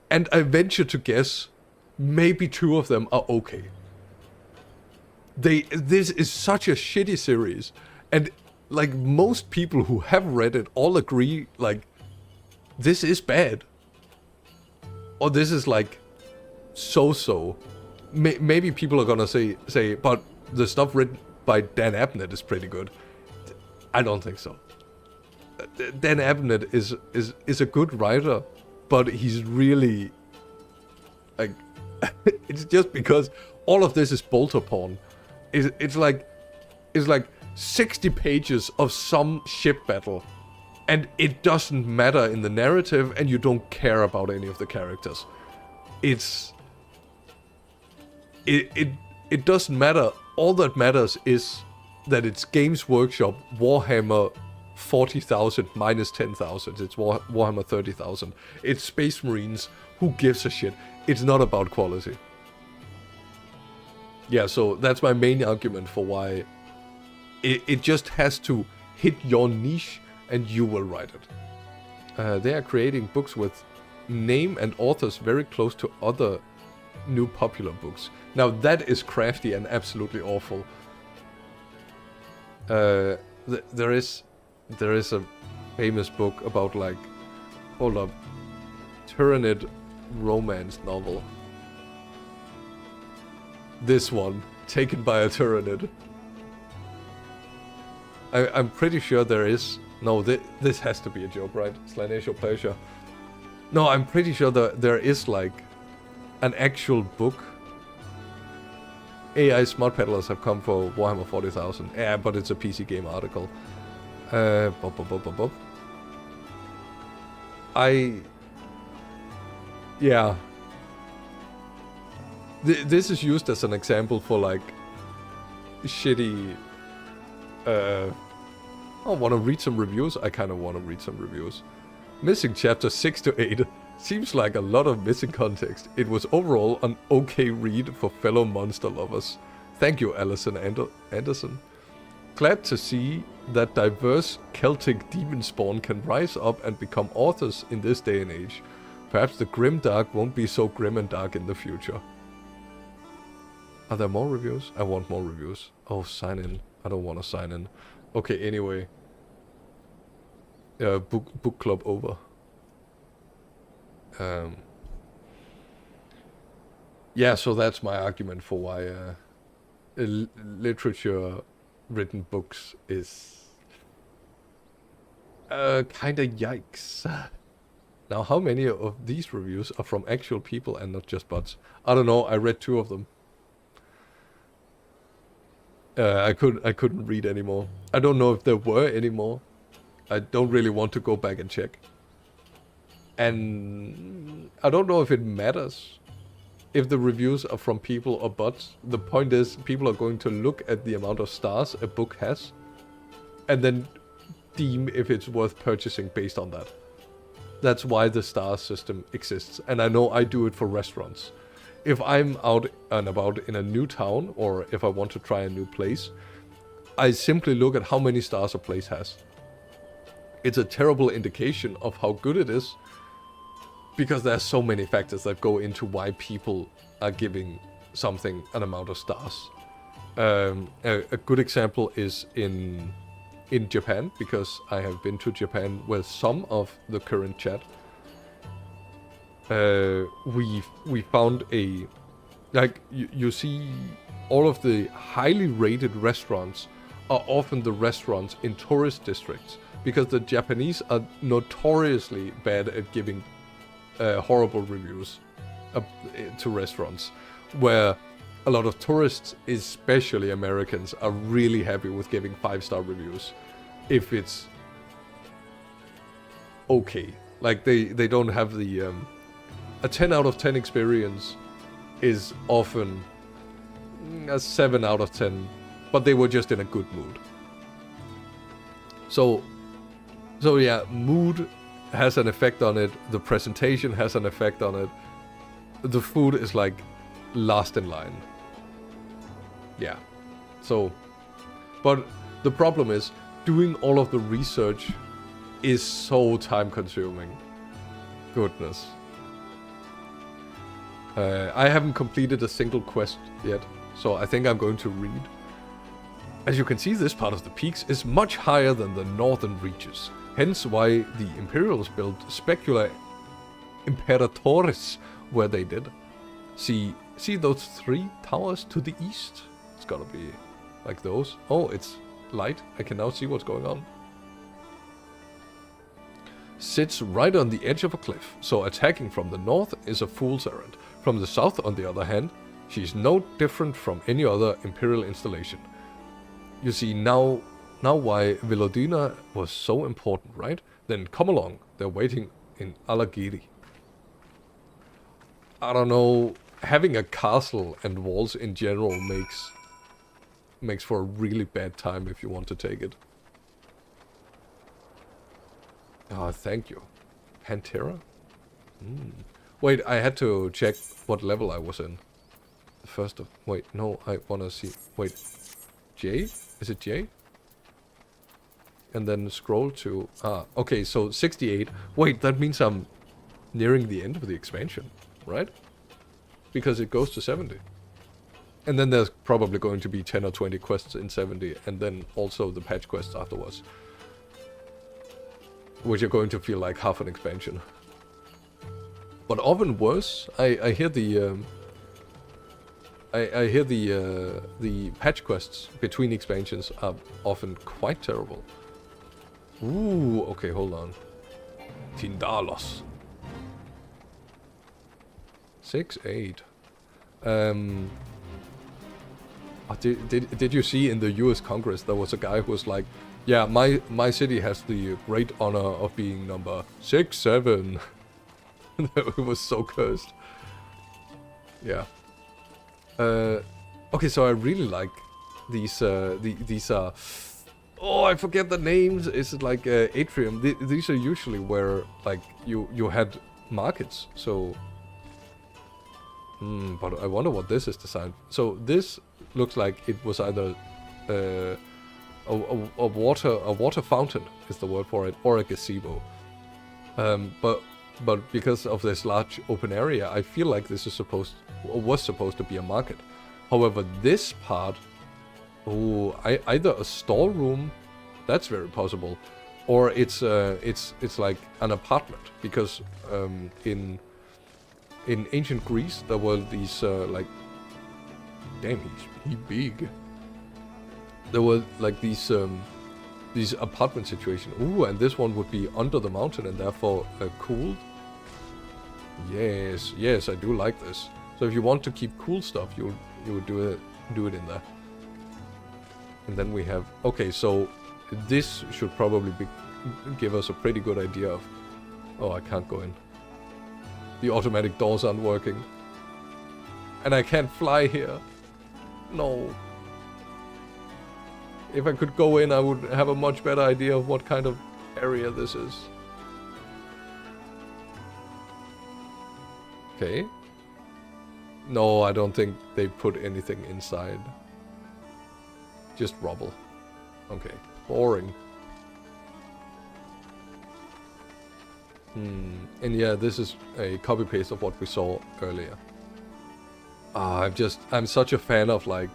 And I venture to guess, maybe 2 of them are okay. This is such a shitty series. And like most people who have read it all agree, like, this is bad. Or this is like, so. Maybe people are gonna say, but the stuff written by Dan Abnett is pretty good. I don't think so. Dan Abnett is a good writer, but he's really like it's just because all of this is bolter porn. It's like 60 pages of some ship battle, and it doesn't matter in the narrative, and you don't care about any of the characters. It doesn't matter. All that matters is that it's Games Workshop Warhammer 40,000 minus 10,000. It's Warhammer 30,000. It's Space Marines. Who gives a shit? It's not about quality. Yeah, so that's my main argument for why it just has to hit your niche and you will write it. They are creating books with name and authors very close to other new popular books. Now that is crafty and absolutely awful. There is a famous book about, like, hold up, Tyranid romance novel. This one, taken by a Tyranid. I'm pretty sure there is. No, this has to be a joke, right? Slanesh pleasure. No, I'm pretty sure there is, like, an actual book. AI smart peddlers have come for Warhammer 40,000. Yeah, but it's a PC game article. Yeah. This is used as an example for, like, shitty... I want to read some reviews. I kind of want to read some reviews. Missing chapter 6 to 8. Seems like a lot of missing context. It was overall an okay read for fellow monster lovers. Thank you, Alison Anderson. Glad to see that diverse Celtic demon spawn can rise up and become authors in this day and age. Perhaps the grim dark won't be so grim and dark in the future. Are there more reviews? I want more reviews. Oh, sign in. I don't want to sign in. Okay, anyway. Book club over. Yeah, so that's my argument for why literature written books is kind of yikes. Now, how many of these reviews are from actual people and not just bots? I don't know. I read 2 of them. I couldn't read anymore. I don't know if there were any more. I don't really want to go back and check. And I don't know if it matters if the reviews are from people or bots. The point is, people are going to look at the amount of stars a book has and then deem if it's worth purchasing based on that. That's why the star system exists. And I know I do it for restaurants. If I'm out and about in a new town, or if I want to try a new place, I simply look at how many stars a place has. It's a terrible indication of how good it is, because there are so many factors that go into why people are giving something an amount of stars. A good example is in Japan, because I have been to Japan with some of the current chat. We found a, like, you see, all of the highly rated restaurants are often the restaurants in tourist districts, because the Japanese are notoriously bad at giving horrible reviews. to restaurants, where a lot of tourists, especially Americans, are really happy with giving 5-star reviews if it's okay. Like they don't have the a 10 out of 10 experience is often a 7 out of 10, but they were just in a good mood. So yeah, mood has an effect on it, the presentation has an effect on it, the food is like last in line. Yeah, so, but the problem is, doing all of the research is so time consuming. Goodness. I haven't completed a single quest yet, so I think I'm going to read. As you can see, this part of the peaks is much higher than the northern reaches, hence why the Imperials built specular imperatores where they did. See those 3 towers to the east? It's gotta be like those. Oh, it's light. I can now see what's going on. Sits right on the edge of a cliff, so attacking from the north is a fool's errand. From the south, on the other hand, she's no different from any other Imperial installation. You see now why Vilodina was so important, right? Then come along, they're waiting in Alagiri. I don't know, having a castle and walls in general makes for a really bad time if you want to take it. Ah, thank you. Pantera? Wait, I had to check what level I was in. First of... Wait, no, I wanna see... Wait. J? Is it J? And then scroll to... Ah, okay, so 68. Wait, that means I'm nearing the end of the expansion, right? Because it goes to 70. And then there's probably going to be 10 or 20 quests in 70, and then also the patch quests afterwards. Which are going to feel like half an expansion. But often worse, I hear the... I hear the patch quests between expansions are often quite terrible. Ooh, okay, hold on. Tindalos. 6-8. Did you see in the US Congress there was a guy who was like, yeah, my city has the great honor of being number 6-7. It was so cursed. Yeah. Okay, so I really like these these are... Oh, I forget the names. Is it like atrium? These are usually where like you had markets. So, but I wonder what this is designed. So this looks like it was either a water fountain is the word for it, or a gazebo. But because of this large open area, I feel like this is was supposed to be a market. However, this part, either a storeroom, that's very possible, or it's like an apartment, because in ancient Greece there were these like, damn, he's big. There were like these apartment situations. Ooh, and this one would be under the mountain and therefore cooled. Yes, I do like this. So if you want to keep cool stuff, you would do it in there. And then we have... Okay, so this should probably give us a pretty good idea of... Oh, I can't go in. The automatic doors aren't working. And I can't fly here. No. If I could go in, I would have a much better idea of what kind of area this is. Okay. No, I don't think they put anything inside. Just rubble. Okay. Boring. And yeah, this is a copy-paste of what we saw earlier. I'm such a fan of like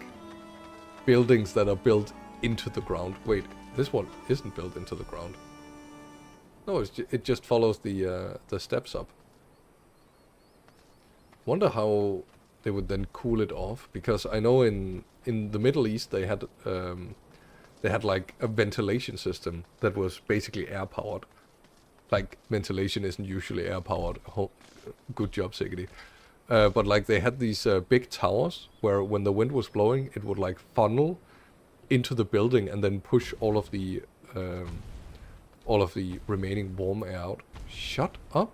buildings that are built into the ground. Wait, this one isn't built into the ground. No, it just follows the steps up. Wonder how they would then cool it off, because I know in the Middle East they had like a ventilation system that was basically air powered. Like ventilation isn't usually air powered. Good job, Sigurd. But like they had these big towers where when the wind was blowing, it would like funnel into the building and then push all of the remaining warm air out. Shut up.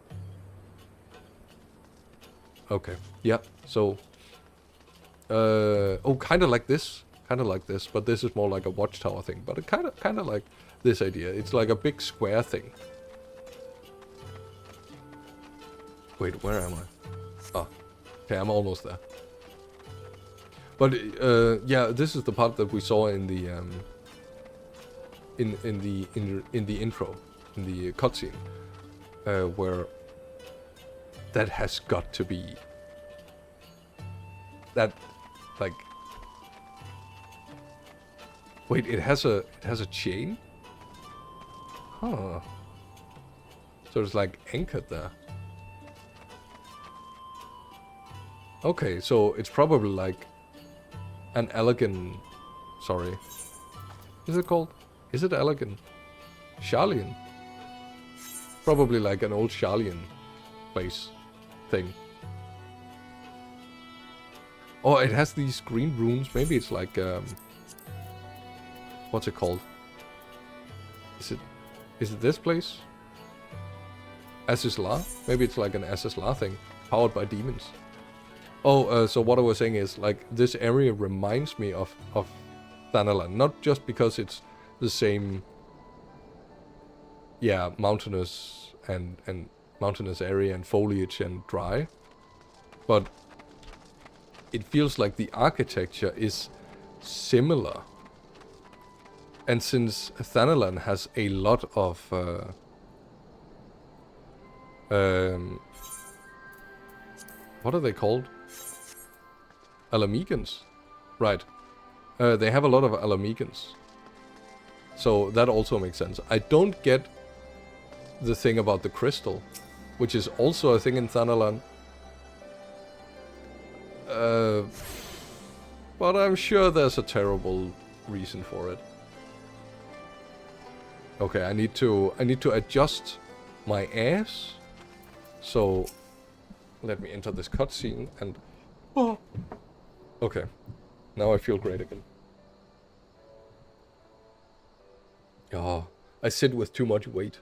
Okay. Yeah. So. Oh, kind of like this. Kind of like this, but this is more like a watchtower thing. But it kind of like this idea. It's like a big square thing. Wait, where am I? Oh, okay, I'm almost there. But yeah, this is the part that we saw in the in the intro, in the cutscene, where that has got to be that, like. Wait, it has a chain? Huh. So it's like anchored there. Okay, so it's probably like an elegant... Sorry. Is it called? Is it elegant? Charlian? Probably like an old Charlian place thing. Oh, it has these green runes. Maybe it's like... what's it called? Is it this place? Asisla? Maybe it's like an Asisla thing, powered by demons. Oh, so what I was saying is, like, this area reminds me of Thanalan, not just because it's the same, yeah, mountainous and mountainous area and foliage and dry, but it feels like the architecture is similar. And since Thanalan has a lot of what are they called? Alamegans. Right. They have a lot of Alamegans. So that also makes sense. I don't get the thing about the crystal, which is also a thing in Thanalan. But I'm sure there's a terrible reason for it. Okay, I need to adjust my ass. So let me enter this cutscene and oh. Okay. Now I feel great again. Oh, I sit with too much weight.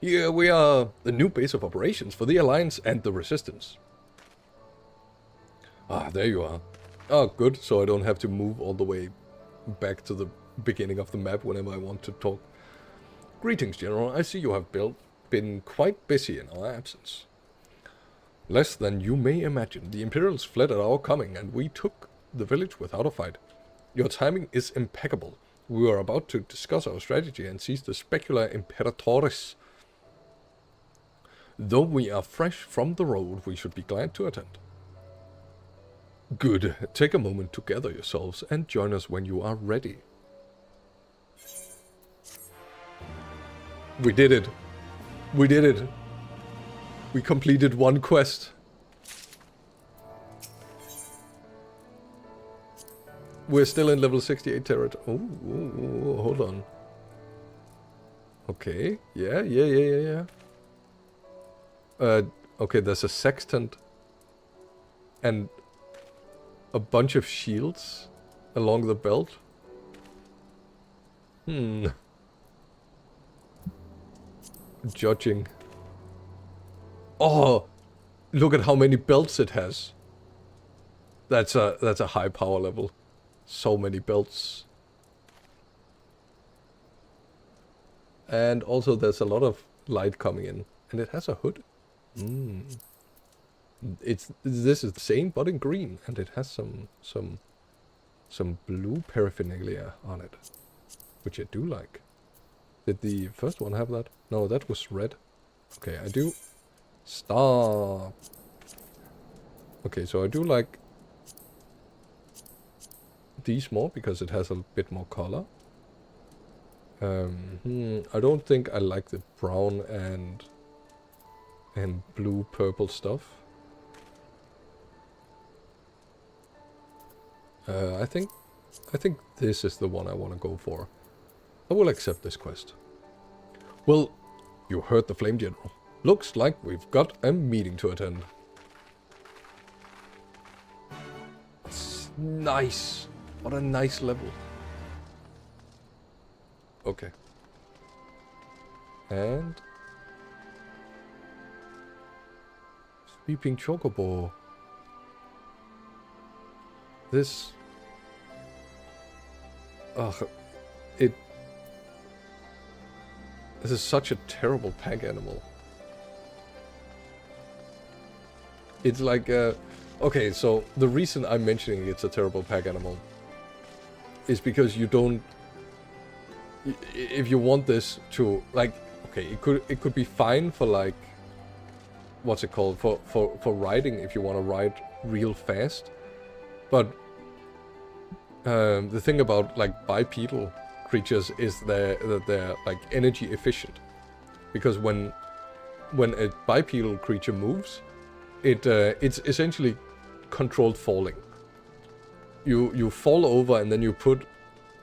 Here we are, the new base of operations for the Alliance and the Resistance. Ah, there you are. Oh, good, so I don't have to move all the way back to the beginning of the map whenever I want to talk. Greetings, General. I see you have been quite busy in our absence. Less than you may imagine, the Imperials fled at our coming, and we took the village without a fight. Your timing is impeccable. We were about to discuss our strategy and seize the specular Imperatores. Though we are fresh from the road, we should be glad to attend. Good. Take a moment to gather yourselves and join us when you are ready. We did it. We did it. We completed one quest. We're still in level 68 territory. Oh, hold on. Okay. Yeah. Okay, there's a sextant and a bunch of shields along the belt. Judging. Oh, look at how many belts it has. That's a high power level. So many belts. And also there's a lot of light coming in. And it has a hood. This is the same but in green, and it has some blue paraphernalia on it, which I do like. Did the first one have that? No, that was red. Okay, I do. Stop. Okay, so I do like these more because it has a bit more color. I don't think I like the brown and blue purple stuff. I think this is the one I want to go for. I will accept this quest. Well, you heard the Flame General. Looks like we've got a meeting to attend. It's nice. What a nice level. Okay. And... Sleeping Chocobo. This... Ugh. This is such a terrible pack animal. It's like, okay, so the reason I'm mentioning it's a terrible pack animal is because you don't... If you want this to, like, okay, it could be fine for, like, what's it called, for riding if you want to ride real fast. But the thing about, like, bipedal creatures is that they're like energy efficient, because when a bipedal creature moves, it's essentially controlled falling. You fall over and then you put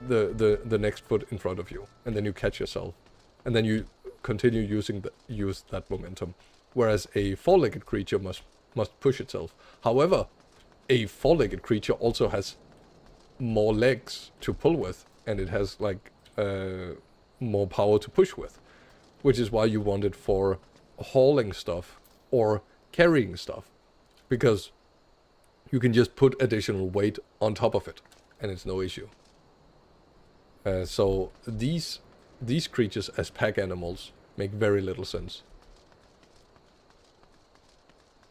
the next foot in front of you, and then you catch yourself, and then you continue use that momentum. Whereas a four-legged creature must push itself. However, a four-legged creature also has more legs to pull with, and it has like more power to push with, which is why you want it for hauling stuff or carrying stuff, because you can just put additional weight on top of it and it's no issue. So these creatures as pack animals make very little sense.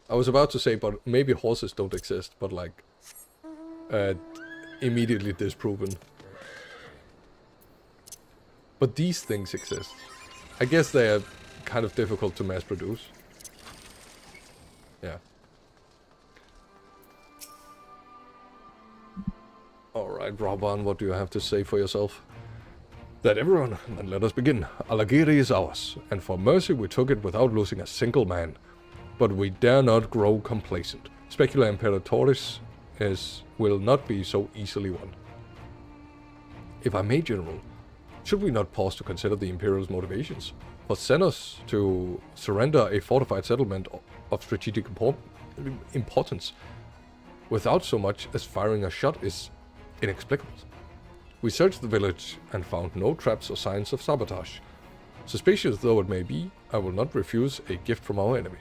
I was about to say, but maybe horses don't exist, but like immediately disproven. But these things exist. I guess they are kind of difficult to mass produce. Yeah. Alright, Raban, what do you have to say for yourself? That everyone, then let us begin. Alagiri is ours, and for mercy we took it without losing a single man. But we dare not grow complacent. Specula Imperatoris will not be so easily won. If I may, General, should we not pause to consider the Imperial's motivations? For Xenos to surrender a fortified settlement of strategic importance without so much as firing a shot is inexplicable. We searched the village and found no traps or signs of sabotage. Suspicious though it may be, I will not refuse a gift from our enemy.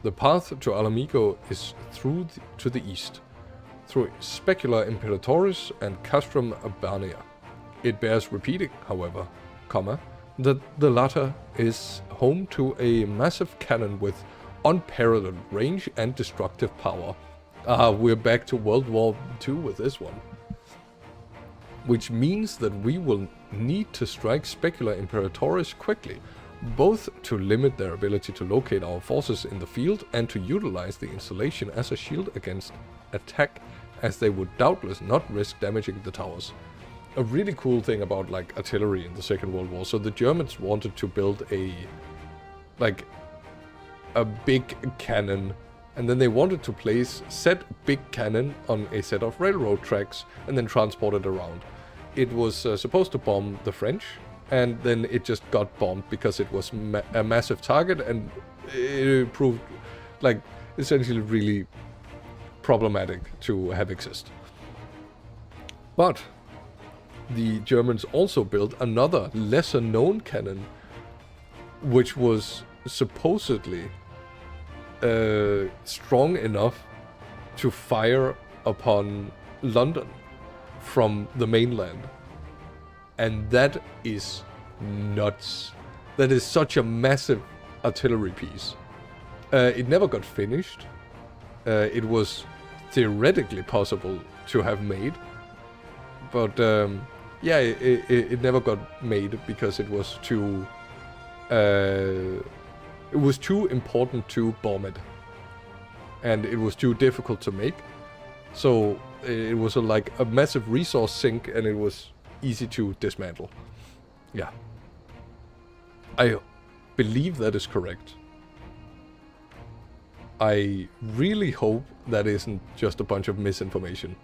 The path to Alamigo is to the east, through Specula Imperatoris and Castrum Urbania. It bears repeating, however, that the latter is home to a massive cannon with unparalleled range and destructive power. We're back to World War II with this one. Which means that we will need to strike Specula Imperatoris quickly, both to limit their ability to locate our forces in the field and to utilize the installation as a shield against attack, as they would doubtless not risk damaging the towers. A really cool thing about like artillery in the Second World War. So the Germans wanted to build a big cannon, and then they wanted to set big cannon on a set of railroad tracks and then transport it around. It was supposed to bomb the French, and then it just got bombed because it was a massive target, and it proved like essentially really problematic to have exist. But the Germans also built another lesser known cannon, which was supposedly strong enough to fire upon London from the mainland. And that is nuts. That is such a massive artillery piece. It never got finished. It was theoretically possible to have made, but yeah, it never got made because it was too important to bomb it, and it was too difficult to make. So it was like a massive resource sink, and it was easy to dismantle. Yeah, I believe that is correct. I really hope that isn't just a bunch of misinformation,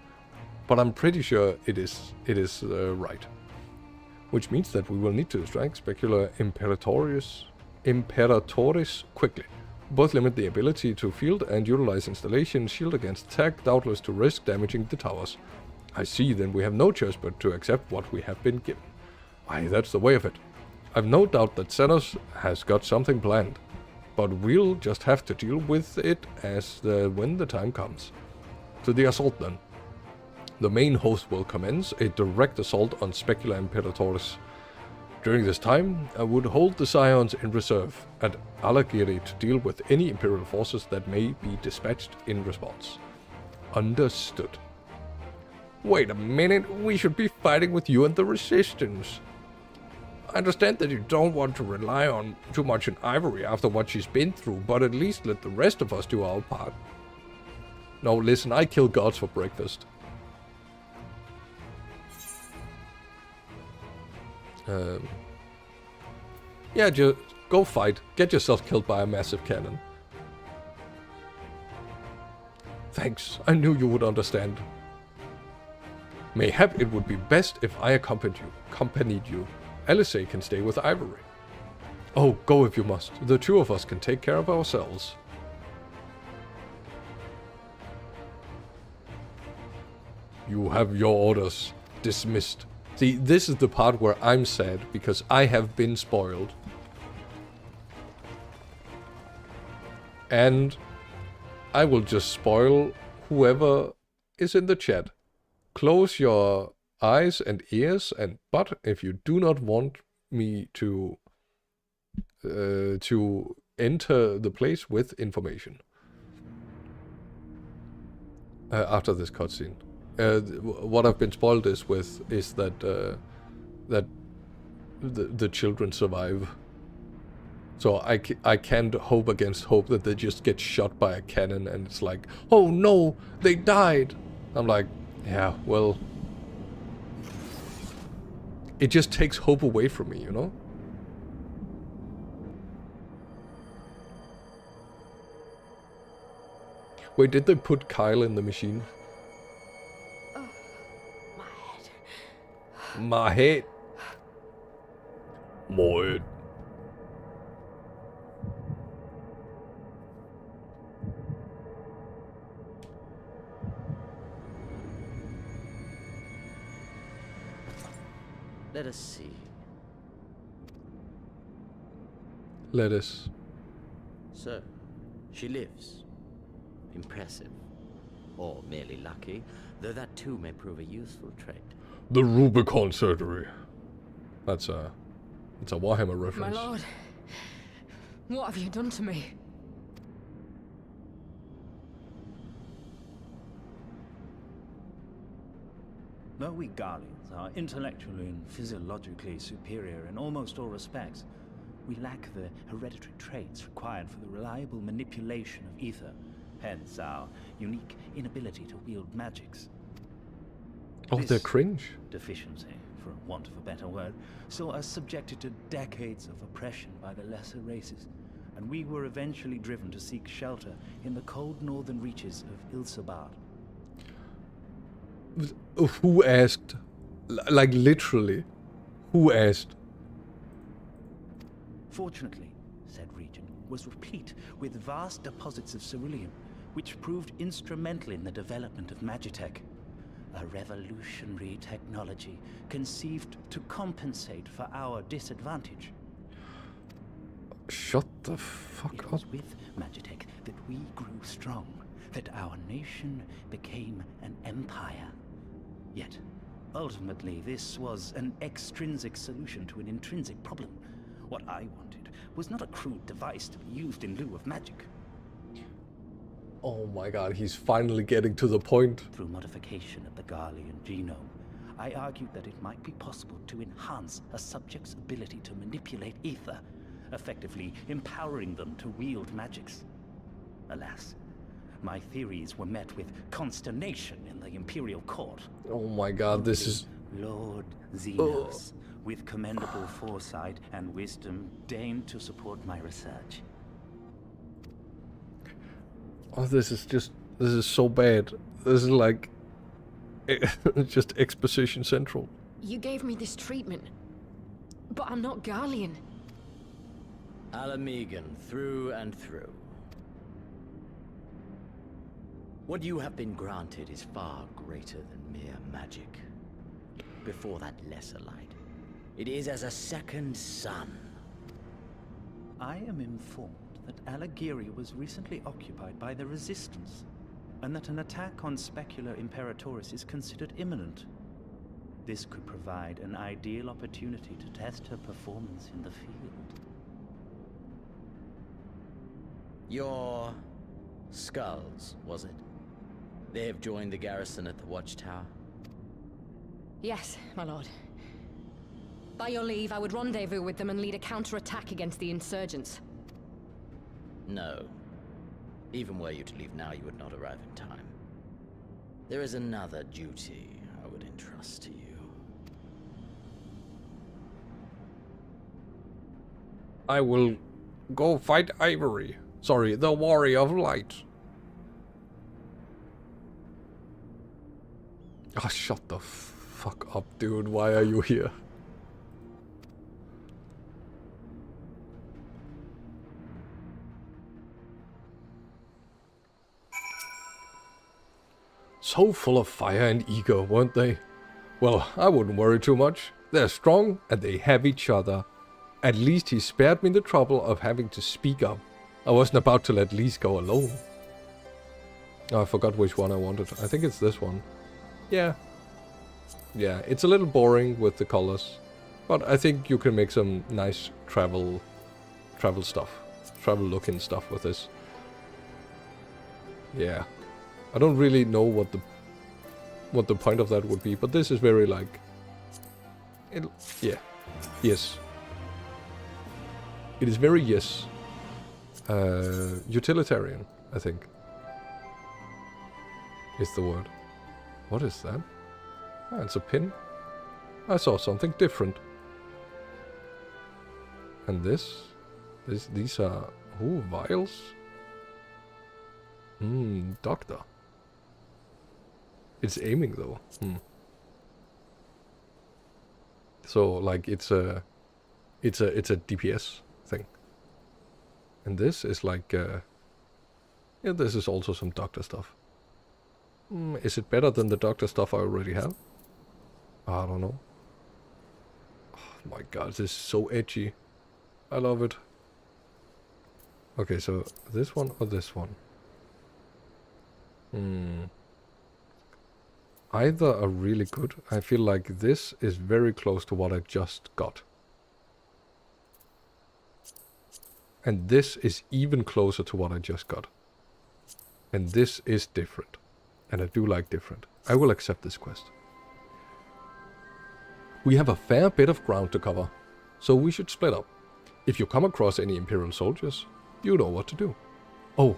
but I'm pretty sure it is right. Which means that we will need to strike Specula Imperatoris Imperatoris quickly. Both limit the ability to field and utilize installation shield against attack, doubtless to risk damaging the towers. I see, then we have no choice but to accept what we have been given. Why, that's the way of it. I've no doubt that Xenos has got something planned, but we'll just have to deal with it when the time comes. To the assault then. The main host will commence a direct assault on Specula Imperatoris. During this time, I would hold the Scions in reserve at Alagiri to deal with any Imperial forces that may be dispatched in response. Understood. Wait a minute, we should be fighting with you and the Resistance. I understand that you don't want to rely on too much on Ivory after what she's been through, but at least let the rest of us do our part. No, listen, I kill gods for breakfast. Yeah, just go fight. Get yourself killed by a massive cannon. Thanks, I knew you would understand. Mayhap it would be best if I accompanied you. Alice can stay with Ivory. Oh, go if you must. The two of us can take care of ourselves. You have your orders. Dismissed. See, this is the part where I'm sad, because I have been spoiled. And I will just spoil whoever is in the chat. Close your eyes and ears and butt if you do not want me to enter the place with information. After this cutscene. What I've been spoiled is that that the children survive. So I can't hope against hope that they just get shot by a cannon and it's like, oh no, they died. I'm like, yeah, well, it just takes hope away from me, you know? Wait, did they put Kyle in the machine? My head. My head. Let us see. Let us. So, she lives. Impressive. Or merely lucky, though that too may prove a useful trait. The Rubicon surgery. That's a Warhammer reference. My lord, what have you done to me? Though we Garleans are intellectually and physiologically superior in almost all respects, we lack the hereditary traits required for the reliable manipulation of ether, hence our unique inability to wield magics. Oh, they're This cringe. deficiency, for want of a better word, saw us subjected to decades of oppression by the lesser races, and we were eventually driven to seek shelter in the cold northern reaches of Ilsabard. Who asked? Like literally, who asked? Fortunately, said region was replete with vast deposits of ceruleum, which proved instrumental in the development of Magitech, a revolutionary technology conceived to compensate for our disadvantage. Shut the fuck It up. was with Magitech that we grew strong, that our nation became an empire. Yet, ultimately, this was an extrinsic solution to an intrinsic problem. What I wanted was not a crude device to be used in lieu of magic. Oh my god, he's finally getting to the point. Through modification of the Garlean genome, I argued that it might be possible to enhance a subject's ability to manipulate ether, effectively empowering them to wield magics. Alas, my theories were met with consternation in the Imperial Court. Oh my god, this is... Lord Xenos, with commendable foresight and wisdom, deigned to support my research. Oh, this is so bad. This is like... It's just exposition central. You gave me this treatment, but I'm not Garlean. Alamegan through and through. What you have been granted is far greater than mere magic. Before that lesser light, it is as a second sun. I am informed that Alagiria was recently occupied by the Resistance, and that an attack on Specular Imperatoris is considered imminent. This could provide an ideal opportunity to test her performance in the field. Your skulls, was it? They have joined the garrison at the watchtower? Yes, my lord. By your leave, I would rendezvous with them and lead a counterattack against the insurgents. No. Even were you to leave now, you would not arrive in time. There is another duty I would entrust to you. I will go fight Ivory. Sorry, the Warrior of Light. Oh, shut the fuck up, dude. Why are you here? So full of fire and eager, weren't they? Well, I wouldn't worry too much. They're strong and they have each other. At least he spared me the trouble of having to speak up. I wasn't about to let Lise go alone. Oh, I forgot which one I wanted. I think it's this one. Yeah. Yeah, it's a little boring with the colors. But I think you can make some nice travel stuff. Travel looking stuff with this. Yeah. I don't really know what the point of that would be, but this is very like... yeah. Yes. It is very yes. Utilitarian, I think. Is the word. What is that? Ah, it's a pin. I saw something different. And these are... Ooh, vials? Doctor. It's aiming though. So like it's a DPS thing. And this is like yeah, this is also some doctor stuff. Is it better than the doctor stuff I already have? I don't know. Oh my god, this is so edgy. I love it. Okay, so this one or this one? Either are really good. I feel like this is very close to what I just got. And this is even closer to what I just got. And this is different. And I do like different. I will accept this quest. We have a fair bit of ground to cover, so we should split up. If you come across any Imperial soldiers, you know what to do. Oh,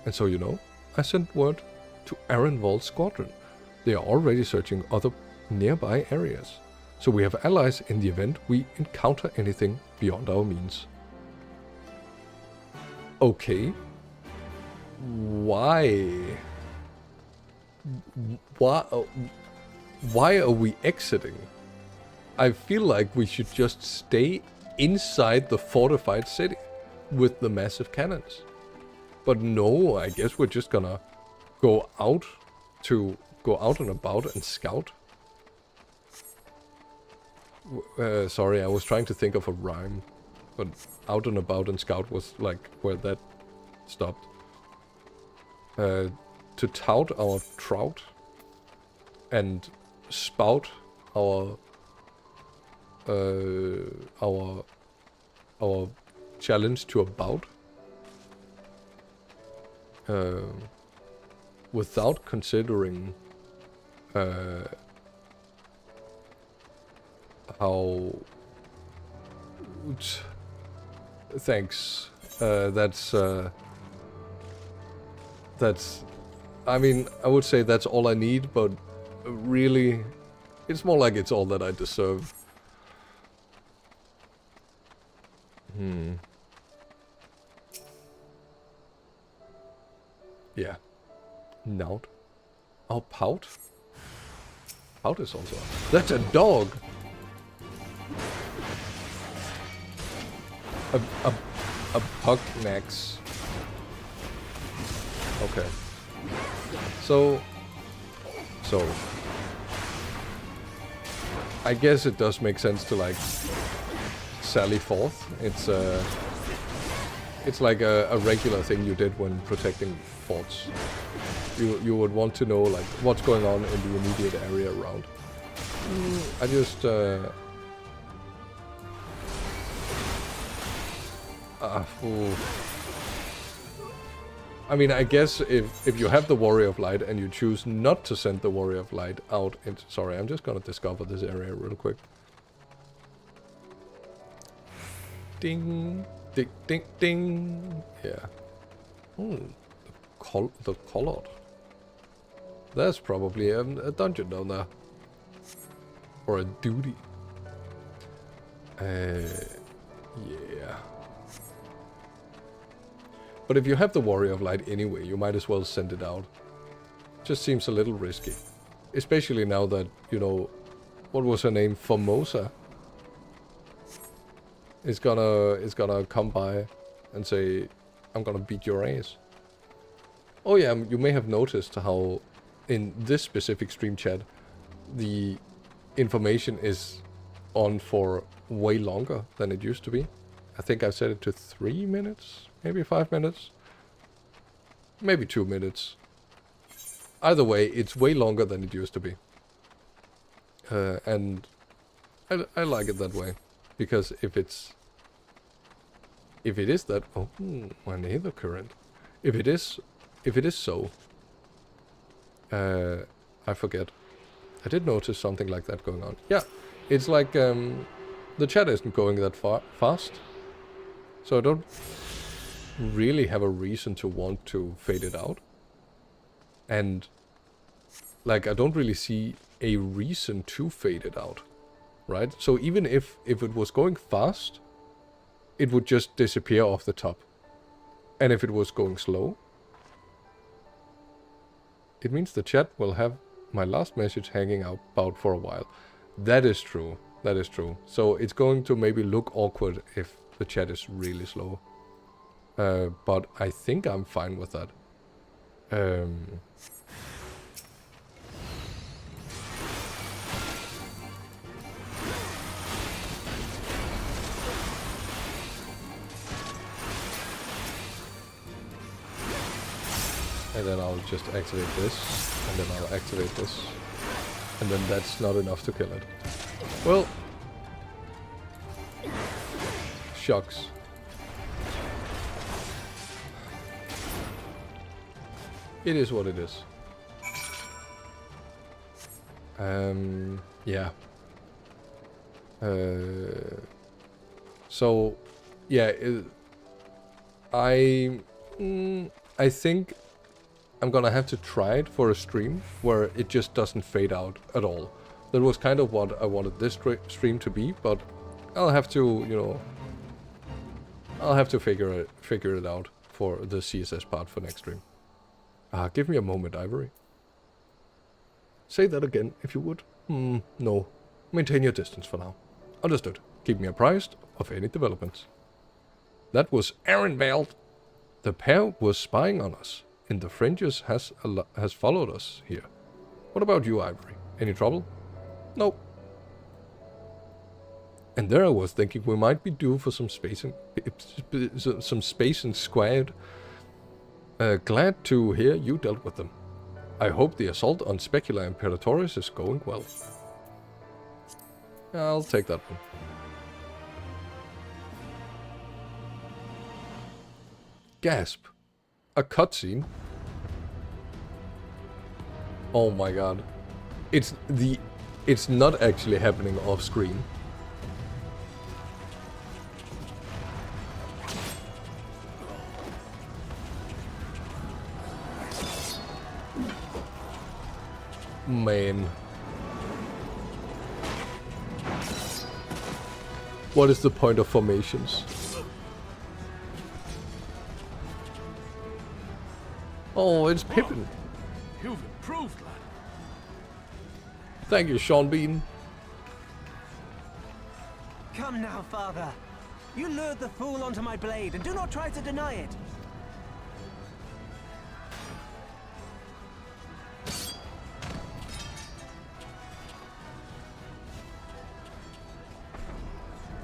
and so you know, I sent word to Arenvald's squadron. They are already searching other nearby areas, so we have allies in the event we encounter anything beyond our means. Okay. Why? Why are we exiting? I feel like we should just stay inside the fortified city with the massive cannons. But no, I guess we're just gonna go out and about and scout. Sorry, I was trying to think of a rhyme, but out and about and scout was like where that stopped. To tout our trout and spout our challenge to a bout. Without considering how... Thanks. That's... I mean, I would say that's all I need, but really, it's more like it's all that I deserve. Yeah. Nout. Oh, Pout? Pout is also... That's a dog! A Pugnax. Okay. So I guess it does make sense to like sally forth. It's like a regular thing you did when protecting forts. You would want to know like what's going on in the immediate area around. I just I mean, I guess if you have the Warrior of Light and you choose not to send the Warrior of Light out into... Sorry, I'm just gonna discover this area real quick. Ding, ding, ding, ding. Yeah. The colored. There's probably a dungeon down there. Or a duty. Yeah. But if you have the Warrior of Light anyway, you might as well send it out. Just seems a little risky. Especially now that, you know, what was her name? Formosa is gonna come by and say, I'm gonna beat your ass. Oh yeah, you may have noticed how in this specific stream chat, the information is on for way longer than it used to be. I think I've set it to 3 minutes, maybe 5 minutes, maybe 2 minutes. Either way, it's way longer than it used to be. And I like it that way, because if it is that, oh, my nether current. If it is so, I forget. I did notice something like that going on. Yeah, it's like the chat isn't going that fast, so I don't really have a reason to want to fade it out. And like I don't really see a reason to fade it out, right? So even if it was going fast, it would just disappear off the top. And if it was going slow, it means the chat will have my last message hanging about for a while. That is true. That is true. So it's going to maybe look awkward if the chat is really slow. But I think I'm fine with that. And then I'll just activate this, and then I'll activate this, and then that's not enough to kill it. Well, shucks. It is what it is. Yeah. So, yeah, I think I'm gonna have to try it for a stream where it just doesn't fade out at all. That was kind of what I wanted this stream to be, but I'll have to, you know, I'll have to figure it out for the CSS part for next stream. Give me a moment, Ivory. Say that again, if you would. No. Maintain your distance for now. Understood. Keep me apprised of any developments. That was Aaronveld. The pair was spying on us. And the fringes has followed us here. What about you, Ivory? Any trouble? Nope. And there I was thinking we might be due for some space and squad. Glad to hear you dealt with them. I hope the assault on Specula Imperatoris is going well. I'll take that one. Gasp. A cutscene? Oh my god. It's not actually happening off screen. Man. What is the point of formations? Oh, it's Pippin. You've improved, lad. Thank you, Sean Bean. Come now, father. You lured the fool onto my blade, and do not try to deny it.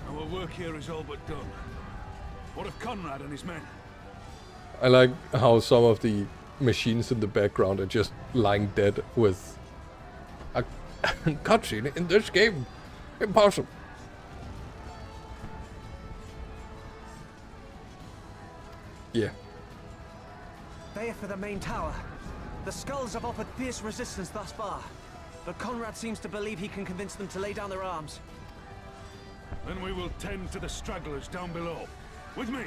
Our work here is all but done. What of Conrad and his men? I like how some of the machines in the background are just lying dead with a cutscene in this game. Impossible. Yeah. They are for the main tower. The skulls have offered fierce resistance thus far, but Conrad seems to believe he can convince them to lay down their arms. Then we will tend to the stragglers down below. With me!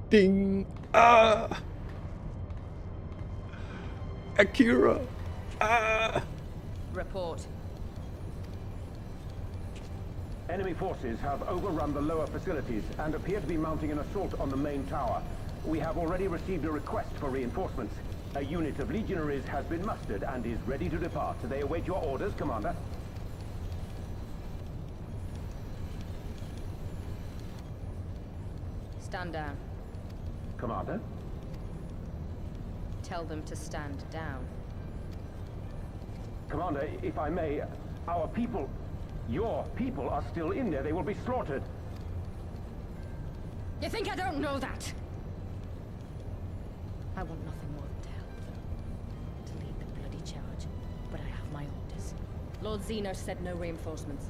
Ding! Ah! Akira! Ah! Report. Enemy forces have overrun the lower facilities and appear to be mounting an assault on the main tower. We have already received a request for reinforcements. A unit of legionaries has been mustered and is ready to depart. They await your orders, Commander. Stand down. Commander? Tell them to stand down. Commander, if I may, our people, your people are still in there. They will be slaughtered. You think I don't know that? I want nothing more than to help them. To lead the bloody charge. But I have my orders. Lord Xenos said no reinforcements.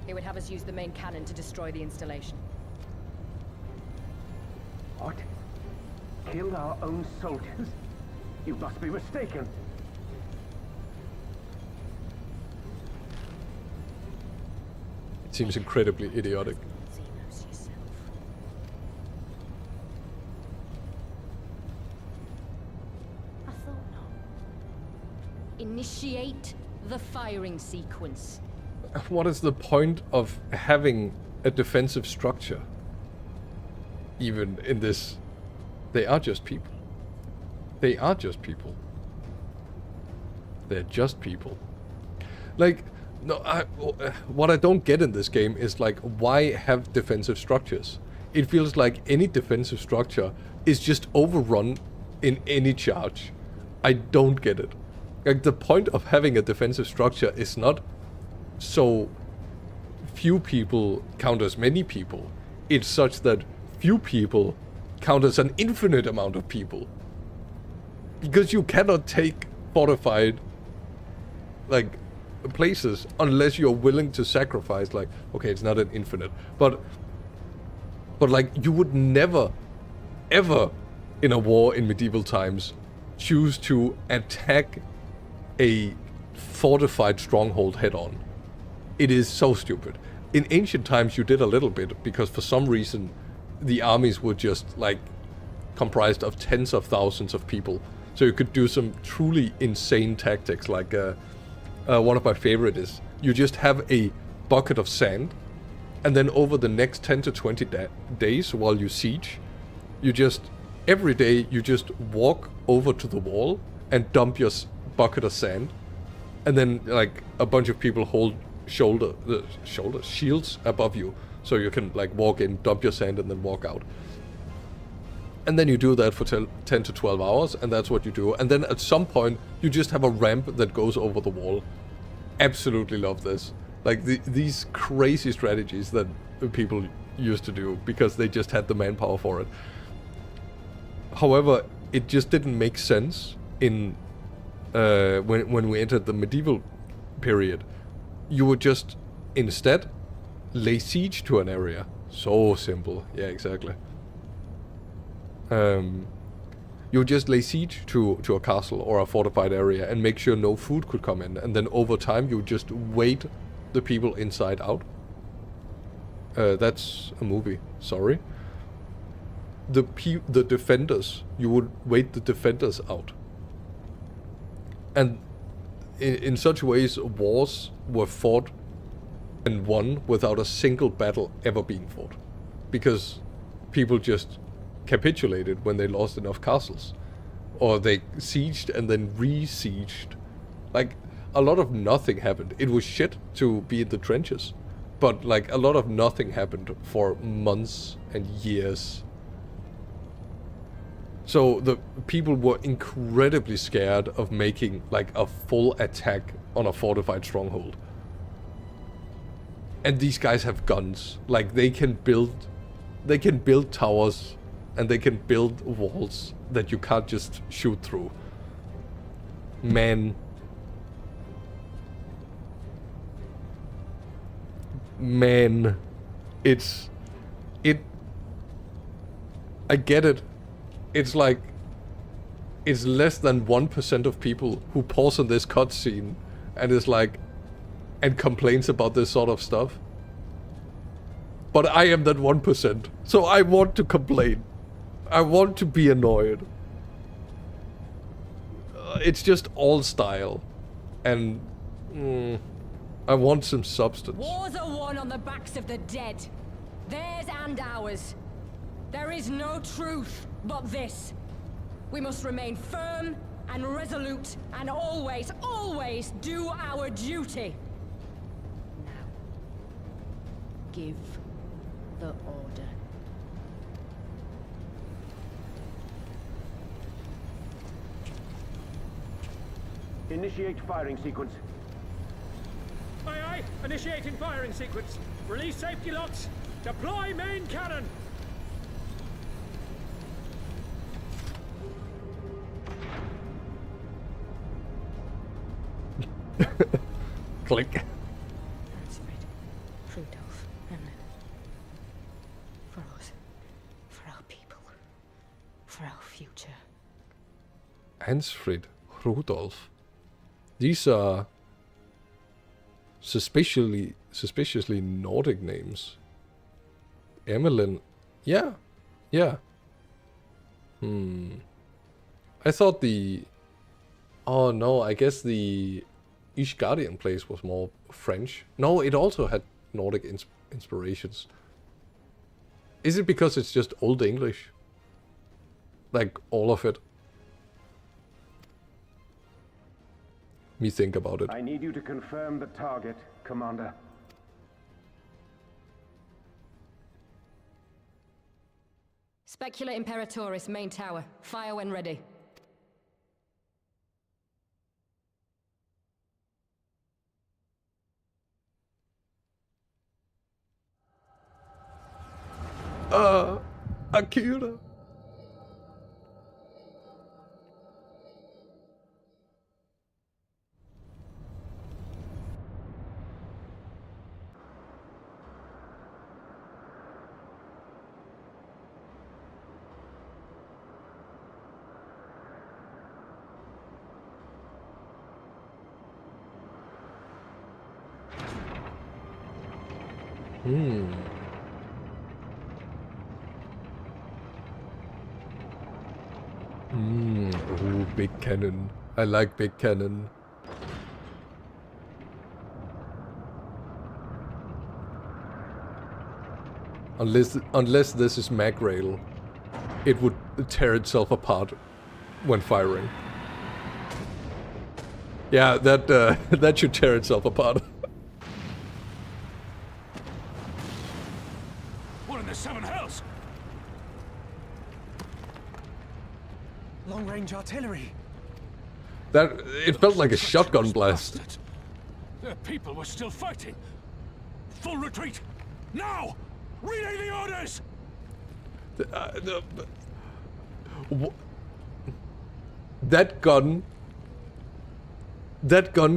He would have us use the main cannon to destroy the installation. What? Kill our own soldiers? You must be mistaken. It seems incredibly idiotic. Xenos yourself. I thought not. Initiate the firing sequence. What is the point of having a defensive structure? Even in this, they are just people. They are just people. They're just people. Like, no, what I don't get in this game is like, why have defensive structures? It feels like any defensive structure is just overrun in any charge. I don't get it. Like, the point of having a defensive structure is not so few people count as many people. It's such that few people count as an infinite amount of people. Because you cannot take fortified, like, places unless you're willing to sacrifice, like, okay, it's not an infinite, but like, you would never, ever, in a war in medieval times, choose to attack a fortified stronghold head-on. It is so stupid. In ancient times, you did a little bit, because for some reason, the armies were just, like, comprised of tens of thousands of people. So you could do some truly insane tactics, like, one of my favorite is, you just have a bucket of sand, and then over the next 10 to 20 days while you siege, you just, every day, you just walk over to the wall and dump your bucket of sand, and then, like, a bunch of people hold shields above you, so you can, like, walk in, dump your sand, and then walk out. And then you do that for 10 to 12 hours, and that's what you do. And then at some point, you just have a ramp that goes over the wall. Absolutely love this. Like, these crazy strategies that people used to do, because they just had the manpower for it. However, it just didn't make sense in when we entered the medieval period. You would just, instead, lay siege to an area. So simple. Yeah, exactly. You would just lay siege to a castle or a fortified area and make sure no food could come in. And then over time, you would just wait the people inside out. That's a movie. Sorry. the defenders, you would wait the defenders out. And in such ways, wars were fought and won without a single battle ever being fought. Because people just capitulated when they lost enough castles. Or they sieged and then re-sieged. Like, a lot of nothing happened. It was shit to be in the trenches. But, like, a lot of nothing happened for months and years. So the people were incredibly scared of making, like, a full attack on a fortified stronghold. And these guys have guns. Like, they can build towers, and they can build walls that you can't just shoot through. Man, I get it. It's like, it's less than 1% of people who pause on this cutscene and is like, and complains about this sort of stuff. But I am that 1%, so I want to complain. I want to be annoyed. It's just all style. And I want some substance. Wars are won on the backs of the dead. Theirs and ours. There is no truth but this. We must remain firm and resolute and always, always do our duty. Now, give the order. Initiate firing sequence. Aye, aye. Initiating firing sequence. Release safety locks. Deploy main cannon. Click. Alfred, Rudolph, Emmet. For us. For our people. For our future. Ansfrid, Rudolph. These are suspiciously Nordic names. Emmeline. Yeah. I thought the... Oh no, I guess the Ishgardian place was more French. No, it also had Nordic inspirations. Is it because it's just Old English? Like, all of it? Me think about it. I need you to confirm the target, Commander. Specula Imperatoris, main tower. Fire when ready. Akira. Ooh, big cannon. I like big cannon. Unless this is mag rail, it would tear itself apart when firing. Yeah, that that should tear itself apart. What in the seven hells? Long-range artillery. That it felt like a shotgun blast. Bastards. Their people were still fighting. Full retreat! Now! Relay the orders! That gun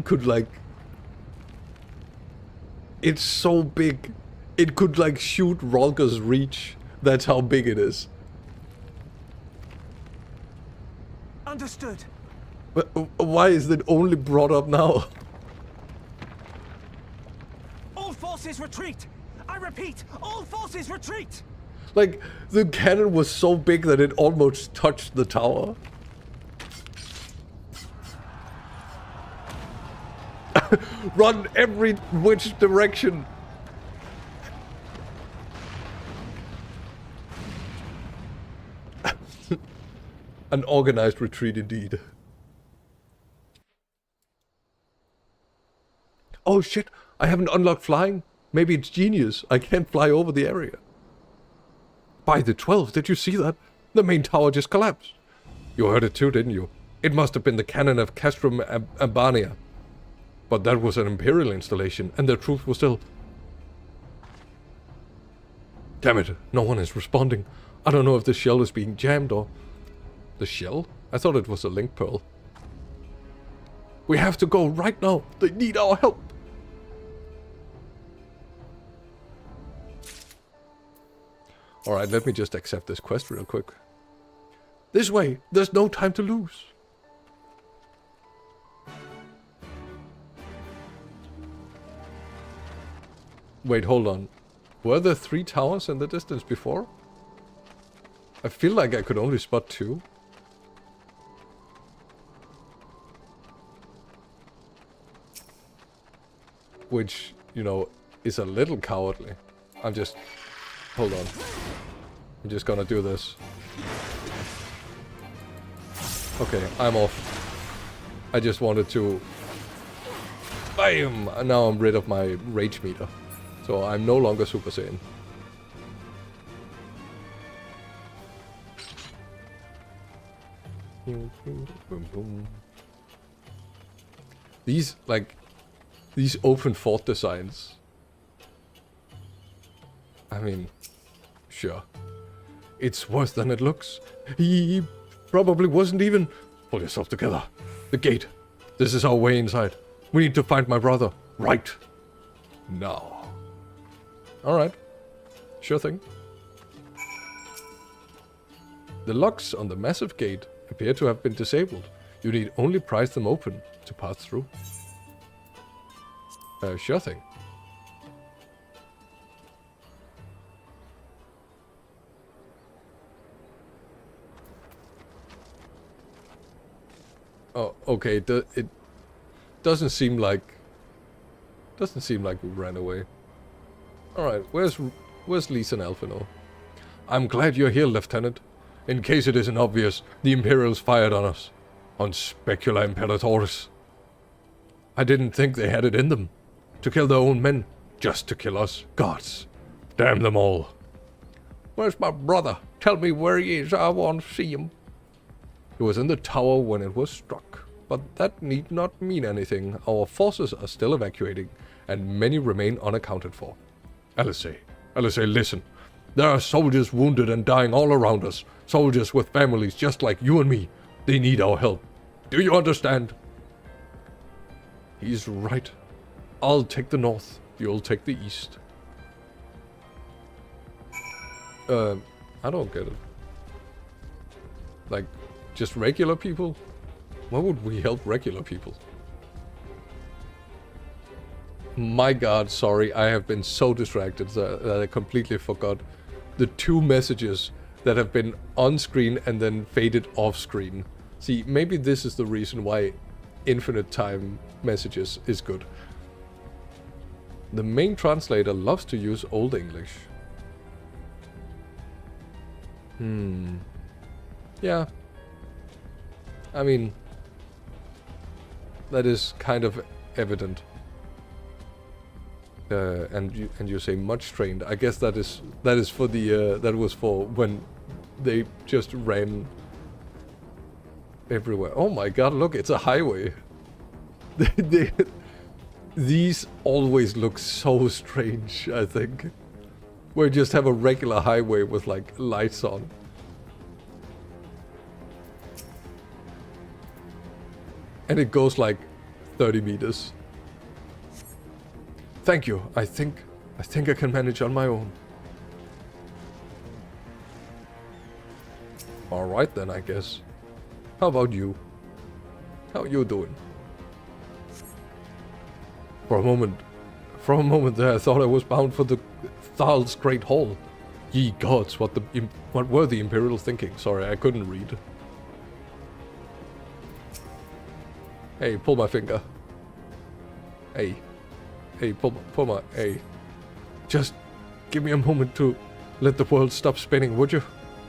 could like... It's so big. It could like shoot Rolga's Reach. That's how big it is. Understood. But why is it only brought up now? All forces retreat! I repeat, all forces retreat! Like, the cannon was so big that it almost touched the tower. Run every which direction. An organized retreat indeed. Oh shit, I haven't unlocked flying. Maybe it's genius. I can't fly over the area. By the 12th, did you see that? The main tower just collapsed. You heard it too, didn't you? It must have been the cannon of Castrum Albania. But that was an Imperial installation, and the troops were still... Damn it, no one is responding. I don't know if the shell is being jammed or... The shell? I thought it was a link pearl. We have to go right now. They need our help. Alright, let me just accept this quest real quick. This way, there's no time to lose. Wait, hold on. Were there 3 towers in the distance before? I feel like I could only spot 2. Which, you know, is a little cowardly. I'm just... Hold on. I'm just gonna do this. Okay, I'm off. I just wanted to... Bam! And now I'm rid of my rage meter. So I'm no longer Super Saiyan. These, like... These open fort designs. I mean, sure. It's worse than it looks. He probably wasn't even... Pull yourself together. The gate. This is our way inside. We need to find my brother. Right. Now. Alright. Sure thing. The locks on the massive gate appear to have been disabled. You need only prise them open to pass through. Sure thing. Oh, okay. It doesn't seem like we ran away. All right, where's Lisa and Alphino? I'm glad you're here, Lieutenant. In case it isn't obvious, the Imperials fired on us, on Specula Imperatoris. I didn't think they had it in them. To kill their own men, just to kill us. Gods, damn them all. Where's my brother? Tell me where he is, I want to see him. He was in the tower when it was struck, but that need not mean anything. Our forces are still evacuating, and many remain unaccounted for. Alisaie, listen. There are soldiers wounded and dying all around us. Soldiers with families just like you and me. They need our help. Do you understand? He's right. I'll take the north, you'll take the east. I don't get it. Like, just regular people? Why would we help regular people? My god, sorry, I have been so distracted that I completely forgot the 2 messages that have been on screen and then faded off screen. See, maybe this is the reason why infinite time messages is good. The main translator loves to use Old English. Yeah. I mean, that is kind of evident. And you say much trained. I guess that is for the that was for when they just ran everywhere. Oh my god, look, it's a highway. These always look so strange, I think. Where you just have a regular highway with like lights on. And it goes like 30 meters. Thank you. I think I can manage on my own. Alright then, I guess. How about you? How you doing? For a moment there I thought I was bound for the Thal's Great Hall. Ye gods, what were the Imperials thinking? Sorry, I couldn't read. Hey, pull my finger. Hey. Hey, pull my... Hey. Just give me a moment to let the world stop spinning, would you?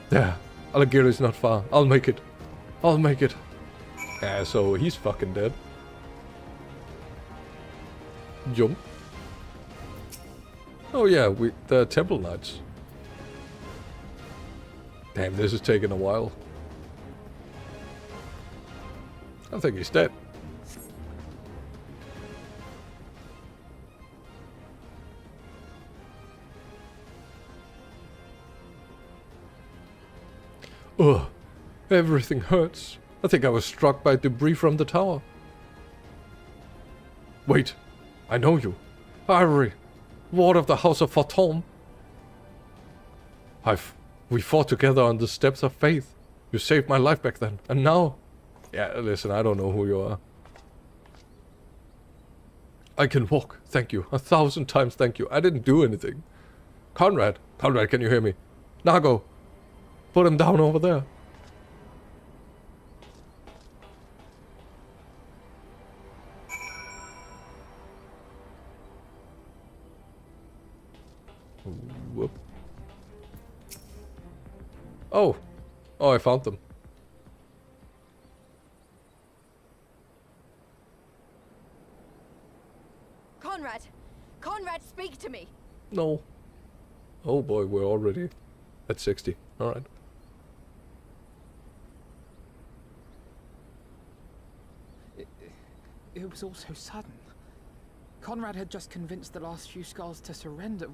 There. Alagir is not far. I'll make it. I'll make it. Yeah, so he's fucking dead. Jump. Oh yeah, the Temple Knights. Damn, this is taking a while. I think he's dead. Ugh, everything hurts. I think I was struck by debris from the tower. Wait, I know you. Ivory, ward of the House of Phantom. We fought together on the steps of faith. You saved my life back then, and now... Yeah, listen, I don't know who you are. I can walk, thank you. 1,000 times thank you. I didn't do anything. Conrad, can you hear me? Nago, put him down over there. Whoop. Oh, I found them. Conrad, speak to me. No. Oh boy, we're already at 60. All right. It was all so sudden. Conrad had just convinced the last few skulls to surrender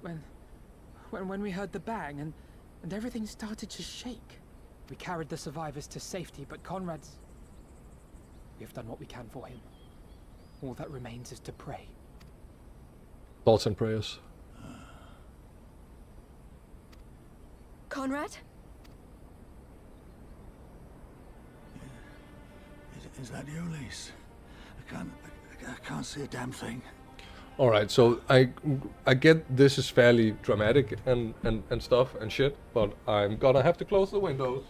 when we heard the bang and everything started to shake. We carried the survivors to safety, but Conrad's... We have done what we can for him. All that remains is to pray. Thoughts and prayers. Conrad? Is that you, Lise? I can't see a damn thing. Alright, so I get this is fairly dramatic and stuff and shit, but I'm gonna have to close the windows.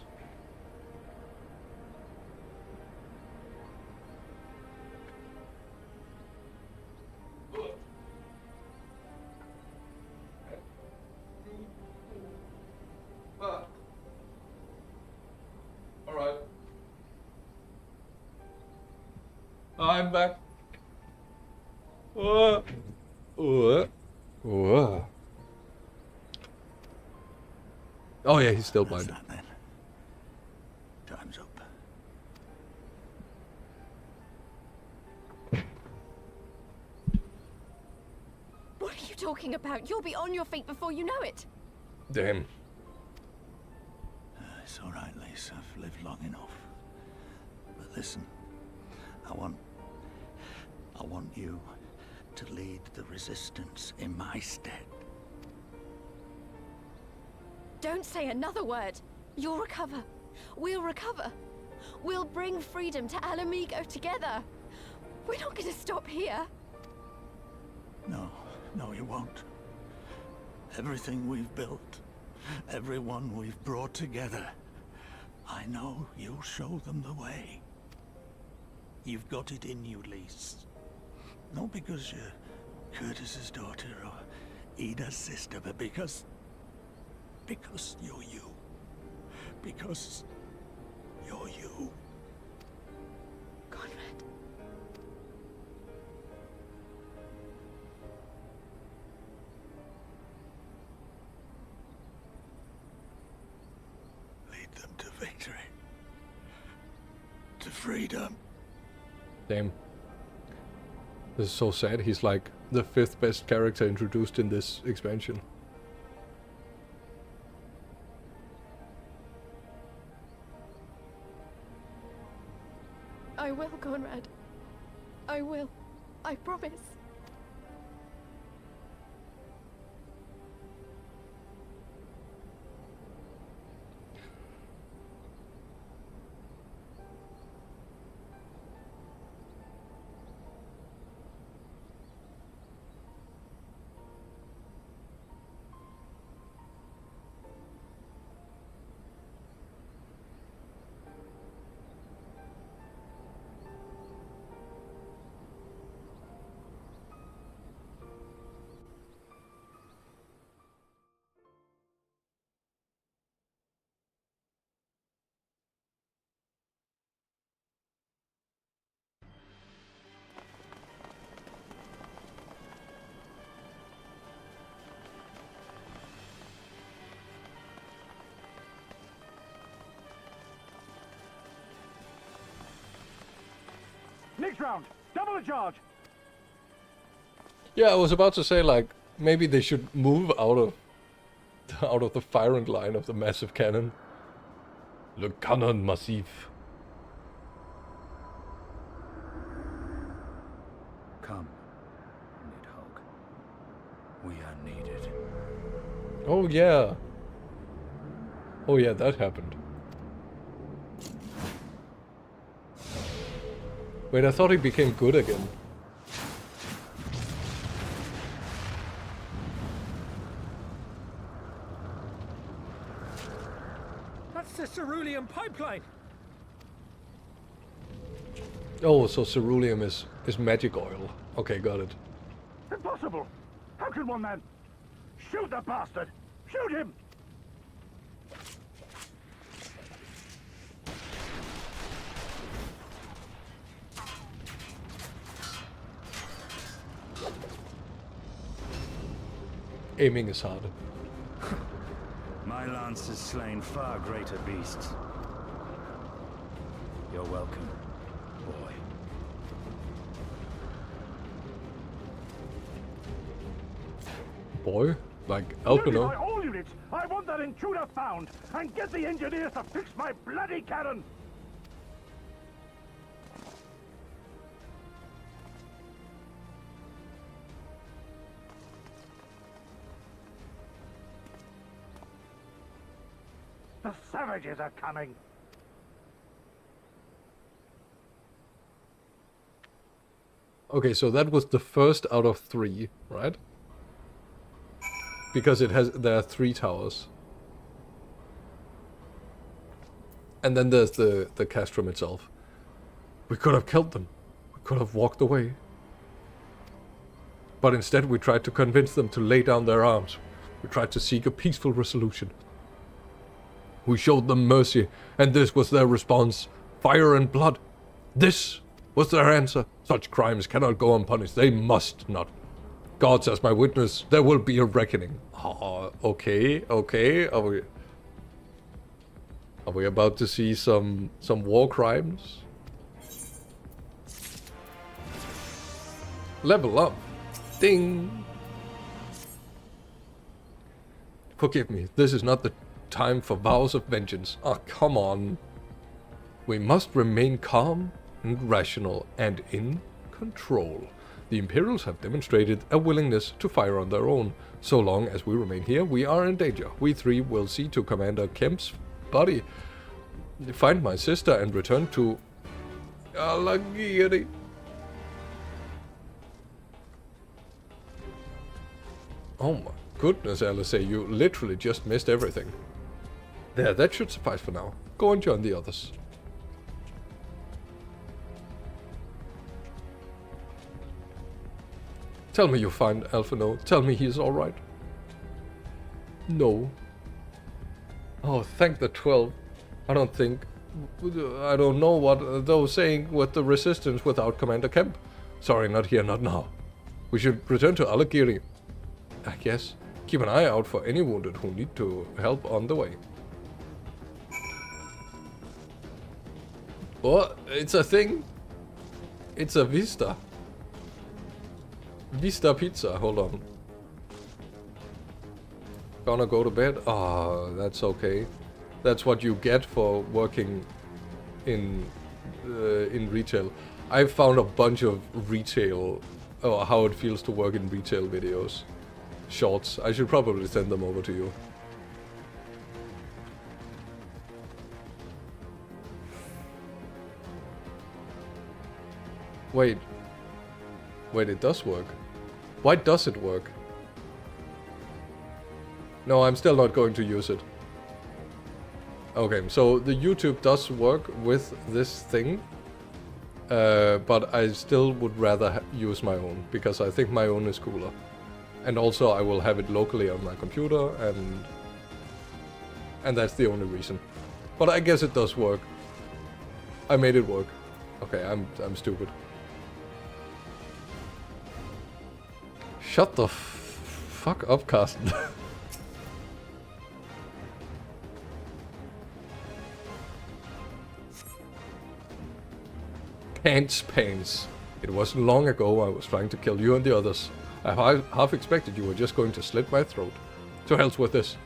Alright. I'm back. Oh yeah, he's still blind. That, then. Time's up. What are you talking about? You'll be on your feet before you know it. Damn. It's all right, Lise. I've lived long enough. But listen, I want you to lead the resistance in my stead. Don't say another word. You'll recover. We'll recover. We'll bring freedom to Alamigo together. We're not going to stop here. No, you won't. Everything we've built, everyone we've brought together, I know you'll show them the way. You've got it in you, Lise. Not because you're Curtis's daughter or Ida's sister, but because you're you. Because you're you. Conrad. Lead them to victory. To freedom. Damn. This is so sad. He's like the 5th best character introduced in this expansion. I will, Conrad. I will. I promise. Next round! Double the charge! Yeah, I was about to say, like, maybe they should move out of the firing line of the massive cannon. Le canon massif. Come, Nidhogg. We are needed. Oh yeah. Oh yeah, that happened. Wait, I thought he became good again. That's the cerulean pipeline. Oh, so ceruleum is magic oil. Okay, got it. Impossible! How can one man... Shoot the bastard! Shoot him! Aiming is hard. My lance has slain far greater beasts. You're welcome, boy. Boy? Like Notify Alpino? all units! I want that intruder found! And get the engineers to fix my bloody cannon! The savages are coming! Okay, so that was the first out of 3, right? Because there are 3 towers. And then there's the castrum itself. We could have killed them. We could have walked away. But instead we tried to convince them to lay down their arms. We tried to seek a peaceful resolution. We showed them mercy, and this was their response. Fire and blood. This was their answer. Such crimes cannot go unpunished. They must not. God as my witness, there will be a reckoning. Okay. Are we about to see some war crimes? Level up. Ding. Forgive me, this is not the time for vows of vengeance. Oh, come on. We must remain calm and rational and in control. The Imperials have demonstrated a willingness to fire on their own. So long as we remain here, we are in danger. We 3 will see to Commander Kemp's body, find my sister and return to Alagiri. Oh my goodness, Alice, you literally just missed everything. There, that should suffice for now. Go and join the others. Tell me you find Alphino. Tell me he's alright. No. Oh, thank the 12. I don't know what those saying with the resistance without Commander Kemp. Sorry, not here, not now. We should return to Alagiri. I guess. Keep an eye out for any wounded who need to help on the way. Oh, it's a thing. It's a Vista. Vista Pizza, hold on. Gonna go to bed? Ah, that's okay. That's what you get for working in retail. I found a bunch of retail, or how it feels to work in retail videos. Shorts. I should probably send them over to you. Wait, it does work. Why does it work? No, I'm still not going to use it. Okay, so the YouTube does work with this thing. But I still would rather use my own, because I think my own is cooler. And also I will have it locally on my computer, and that's the only reason. But I guess it does work. I made it work. Okay, I'm stupid. Shut the fuck up, Carsten. Pants. It wasn't long ago I was trying to kill you and the others. I half expected you were just going to slit my throat. To hell's with this.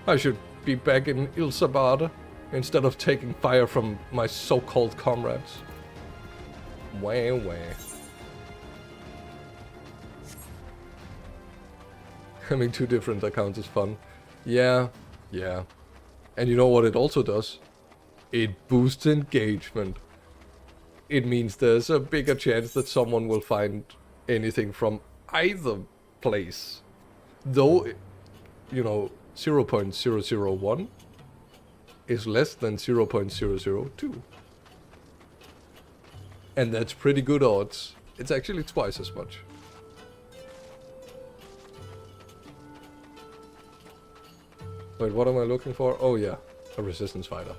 I should be back in Ilsabad instead of taking fire from my so-called comrades. Wah wah. Having two different accounts is fun. Yeah. And you know what it also does? It boosts engagement. It means there's a bigger chance that someone will find anything from either place. Though, you know, 0.001 is less than 0.002. And that's pretty good odds. It's actually twice as much. Wait, what am I looking for? Oh yeah, a resistance fighter.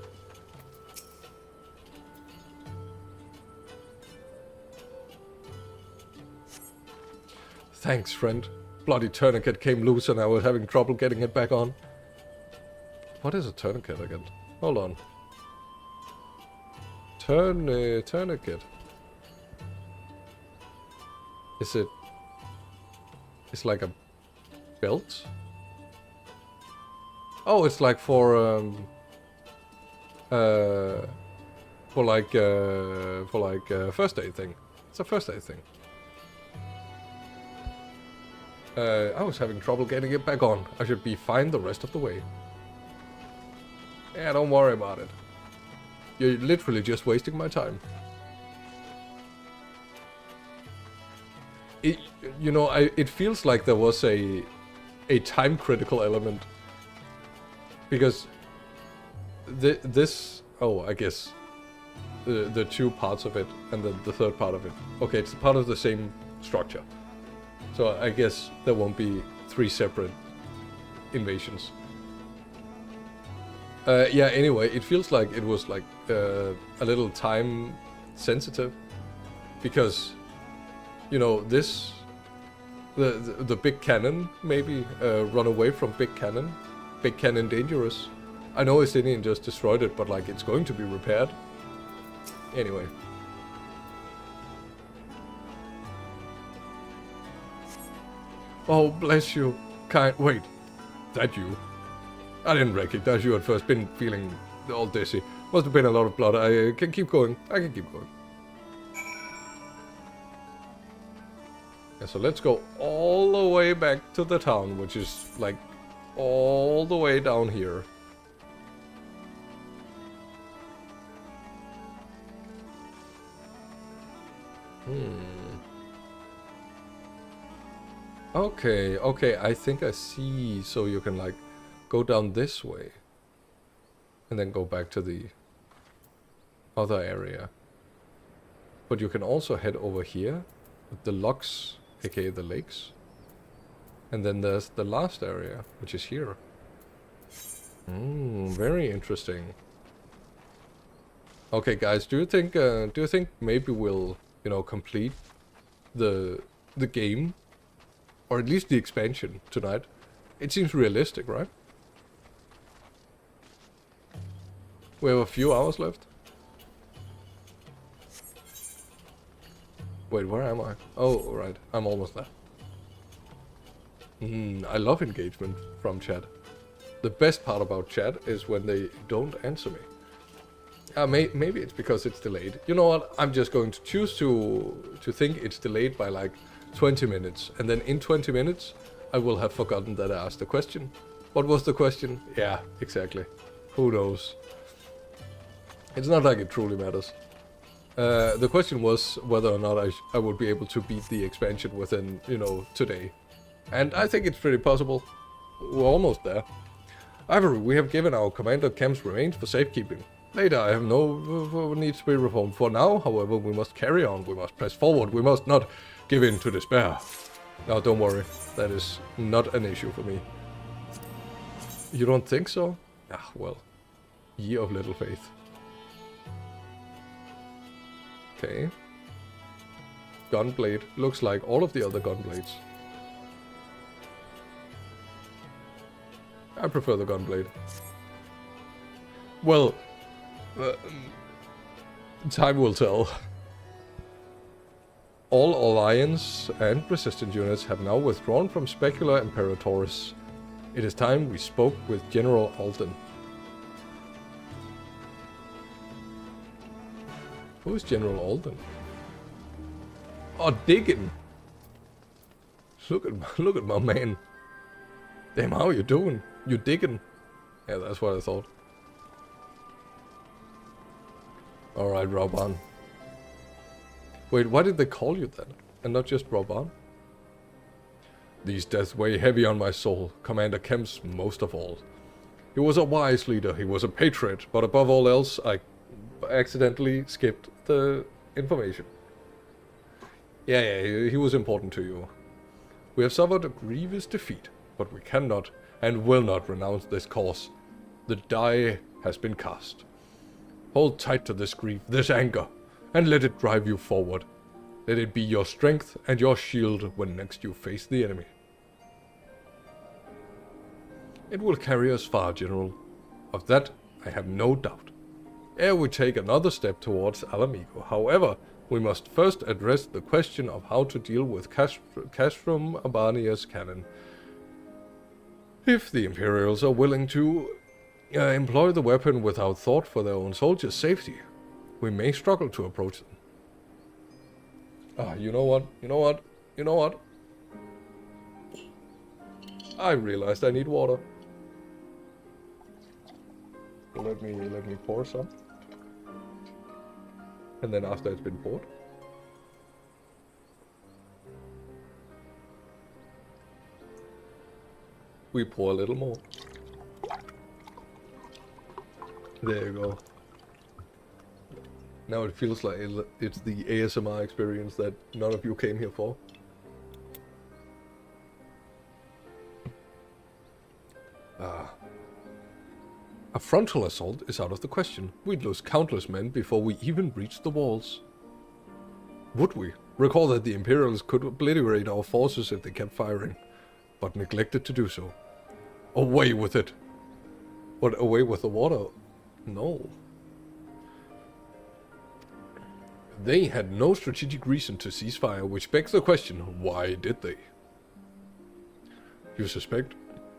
Thanks, friend. Bloody tourniquet came loose and I was having trouble getting it back on. What is a tourniquet again? Hold on. Tourniquet. Is it... It's like a belt? Oh, it's like for first aid thing. It's a first aid thing. I was having trouble getting it back on. I should be fine the rest of the way. Yeah, don't worry about it. You're literally just wasting my time. It feels like there was a time critical element. Because I guess the two parts of it and then the third part of it. Okay, it's part of the same structure. So I guess there won't be 3 separate invasions. Yeah, anyway, it feels like it was like a little time sensitive. Because, you know, this... The big cannon, maybe, run away from big cannon. Big cannon dangerous. I know Estinian just destroyed it, but like, it's going to be repaired. Anyway. Oh, bless you. Wait, that you? I didn't recognize you at first. Been feeling all dizzy. Must have been a lot of blood. I can keep going. I can keep going. Yeah, so let's go all the way back to the town, which is like all the way down here. Okay, I think I see. So you can like go down this way and then go back to the other area. But you can also head over here with the locks, aka the lakes. And then there's the last area, which is here. Very interesting. Okay, guys, do you think maybe we'll, you know, complete the game, or at least the expansion tonight? It seems realistic, right? We have a few hours left. Wait, where am I? Oh, right, I'm almost there. I love engagement from chat. The best part about chat is when they don't answer me. Maybe it's because it's delayed. You know what? I'm just going to choose to think it's delayed by like 20 minutes. And then in 20 minutes, I will have forgotten that I asked a question. What was the question? Yeah, exactly. Who knows? It's not like it truly matters. The question was whether or not I would be able to beat the expansion within, you know, today. And I think it's pretty possible. We're almost there. Ivory, we have given our commander camp's remains for safekeeping. Later, I have no needs to be reformed. For now, however, we must carry on. We must press forward. We must not give in to despair. Now, don't worry. That is not an issue for me. You don't think so? Ah, well. Ye of little faith. Okay. Gunblade. Looks like all of the other gunblades. I prefer the gunblade. Well, time will tell. All Alliance and Resistance units have now withdrawn from Specular Imperatoris. It is time we spoke with General Alden. Who is General Alden? Oh, digging! Look at my man. Damn, how you doing? You digging? Yeah, that's what I thought. Alright, Roban. Wait, why did they call you that? And not just Roban? These deaths weigh heavy on my soul, Commander Kemp's most of all. He was a wise leader, he was a patriot, but above all else, I accidentally skipped the information. Yeah, he was important to you. We have suffered a grievous defeat, but we cannot and will not renounce this cause. The die has been cast. Hold tight to this grief, this anger, and let it drive you forward. Let it be your strength and your shield when next you face the enemy. It will carry us far, General. Of that I have no doubt. Ere we take another step towards Alamigo, however, we must first address the question of how to deal with Castrum Abania's cannon. If the Imperials are willing to employ the weapon without thought for their own soldiers' safety, we may struggle to approach them. Ah, you know what? I realized I need water. Let me pour some. And then after it's been poured, we pour a little more. There you go. Now it feels like it's the ASMR experience that none of you came here for. A frontal assault is out of the question. We'd lose countless men before we even reached the walls. Would we? Recall that the Imperials could obliterate our forces if they kept firing, but neglected to do so. Away with it! What, away with the water? No. They had no strategic reason to cease fire, which begs the question, why did they? You suspect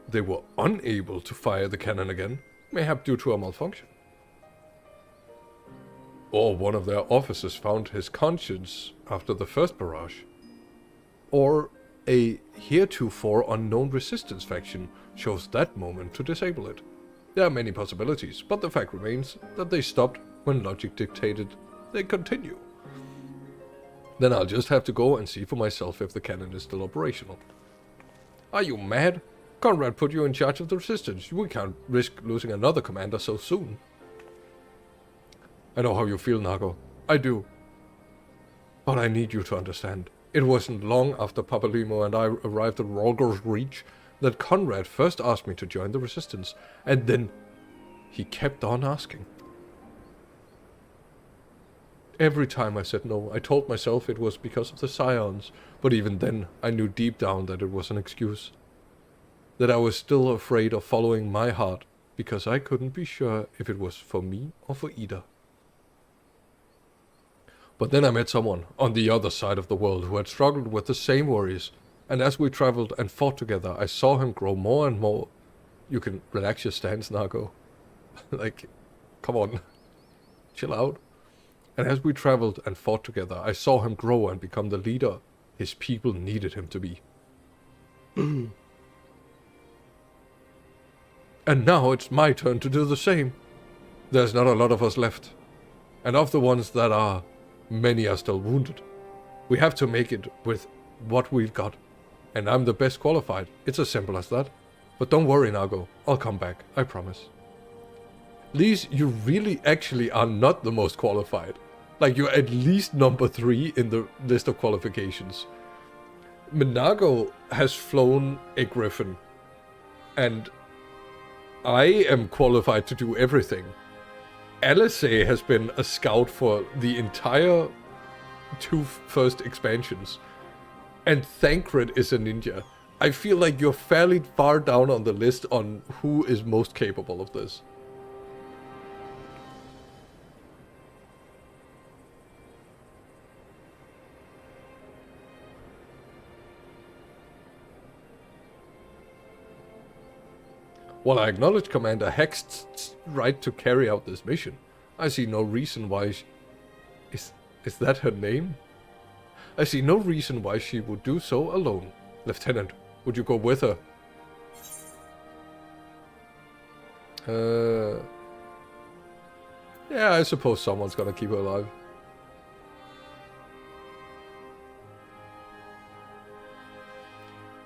they were unable to fire the cannon again? Mayhap due to a malfunction. Or one of their officers found his conscience after the first barrage. Or a heretofore unknown resistance faction chose that moment to disable it. There are many possibilities, but the fact remains that they stopped when logic dictated they continue. Then I'll just have to go and see for myself if the cannon is still operational. Are you mad? Conrad put you in charge of the resistance. We can't risk losing another commander so soon. I know how you feel, Nago. I do. But I need you to understand. It wasn't long after Papalimo and I arrived at Rolgor's Reach that Conrad first asked me to join the resistance, and then he kept on asking. Every time I said no, I told myself it was because of the Scions, but even then I knew deep down that it was an excuse. That I was still afraid of following my heart, because I couldn't be sure if it was for me or for either. But then I met someone on the other side of the world who had struggled with the same worries, and as we traveled and fought together, I saw him grow more and more. You can relax your stance, Nago. Like, come on. Chill out. And as we traveled and fought together, I saw him grow and become the leader his people needed him to be. And now it's my turn to do the same. There's not a lot of us left. And of the ones that are, many are still wounded. We have to make it with what we've got. And I'm the best qualified. It's as simple as that. But don't worry, Nago. I'll come back. I promise. Lise, you really actually are not the most qualified. Like, you're at least number 3 in the list of qualifications. Minago has flown a Griffin. And I am qualified to do everything. Alice has been a scout for the entire 2 first expansions. And Thancred is a ninja. I feel like you're fairly far down on the list on who is most capable of this. While I acknowledge Commander Hext's right to carry out this mission, I see no reason why she... Is that her name? I see no reason why she would do so alone. Lieutenant, would you go with her? Yeah, I suppose someone's gonna keep her alive.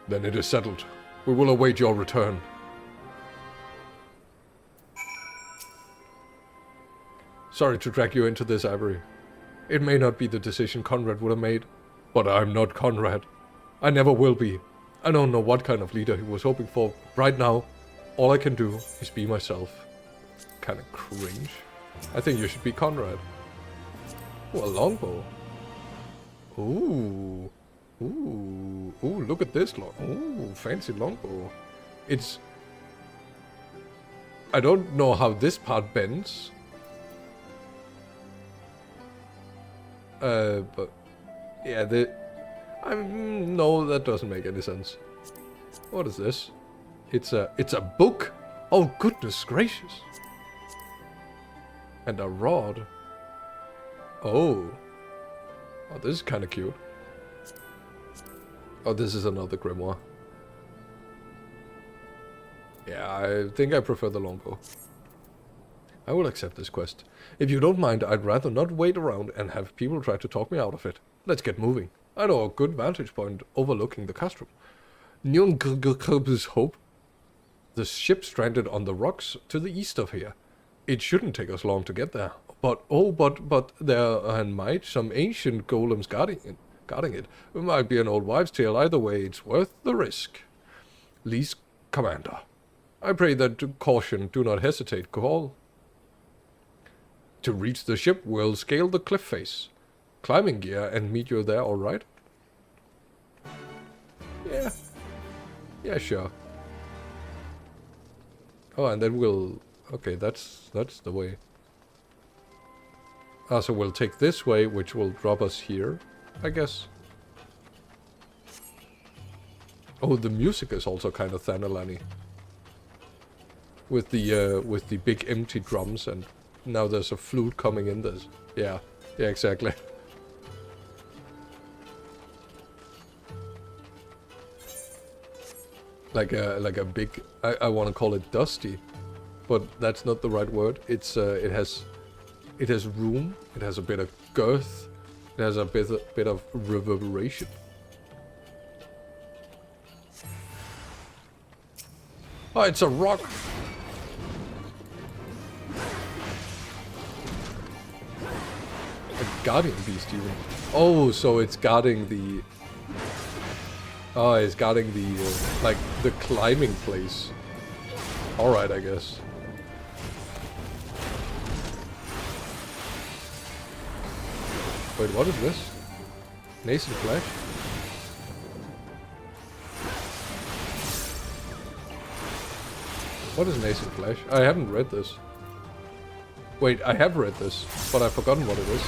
Then it is settled. We will await your return. Sorry to drag you into this, Avery. It may not be the decision Conrad would have made, but I'm not Conrad. I never will be. I don't know what kind of leader he was hoping for. Right now, all I can do is be myself. Kinda cringe. I think you should be Conrad. Oh, a longbow. Ooh. Ooh. Ooh, look at this long. Ooh, fancy longbow. It's... I don't know how this part bends. But... Yeah, no, that doesn't make any sense. What is this? It's a book? Oh, goodness gracious. And a rod. Oh. Oh, this is kind of cute. Oh, this is another grimoire. Yeah, I think I prefer the longbow. I will accept this quest. If you don't mind, I'd rather not wait around and have people try to talk me out of it. Let's get moving. I know a good vantage point overlooking the castrum. Nyong's Hope. The ship stranded on the rocks to the east of here. It shouldn't take us long to get there. But there might some ancient golems guarding it. It might be an old wives' tale. Either way, it's worth the risk. Lee's commander. I pray that to caution do not hesitate. Call. To reach the ship, we'll scale the cliff face. Climbing gear and meet you there, alright? Yeah. Yeah, sure. Oh, and then we'll... Okay, that's the way. Ah, so we'll take this way, which will drop us here, I guess. Oh, the music is also kind of Thanalani. With the big empty drums, and now there's a flute coming in this. Yeah, exactly. like a big, I want to call it dusty, but that's not the right word. It's it has room. It has a bit of girth. It has a bit of reverberation. Oh, it's a rock. A guardian beast even. Oh, so it's guarding the... Oh, it's guarding the, like, the climbing place. Alright, I guess. Wait, what is this? Nascent flesh? What is nascent flesh? I haven't read this. Wait, I have read this, but I've forgotten what it is.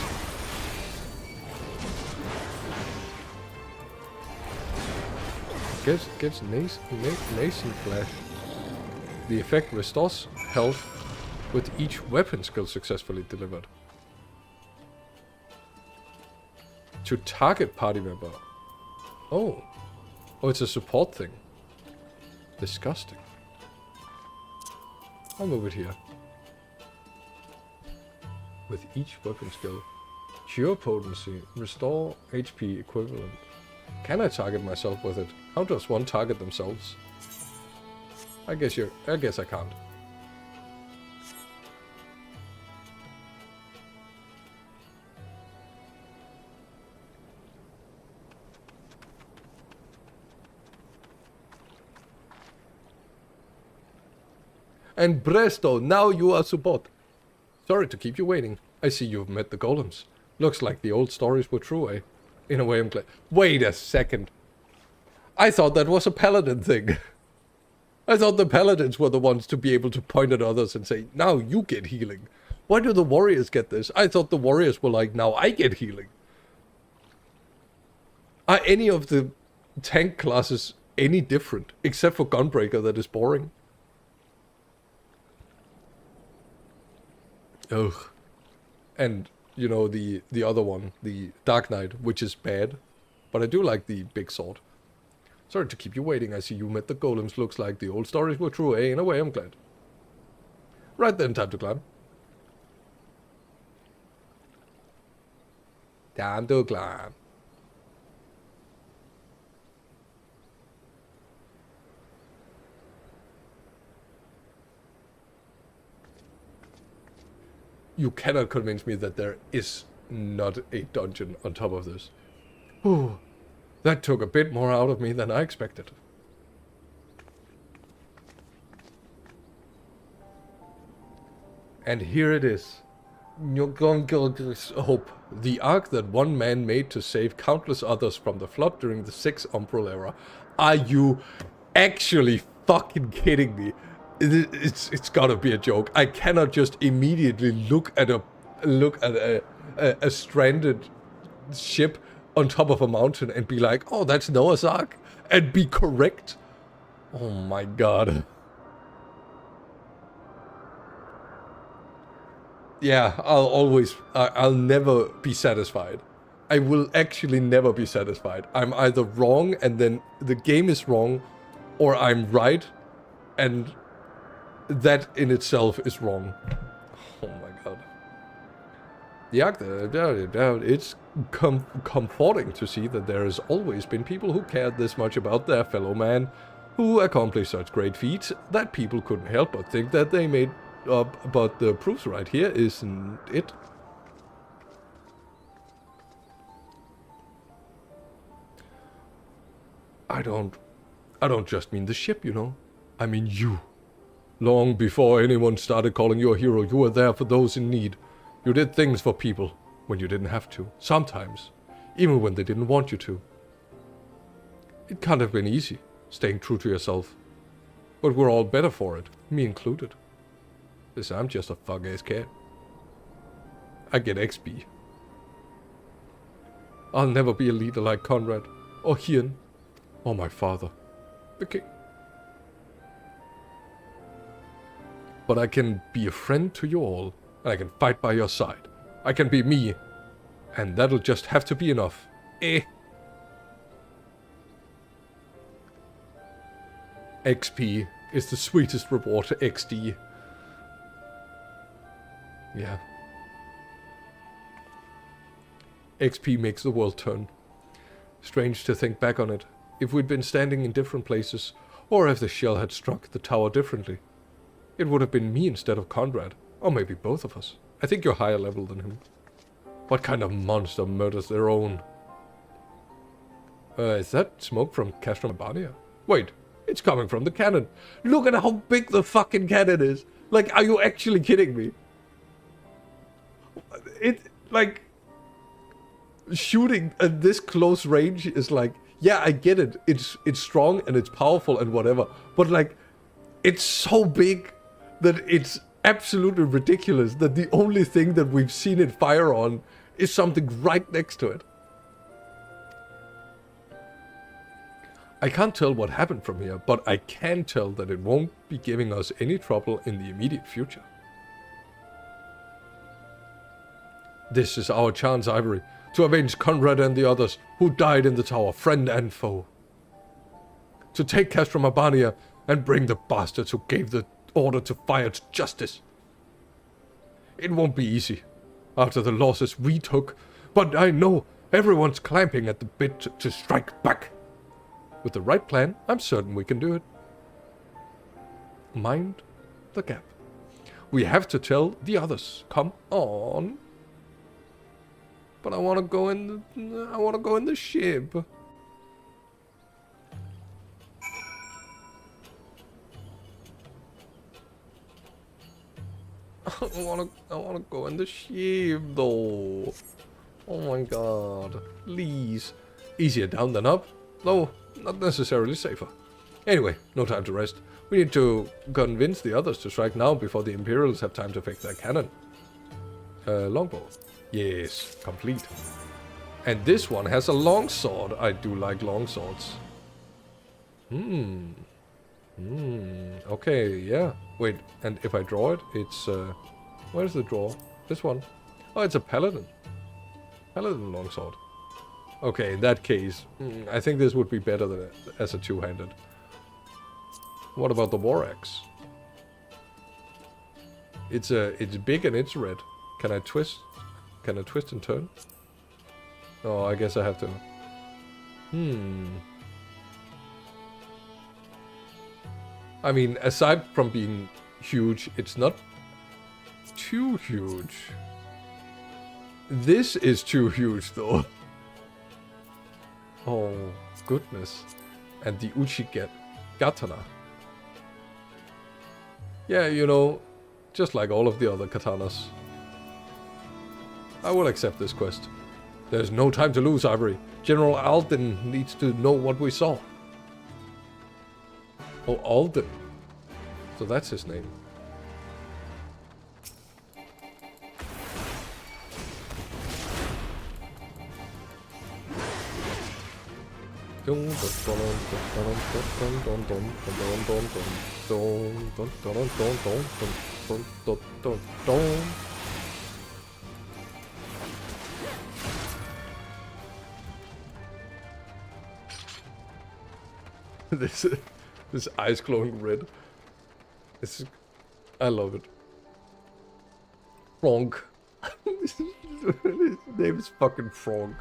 Gets nascent flesh. The effect restores health with each weapon skill successfully delivered. To target party member. Oh. Oh, it's a support thing. Disgusting. I'll move it here. With each weapon skill. Cure potency. Restore HP equivalent. Can I target myself with it? How does one target themselves? I guess I can't. And presto, now you are support. Sorry to keep you waiting. I see you've met the golems. Looks like the old stories were true, eh? In a way I'm glad. Wait a second. I thought that was a paladin thing. I thought the paladins were the ones to be able to point at others and say, now you get healing. Why do the warriors get this? I thought the warriors were like, now I get healing. Are any of the tank classes any different? Except for Gunbreaker, that is boring. Ugh. And, you know, the other one, the Dark Knight, which is bad. But I do like the big sword. Sorry to keep you waiting. I see you met the golems. Looks like the old stories were true, eh? In a way, I'm glad. Right then, time to climb. Time to climb. You cannot convince me that there is not a dungeon on top of this. Ooh, that took a bit more out of me than I expected. And here it is. Hope. The ark that one man made to save countless others from the flood during the 6th Umbral era. Are you actually fucking kidding me? It's gotta be a joke. I cannot just immediately look at a stranded ship on top of a mountain and be like, oh, that's Noah's Ark, and be correct. Oh my god. Yeah, I'll never be satisfied. I will actually never be satisfied. I'm either wrong and then the game is wrong, or I'm right and that in itself is wrong. Oh my god. It's comforting to see that there has always been people who cared this much about their fellow man, who accomplished such great feats that people couldn't help but think that they made up, but the proof's right here, isn't it? I don't just mean the ship, you know. I mean you. Long before anyone started calling you a hero, you were there for those in need. You did things for people when you didn't have to. Sometimes, even when they didn't want you to. It can't have been easy, staying true to yourself. But we're all better for it, me included. Listen, I'm just a fuck-ass cat. I get XP. I'll never be a leader like Conrad, or Ian, or my father, the king. But I can be a friend to you all, and I can fight by your side. I can be me, and that'll just have to be enough. XP is the sweetest reward to XD. Yeah. XP makes the world turn. Strange to think back on it. If we'd been standing in different places, or if the shell had struck the tower differently, it would have been me instead of Conrad, or maybe both of us. I think you're higher level than him. What kind of monster murders their own? Is that smoke from Castro Albania? Wait, it's coming from the cannon. Look at how big the fucking cannon is. Like, are you actually kidding me? It, like, shooting at this close range is like, yeah, I get it. It's strong and it's powerful and whatever. But like, it's so big that it's absolutely ridiculous that the only thing that we've seen it fire on is something right next to it. I can't tell what happened from here, but I can tell that it won't be giving us any trouble in the immediate future. This is our chance, Ivory, to avenge Conrad and the others who died in the tower, friend and foe. To take Castro Albania and bring the bastards who gave the order to fire to justice. It won't be easy, after the losses we took, but I know everyone's clamping at the bit to strike back. With the right plan, I'm certain we can do it. Mind the gap. We have to tell the others. Come on. But I want to go in the ship. I want to go in the ship though. Oh my god. Please. Easier down than up, though not necessarily safer. Anyway, no time to rest. We need to convince the others to strike now before the Imperials have time to fix their cannon. Longbow. Yes, complete. And this one has a longsword. I do like longswords. Okay, yeah. Wait, and if I draw it, it's... Where's the drawer? This one. Oh, it's a paladin. Paladin longsword. Okay, in that case, I think this would be better than as a two-handed. What about the war axe? It's big and it's red. Can I twist? Can I twist and turn? Oh, I guess I have to. I mean, aside from being huge, it's not too huge. This is too huge, though. Oh, goodness. And the Uchigatana. Yeah, you know, just like all of the other katanas. I will accept this quest. There's no time to lose, Ivory. General Alden needs to know what we saw. Oh, Alden. So that's his name. This eyes glowing red. I love it. Frank. His name is fucking Frank.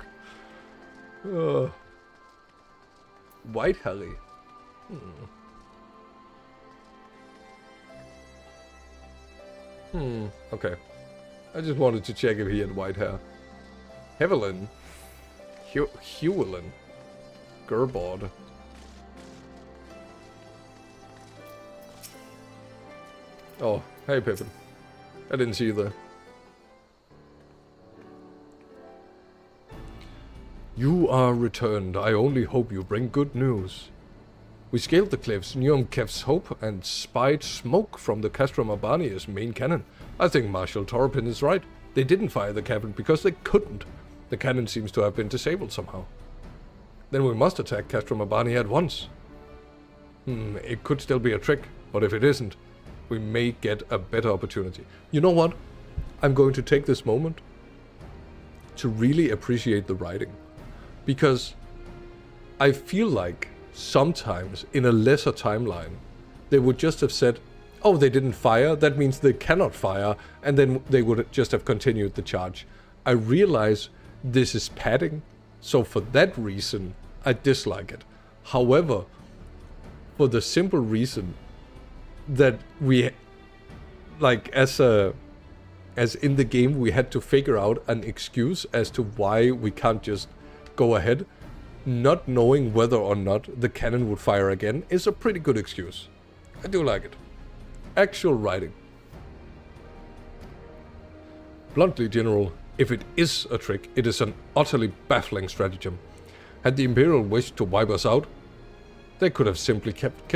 White Harry. Okay. I just wanted to check if he had white hair. Hevelin. Hewelin. Gerbord. Oh, hey Pippin. I didn't see you there. You are returned. I only hope you bring good news. We scaled the cliffs near Kev's Hope and spied smoke from the Castrum Urbania's main cannon. I think Marshal Torpin is right. They didn't fire the cannon because they couldn't. The cannon seems to have been disabled somehow. Then we must attack Castrum Urbania at once. It could still be a trick, but if it isn't, we may get a better opportunity. You know what? I'm going to take this moment to really appreciate the writing. Because I feel like sometimes in a lesser timeline, they would just have said, oh, they didn't fire, that means they cannot fire, and then they would just have continued the charge. I realize this is padding, so for that reason, I dislike it. However, for the simple reason that we, like, as in the game, we had to figure out an excuse as to why we can't just go ahead, not knowing whether or not the cannon would fire again is a pretty good excuse. I do like it. Actual writing. Bluntly, General, if it is a trick, it is an utterly baffling stratagem. Had the Imperial wished to wipe us out, they could have simply but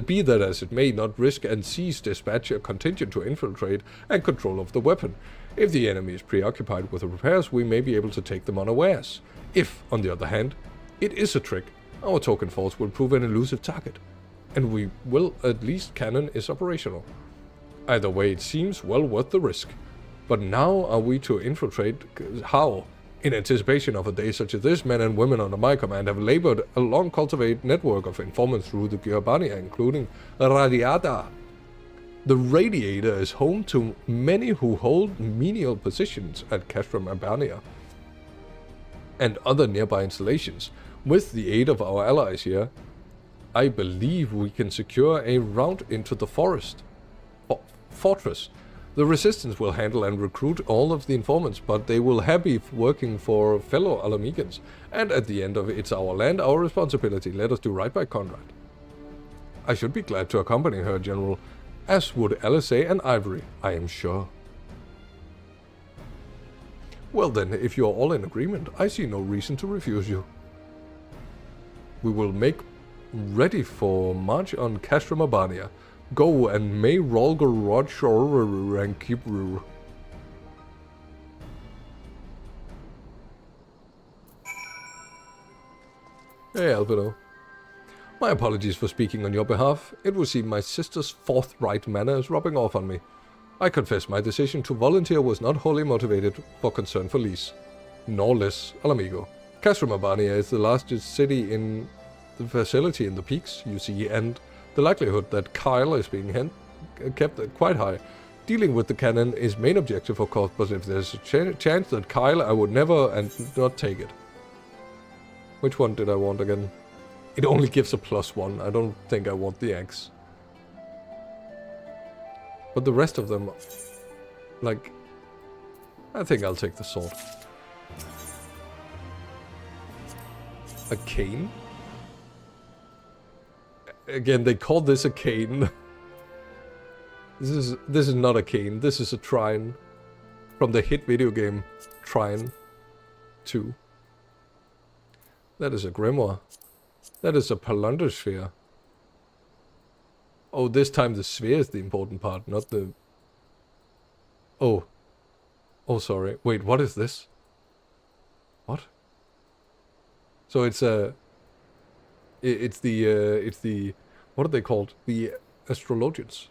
be that as it may, not risk and seize dispatch a contingent to infiltrate and control of the weapon. If the enemy is preoccupied with the repairs, we may be able to take them unawares. If, on the other hand, it is a trick, our token force will prove an elusive target, and we will at least cannon is operational. Either way, it seems well worth the risk. But now are we to infiltrate? How? In anticipation of a day such as this, men and women under my command have labored a long cultivated network of informants through the Urbania, including Radiata. The Radiator is home to many who hold menial positions at Castrum Urbania and other nearby installations. With the aid of our allies here, I believe we can secure a route into the fortress. The Resistance will handle and recruit all of the informants, but they will be working for fellow Alamegans, and at the end of it's our land, our responsibility. Let us do right by Conrad. I should be glad to accompany her, General, as would Alizé and Ivory, I am sure. Well then, if you're all in agreement, I see no reason to refuse you. We will make ready for march on Castrum Urbania. Go and may Rolgar Rodshor and keep rule. Hey, Albedo. My apologies for speaking on your behalf. It would seem my sister's forthright manner is rubbing off on me. I confess my decision to volunteer was not wholly motivated for concern for Lise. Nor less Alamigo. Castrum Urbania is the largest city in the facility in the peaks, you see, and the likelihood that Kyle is being kept quite high. Dealing with the cannon is main objective, of course, but if there's a chance that Kyle, I would never and not take it. Which one did I want again? It only gives a +1. I don't think I want the axe. But the rest of them, like, I think I'll take the sword. A cane? Again, they call this a cane. This is not a cane. This is a trine from the hit video game Trine 2. That is a grimoire. That is a Palantir sphere. Oh, this time the sphere is the important part, not the... Oh. Oh, sorry. Wait, what is this? What? So it's a... It's the... What are they called? The astrologians.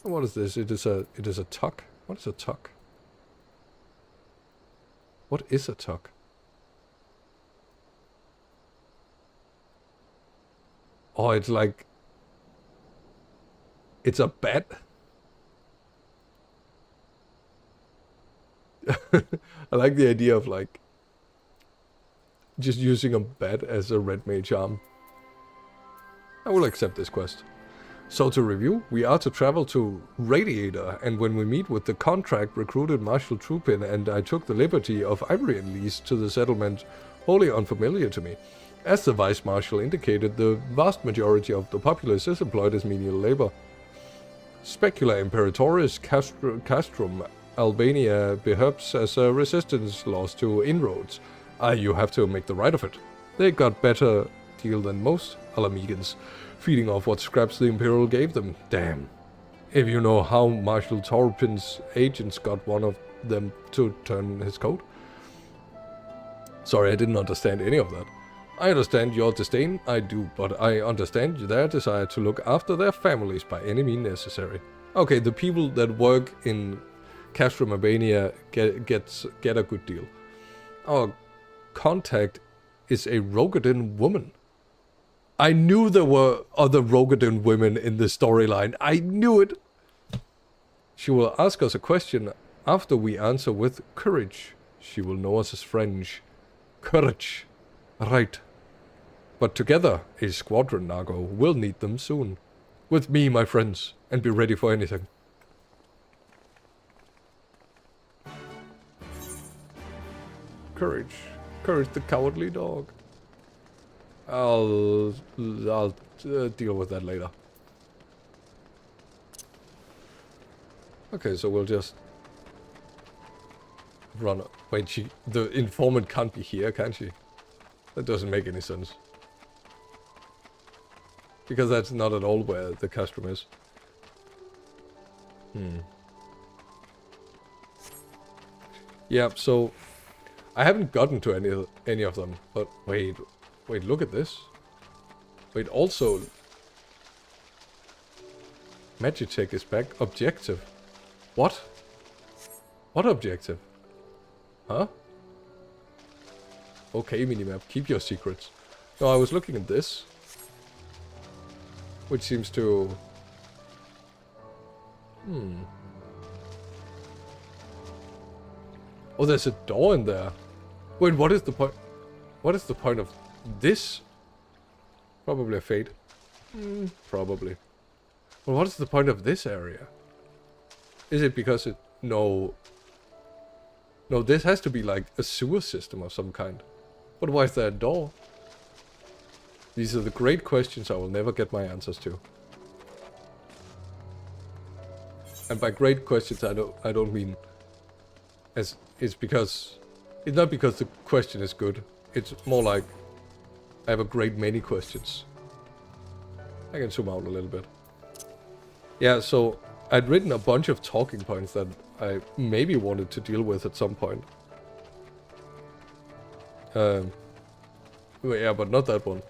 What is this? It is a tuck. What is a tuck? What is a tuck? Oh, it's like... It's a bat? I like the idea of, like, just using a bat as a red mage arm. I will accept this quest. So to review, we are to travel to Radiator, and when we meet with the contract recruited Marshal Trupin, and I took the liberty of Iberian lease to the settlement, wholly unfamiliar to me. As the Vice Marshal indicated, the vast majority of the populace is employed as menial labor. Specula Imperatoris Castrum Albania behaves as a resistance loss to inroads. You have to make the right of it. They got better deal than most Alamegans, feeding off what scraps the Imperial gave them. Damn. If you know how Marshal Torpin's agents got one of them to turn his coat. Sorry, I didn't understand any of that. I understand your disdain, I do, but I understand their desire to look after their families by any means necessary. Okay, the people that work in Castrum Albania get a good deal. Our contact is a Rogadin woman. I knew there were other Rogadin women in the storyline. I knew it! She will ask us a question after we answer with courage. She will know us as French. Courage. Right. But together, a squadron, Nago, will need them soon. With me, my friends, and be ready for anything. Courage. Courage the cowardly dog. I'll deal with that later. Okay, so we'll just run. Wait, the informant can't be here, can she? That doesn't make any sense. Because that's not at all where the castrum is. Yeah, so I haven't gotten to any of them, but wait, look at this. Wait, also Magitech is back. Objective. What? What objective? Huh? Okay, minimap, keep your secrets. No, I was looking at this, which seems to... Oh, there's a door in there. Wait, what is the point? What is the point of this? Probably a fate. Probably. But what is the point of this area? Is it because it... No. No, this has to be like a sewer system of some kind. But why is there a door? These are the great questions I will never get my answers to. And by great questions I don't mean as it's because it's not because the question is good. It's more like I have a great many questions. I can zoom out a little bit. Yeah, so I'd written a bunch of talking points that I maybe wanted to deal with at some point. Yeah, but not that one.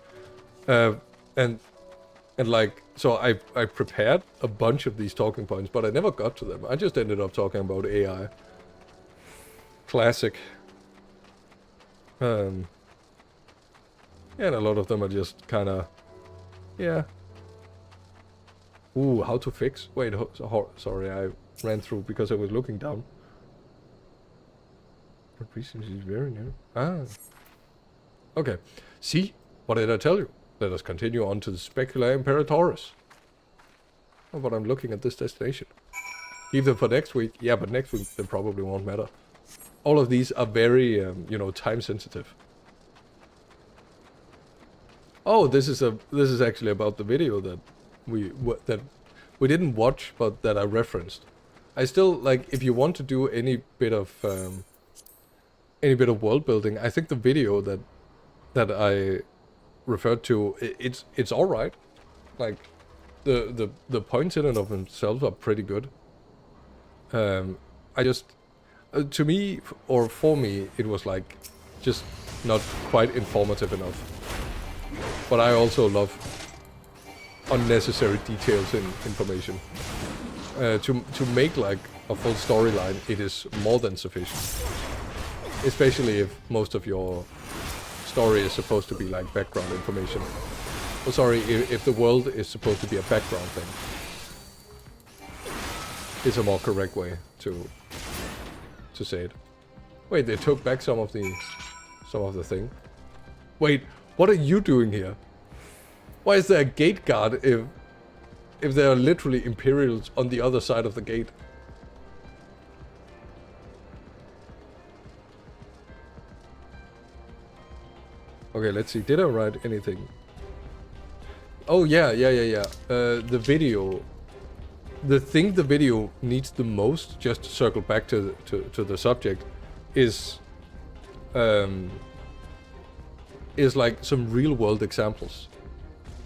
And like, so I prepared a bunch of these talking points, but I never got to them. I just ended up talking about AI. Classic. And a lot of them are just kind of, yeah. Ooh, how to fix? Wait, sorry, I ran through because I was looking down. But recently is very new. Ah. Okay. See? What did I tell you? Let us continue on to the Specula Imperatoris. Oh, but I'm looking at this destination. Leave them for next week. Yeah, but next week they probably won't matter. All of these are very, you know, time sensitive. Oh, this is actually about the video that we didn't watch, but that I referenced. I still like, if you want to do any bit of world building, I think the video that I referred to, it's all right. Like the points in and of themselves are pretty good. I just to me, or for me, it was like just not quite informative enough. But I also love unnecessary details in information. To make like a full storyline, it is more than sufficient. Especially if most of your story is supposed to be like background information. Oh, sorry, if the world is supposed to be a background thing. It's a more correct way to say it. Wait, they took back some of the thing. Wait, what are you doing here? Why is there a gate guard if there are literally Imperials on the other side of the gate? Okay, let's see. Did I write anything? Oh, yeah. The video. The thing the video needs the most, just to circle back to the subject, is like some real-world examples.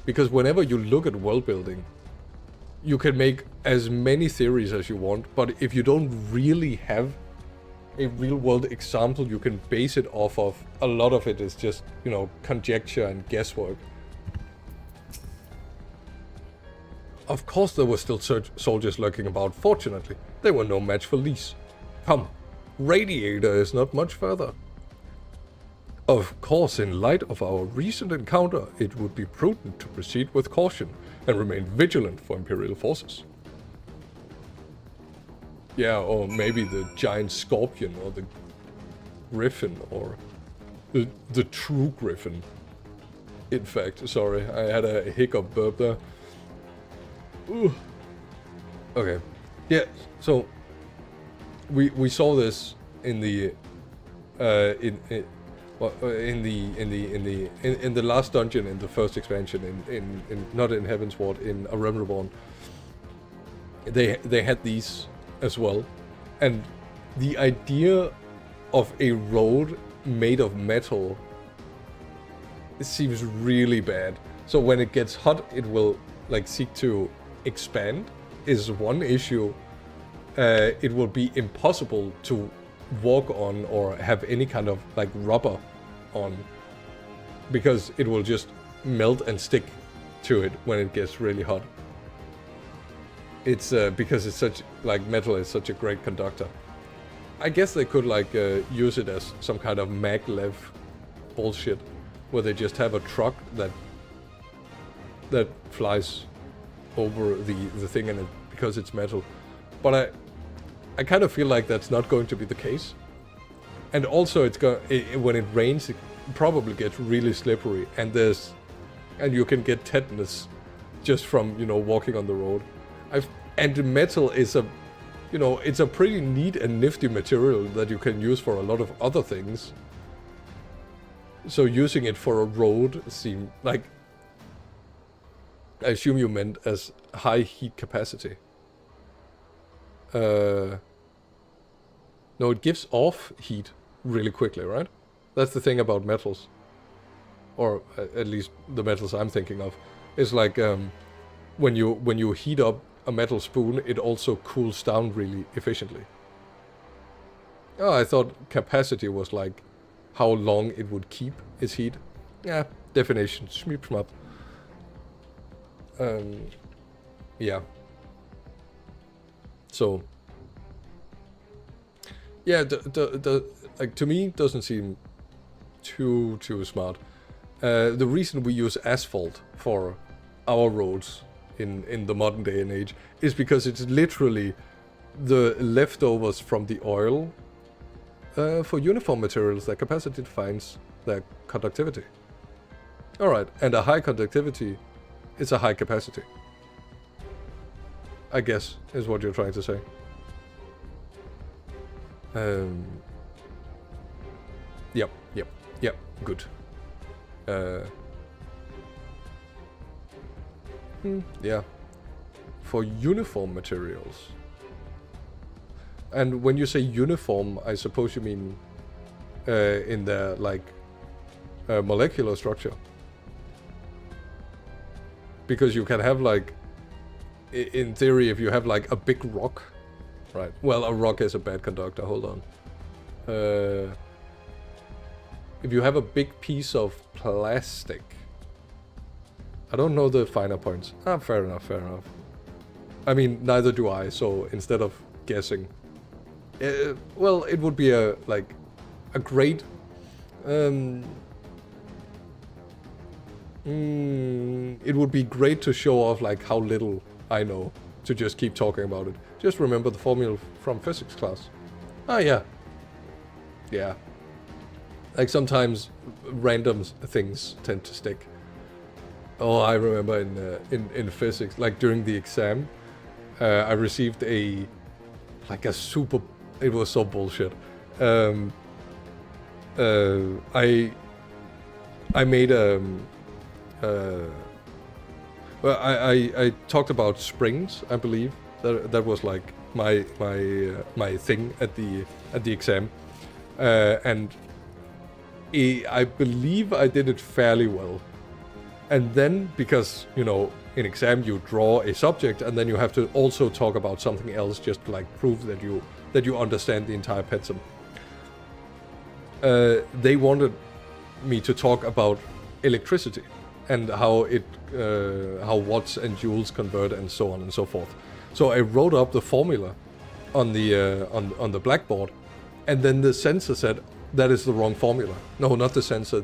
Because whenever you look at world building, you can make as many theories as you want, but if you don't really have a real-world example you can base it off of, a lot of it is just, you know, conjecture and guesswork. Of course there were still soldiers lurking about. Fortunately, they were no match for Lys. Come, Radiator is not much further. Of course, in light of our recent encounter, it would be prudent to proceed with caution and remain vigilant for Imperial forces. Yeah, or maybe the giant scorpion, or the griffin, or the true griffin. In fact, sorry, I had a hiccup burp there. Ooh. Okay, yeah. So we saw this in the in the last dungeon in the first expansion in not in Heaven's Ward, in A Realm Reborn. They had these as well, and the idea of a road made of metal, it seems really bad. So when it gets hot, it will like seek to expand, is one issue. It will be impossible to walk on or have any kind of like rubber on, because it will just melt and stick to it when it gets really hot. It's because it's such, like, metal is such a great conductor. I guess they could like use it as some kind of maglev bullshit, where they just have a truck that flies over the thing, and because it's metal. But I kind of feel like that's not going to be the case. And also when it rains, it probably gets really slippery, and you can get tetanus just from, you know, walking on the road. And the metal is it's a pretty neat and nifty material that you can use for a lot of other things. So using it for a road seemed like, I assume you meant as high heat capacity. No, it gives off heat really quickly, right? That's the thing about metals. Or at least the metals I'm thinking of. It's like when you heat up a metal spoon, it also cools down really efficiently. Oh, I thought capacity was like how long it would keep its heat. Yeah, definition, schmeep schmap. Yeah. So. Yeah, the like to me doesn't seem too smart. The reason we use asphalt for our roads in the modern day and age is because it's literally the leftovers from the oil for uniform materials. Their capacity defines their conductivity. Alright, and a high conductivity is a high capacity, I guess, is what you're trying to say. Yep, good. Yeah. For uniform materials. And when you say uniform, I suppose you mean in the, like, molecular structure. Because you can have, like, in theory, if you have, like, a big rock, right? Well, a rock is a bad conductor, hold on. If you have a big piece of plastic, I don't know the finer points. Ah, fair enough. I mean, neither do I, so instead of guessing, well, it would be a great, it would be great to show off like how little I know, to just keep talking about it. Just remember the formula from physics class. Ah, yeah. Like sometimes random things tend to stick. Oh, I remember in physics, like during the exam, I received a super. It was so bullshit. I made well, I talked about springs, I believe. That was like my thing at the exam, and I believe I did it fairly well. And then, because, you know, in exam you draw a subject and then you have to also talk about something else just to like prove that you understand the entire pensum. They wanted me to talk about electricity and how watts and joules convert and so on and so forth. So I wrote up the formula on the blackboard, and then the censor said that is the wrong formula. No, not the censor.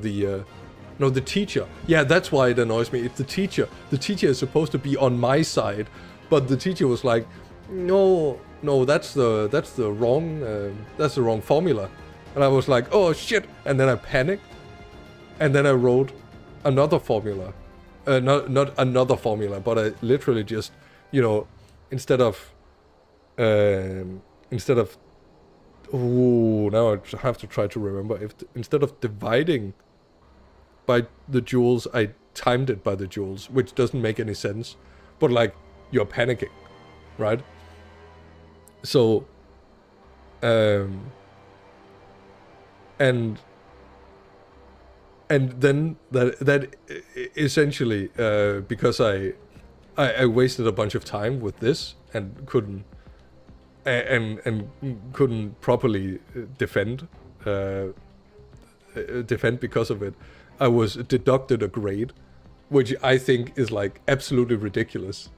No, the teacher. Yeah, that's why it annoys me. It's the teacher. The teacher is supposed to be on my side, but the teacher was like, "No, that's the wrong formula." And I was like, "Oh shit!" And then I panicked, and then I wrote another formula, not another formula, but I literally just, you know, instead of. Ooh, now I have to try to remember. Instead of dividing by the joules, I timed it by the joules, which doesn't make any sense. But like, you're panicking, right? So, and then that essentially, because I wasted a bunch of time with this and couldn't properly defend because of it, I was deducted a grade, which I think is like absolutely ridiculous.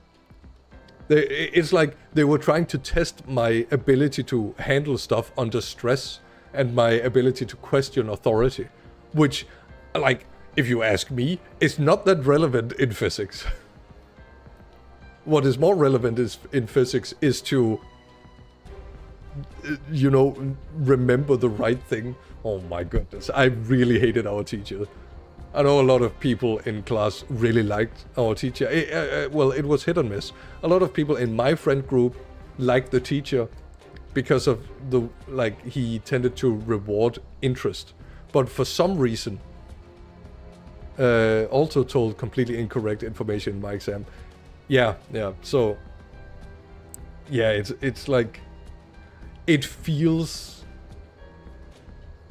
It's like they were trying to test my ability to handle stuff under stress and my ability to question authority, which, like, if you ask me, is not that relevant in physics. What is more relevant in physics is to, you know, remember the right thing. Oh my goodness, I really hated our teacher. I know a lot of people in class really liked our teacher. Well, it was hit and miss. A lot of people in my friend group liked the teacher because of the, like, he tended to reward interest. But for some reason, also told completely incorrect information in my exam. Yeah, so, yeah, it's like, it feels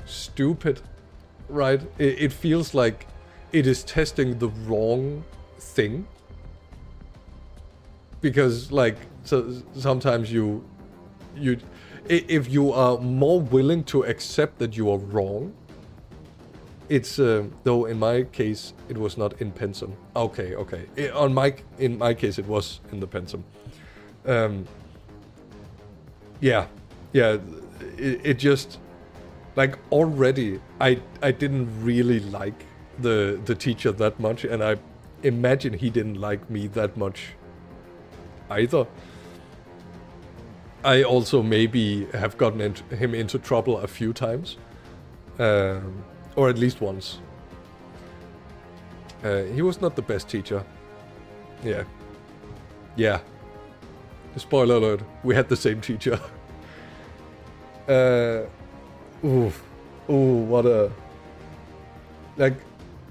stupid, right? It feels like it is testing the wrong thing. Because, like, so sometimes you if you are more willing to accept that you are wrong, it's though in my case it was not in pensum. Okay. In my case it was in the pensum. Yeah. It just like already I didn't really like the teacher that much, and I imagine he didn't like me that much either. I also maybe have gotten him into trouble a few times. Or at least once. He was not the best teacher. Yeah. Spoiler alert, we had the same teacher. What a... Like,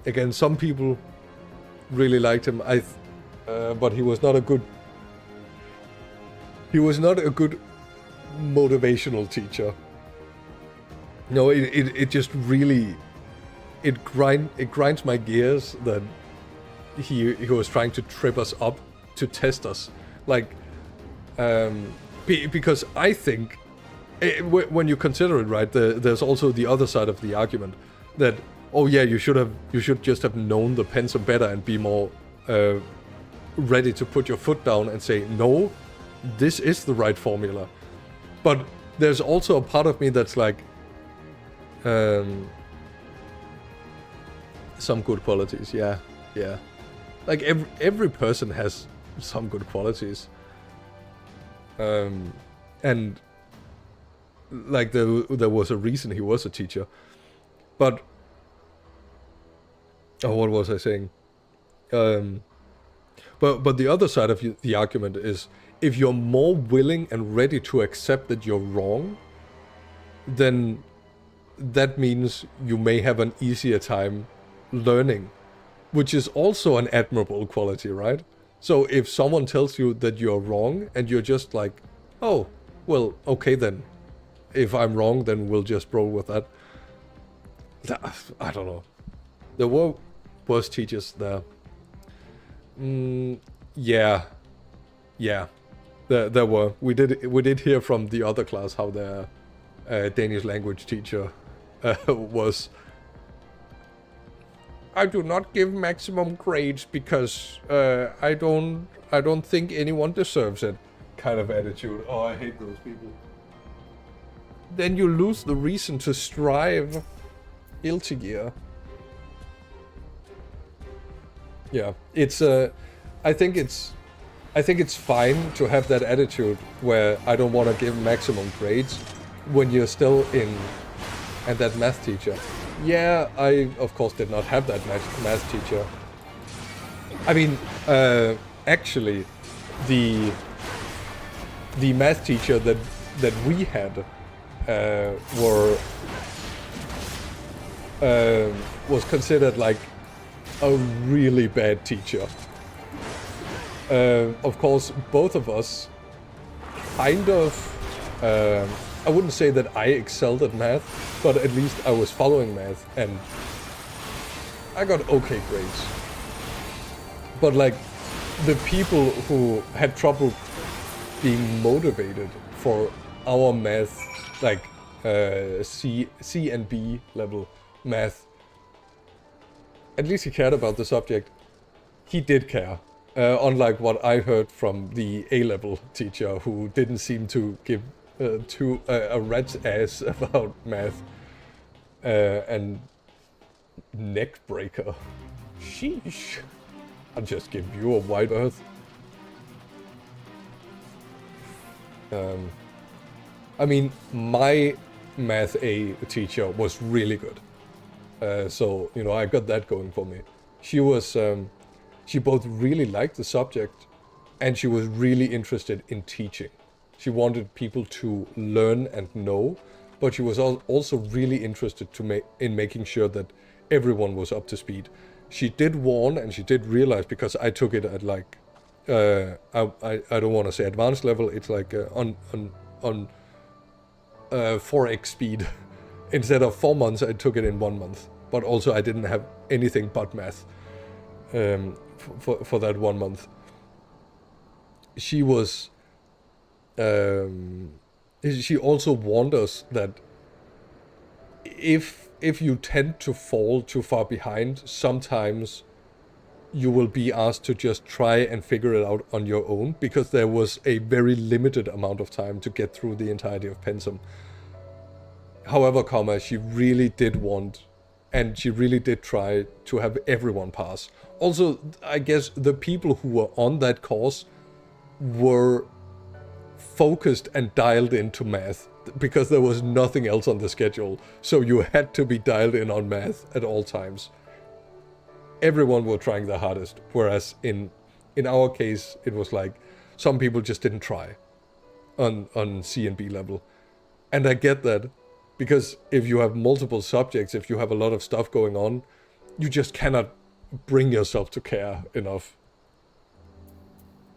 again, some people really liked him. But he was not a good... He was not a good motivational teacher. No, it just really... It grinds my gears that he was trying to trip us up to test us. Like, because I think... when you consider it, right, there's also the other side of the argument that, oh yeah, you should just have known the pensum better and be more ready to put your foot down and say, no, this is the right formula. But there's also a part of me that's like, some good qualities, yeah. Like every person has some good qualities, and like there was a reason he was a teacher. But what was I saying? But the other side of the argument is, if you're more willing and ready to accept that you're wrong, then that means you may have an easier time learning, which is also an admirable quality, right? So if someone tells you that you're wrong and you're just like, oh, well, okay then. If I'm wrong, then we'll just roll with that. I don't know. There were worse teachers there. Yeah. There were. We did hear from the other class how their Danish language teacher was. I do not give maximum grades because I don't think anyone deserves it. Kind of attitude. Oh, I hate those people. Then you lose the reason to strive. Iltigear. Yeah, it's I think it's fine to have that attitude where I don't want to give maximum grades when you're still in and that math teacher. Yeah, I of course did not have that math teacher. I mean, actually, the math teacher that we had was considered like a really bad teacher. Of course, both of us kind of, I wouldn't say that I excelled at math, but at least I was following math and I got okay grades. But like, the people who had trouble being motivated for our math, like C and B level math, at least he cared about the subject. He did care. Unlike what I heard from the A-level teacher, who didn't seem to give a rat's ass about math. And neck breaker. Sheesh. I'll just give you a wide earth. I mean, my math A teacher was really good. So, you know, I got that going for me. She was... she both really liked the subject and she was really interested in teaching. She wanted people to learn and know, but she was also really interested in making sure that everyone was up to speed. She did warn and she did realize, because I took it at like, I don't want to say advanced level, it's like on 4x speed. Instead of 4 months, I took it in 1 month. But also I didn't have anything but math. For that 1 month. She was she also warned us that if if you tend to fall too far behind, sometimes you will be asked to just try and figure it out on your own, because there was a very limited amount of time to get through the entirety of Pensum. However, she really did want, and she really did try to have everyone pass. Also, I guess the people who were on that course were focused and dialed into math, because there was nothing else on the schedule. So you had to be dialed in on math at all times. Everyone were trying their hardest, whereas in our case, it was like some people just didn't try on C and B level. And I get that, because if you have multiple subjects, if you have a lot of stuff going on, you just cannot bring yourself to care enough.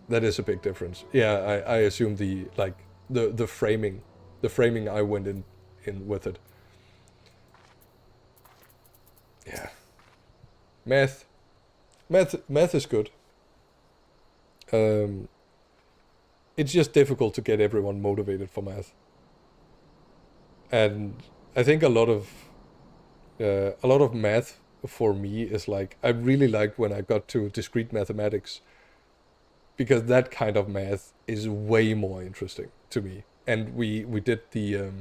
That is a big difference. Yeah, I assume the framing I went in with it. Yeah. Math is good. It's just difficult to get everyone motivated for math. And I think a lot of math for me is like, I really liked when I got to discrete mathematics, because that kind of math is way more interesting to me. And we did the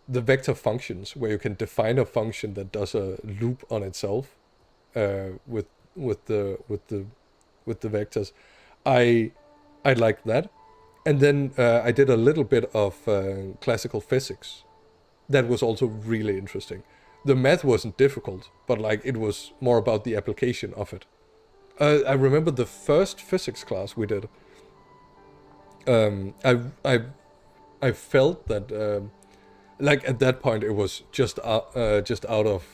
vector functions, where you can define a function that does a loop on itself with the vectors. I liked that. And then I did a little bit of classical physics. That was also really interesting. The math wasn't difficult, but like it was more about the application of it. I remember the first physics class we did. I felt that like at that point it was just out of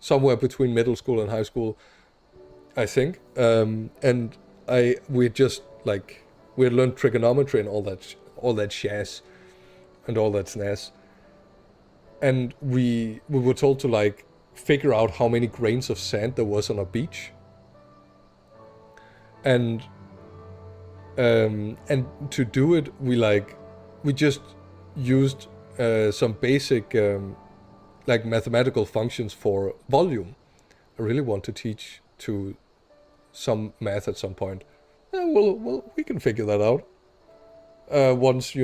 somewhere between middle school and high school, I think. And we just like, we had learned trigonometry and all that jazz and all that snazz. And we were told to like figure out how many grains of sand there was on a beach. And to do it, we just used some basic like mathematical functions for volume. I really want to teach to some math at some point. Well, we can figure that out. Once,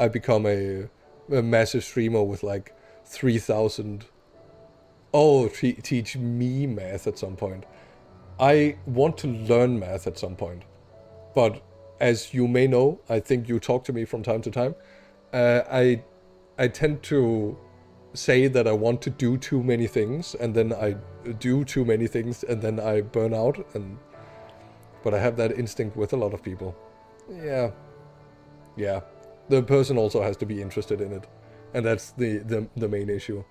I become a massive streamer with like 3,000. Teach me math at some point. I want to learn math at some point. But as you may know, I think you talk to me from time to time, I tend to say that I want to do too many things, and then I do too many things, and then I burn out. But I have that instinct with a lot of people. Yeah. The person also has to be interested in it, and that's the main issue.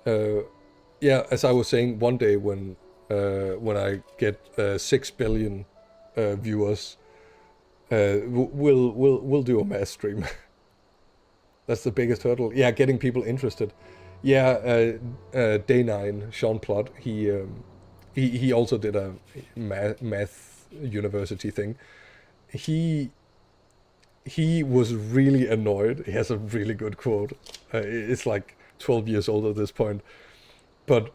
As I was saying, one day when I get 6 billion viewers, we'll do a math stream. That's the biggest hurdle. Yeah, getting people interested. Yeah, Day 9, Sean Plott, he also did a math university thing. He was really annoyed. He has a really good quote. It's like 12 years old at this point. But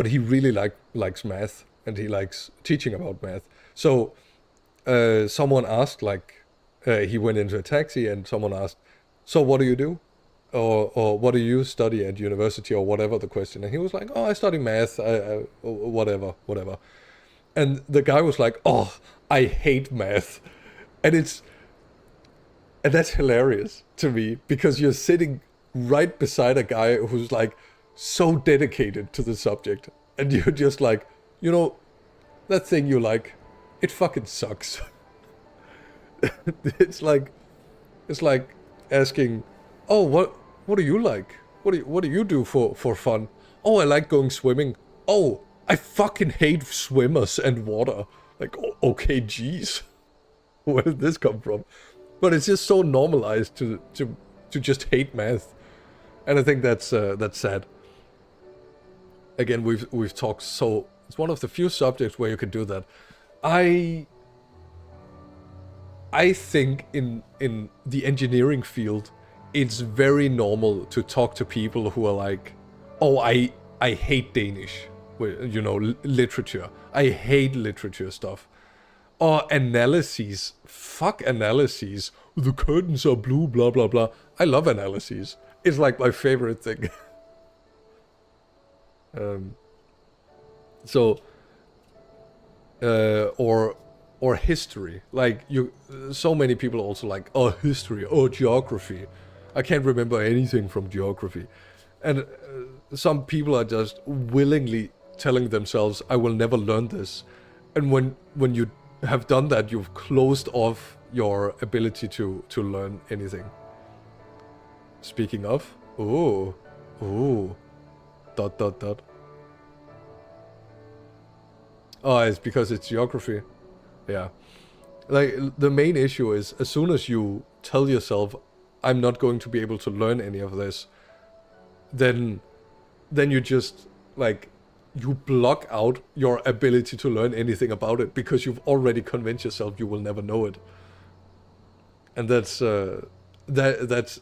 he really likes math, and he likes teaching about math. So someone asked, he went into a taxi and someone asked, so what do you do? Or what do you study at university, or whatever the question. And he was like, I study math, whatever. And the guy was like, I hate math. And that's hilarious to me, because you're sitting right beside a guy who's like so dedicated to the subject. And you're just like, that thing you like, it fucking sucks. It's like asking, what do you like? What do you do for fun? I like going swimming. I fucking hate swimmers and water. Like, okay, geez. Where did this come from? But it's just so normalized to just hate math. And I think that's sad. Again, we've talked so... It's one of the few subjects where you can do that. I think in the engineering field, it's very normal to talk to people who are like, oh, I hate Danish, you know, literature. I hate literature stuff. Or analyses. Fuck analyses. The curtains are blue, blah, blah, blah. I love analyses. It's like my favorite thing. Or history. Like, so many people also like, oh, history, oh, geography. I can't remember anything from geography. And some people are just willingly telling themselves, I will never learn this. And when you have done that, you've closed off your ability to learn anything. Speaking of, oh, dot, dot, dot. Oh, it's because it's geography. Yeah. Like, the main issue is, as soon as you tell yourself, I'm not going to be able to learn any of this, then you just, like, you block out your ability to learn anything about it because you've already convinced yourself you will never know it. And that's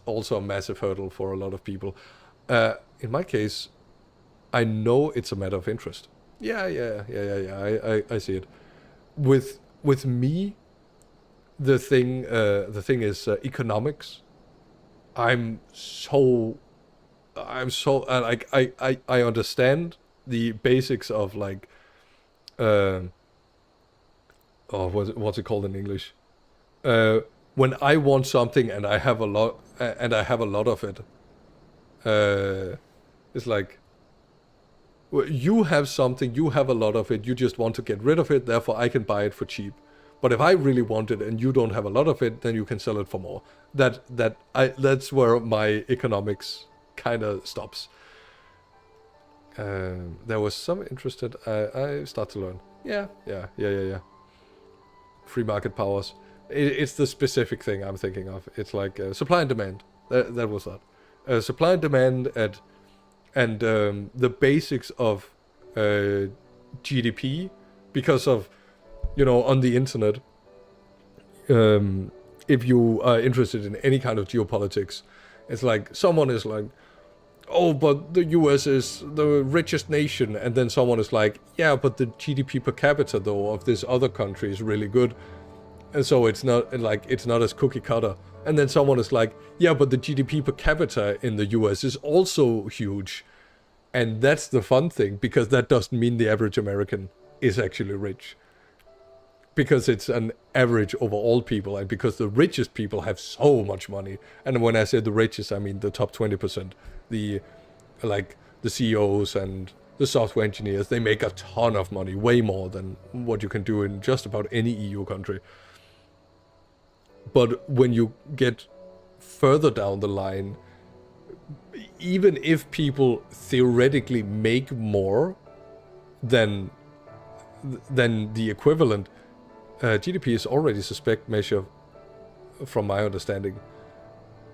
also a massive hurdle for a lot of people. In my case, I know it's a matter of interest. Yeah. I see it. With me, the thing is economics. I'm so like I understand the basics of like what's it called in English? When I want something and I have a lot of it, it's like, you have something, you have a lot of it, you just want to get rid of it, therefore I can buy it for cheap. But if I really want it and you don't have a lot of it, then you can sell it for more. That's where my economics kind of stops. There was some interested. I start to learn. Yeah. Free market powers. It's the specific thing I'm thinking of. It's like supply and demand. That was that. Supply and demand and the basics of GDP, because of, you know, on the internet, if you are interested in any kind of geopolitics, it's like someone is like, oh, but the US is the richest nation, and then someone is like, yeah, but the GDP per capita though of this other country is really good, and so it's not as cookie cutter. And then someone is like, yeah, but the GDP per capita in the US is also huge. And that's the fun thing, because that doesn't mean the average American is actually rich. Because it's an average over all people, and because the richest people have so much money. And when I say the richest, I mean the top 20%. The CEOs and the software engineers, they make a ton of money, way more than what you can do in just about any EU country. But when you get further down the line, even if people theoretically make more than the equivalent, GDP is already a suspect measure, from my understanding.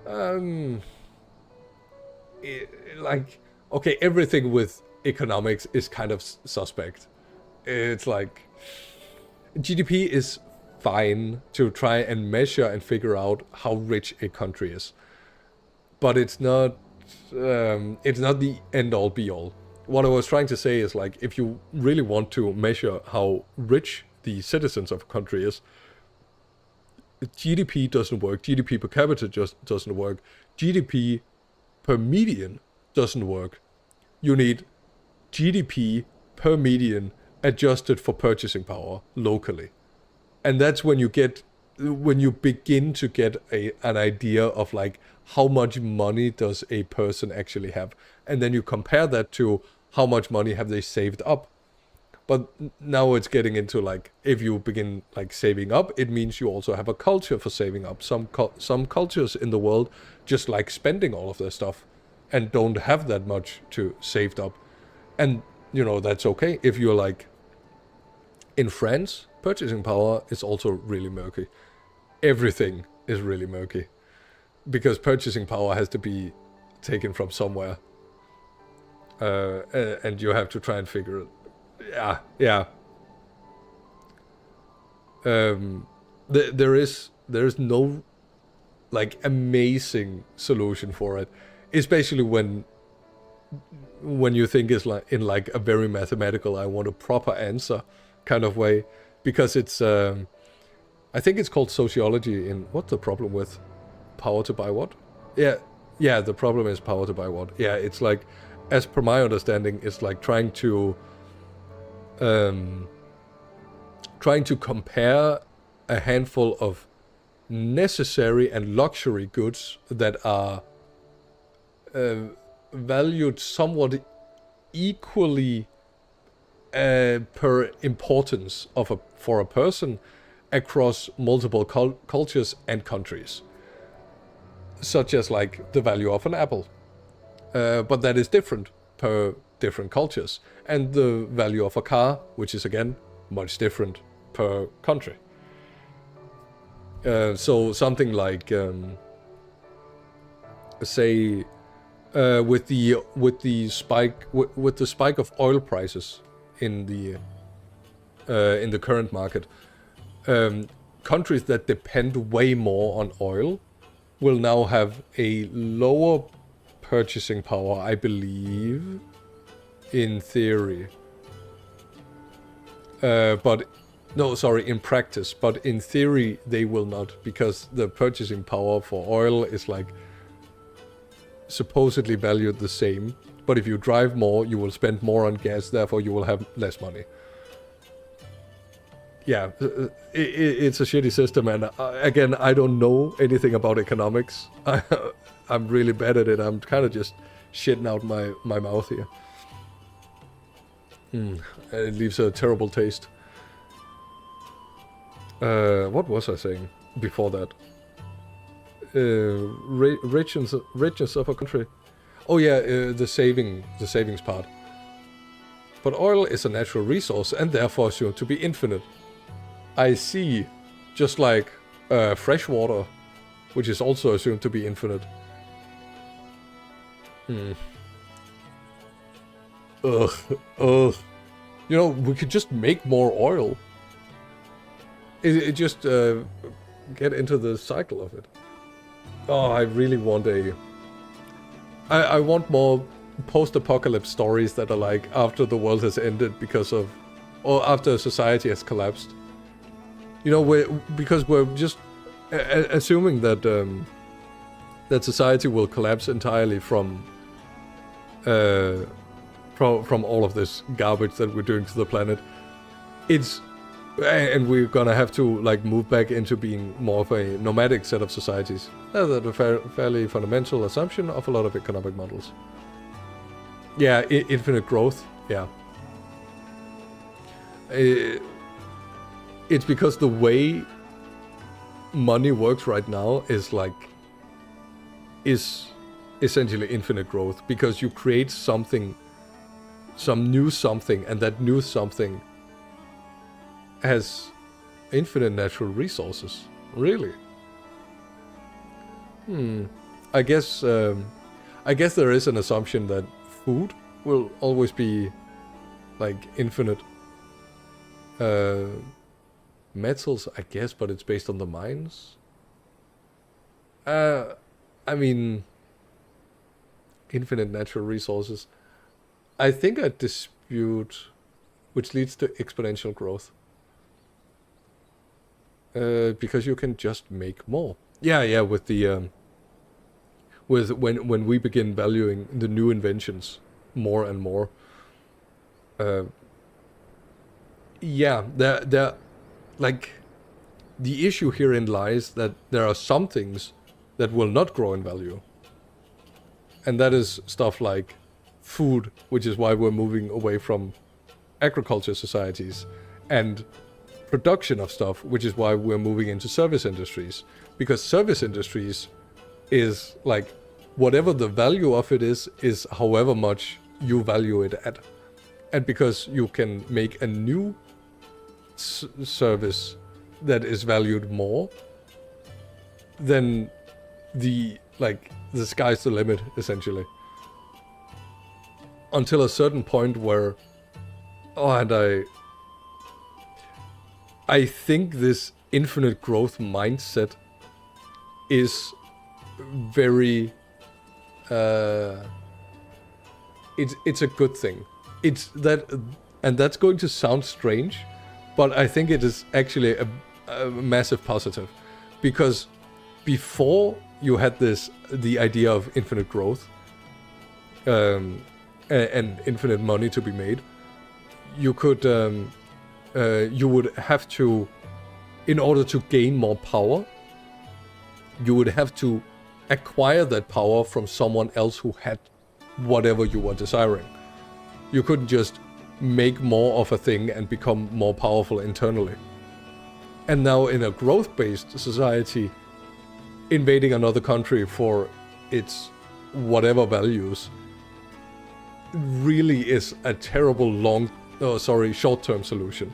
Okay, everything with economics is kind of suspect. It's like, GDP is fine to try and measure and figure out how rich a country is, but it's not the end-all be-all. What I was trying to say is, like, if you really want to measure how rich the citizens of a country is, GDP doesn't work. GDP per capita just doesn't work. GDP per median doesn't work. You need GDP per median adjusted for purchasing power locally. And that's when you begin to get an idea of, like, how much money does a person actually have. And then you compare that to how much money have they saved up. But now it's getting into, like, if you begin, like, saving up, it means you also have a culture for saving up. Some cultures in the world just like spending all of their stuff and don't have that much to saved up. And, you know, that's okay. If you're, like, in France, purchasing power is also really murky. Everything is really murky, because purchasing power has to be taken from somewhere. And you have to try and figure it. Yeah. There is no like amazing solution for it, especially when you think it's like in like a very mathematical, I want a proper answer kind of way, because it's I think it's called sociology in what's the problem with power to buy what? Yeah, the problem is power to buy what. Yeah, it's like, as per my understanding, it's like trying to compare a handful of necessary and luxury goods that are valued somewhat equally per importance for a person across multiple cultures and countries, such as like the value of an apple, but that is different per different cultures, and the value of a car, which is again much different per country. So something like say with the spike of oil prices in the current market, countries that depend way more on oil will now have a lower purchasing power, I believe, in theory. In practice. But in theory, they will not, because the purchasing power for oil is like supposedly valued the same. But if you drive more, you will spend more on gas, therefore you will have less money. Yeah, it's a shitty system, and again, I don't know anything about economics. I'm really bad at it. I'm kind of just shitting out my mouth here. It leaves a terrible taste. What was I saying before that? Richness of a country. Oh yeah, the savings part. But oil is a natural resource and therefore assumed to be infinite. I see, just like fresh water, which is also assumed to be infinite. Ugh. You know, we could just make more oil. It just get into the cycle of it. Oh, I really want I want more post-apocalypse stories that are like after the world has ended because of, or after society has collapsed. You know, because we're just assuming that that society will collapse entirely from all of this garbage that we're doing to the planet. And we're gonna have to like move back into being more of a nomadic set of societies. That's a fairly fundamental assumption of a lot of economic models. Yeah, infinite growth. Yeah. It's because the way money works right now is essentially infinite growth, because you create something, some new something, and that new something has infinite natural resources. Really? I guess there is an assumption that food will always be like infinite. Metals, I guess, but it's based on the mines. I mean, infinite natural resources. I think I dispute, which leads to exponential growth. Because you can just make more. Yeah, with the when we begin valuing the new inventions more and more. Yeah, there like the issue herein lies that there are some things that will not grow in value. And that is stuff like food, which is why we're moving away from agriculture societies, and production of stuff, which is why we're moving into service industries. Because service industries is like, whatever the value of it is however much you value it at. And because you can make a new service that is valued more, then the sky's the limit, essentially. Until a certain point where, I think this infinite growth mindset is very it's a good thing. It's that, and that's going to sound strange, but I think it is actually a massive positive, because before you had the idea of infinite growth and infinite money to be made, you could you would have to, in order to gain more power, you would have to acquire that power from someone else who had whatever you were desiring. You couldn't just make more of a thing and become more powerful internally. And now in a growth-based society, invading another country for its whatever values really is a terrible short-term solution.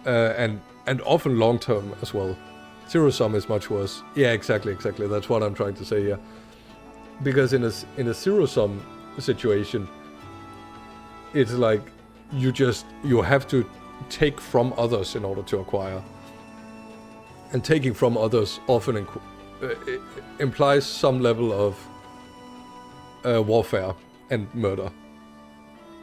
And often long-term as well. Zero-sum is much worse. Yeah, exactly. That's what I'm trying to say here. Because in a zero-sum situation, it's like you have to take from others in order to acquire. And taking from others often implies some level of warfare and murder.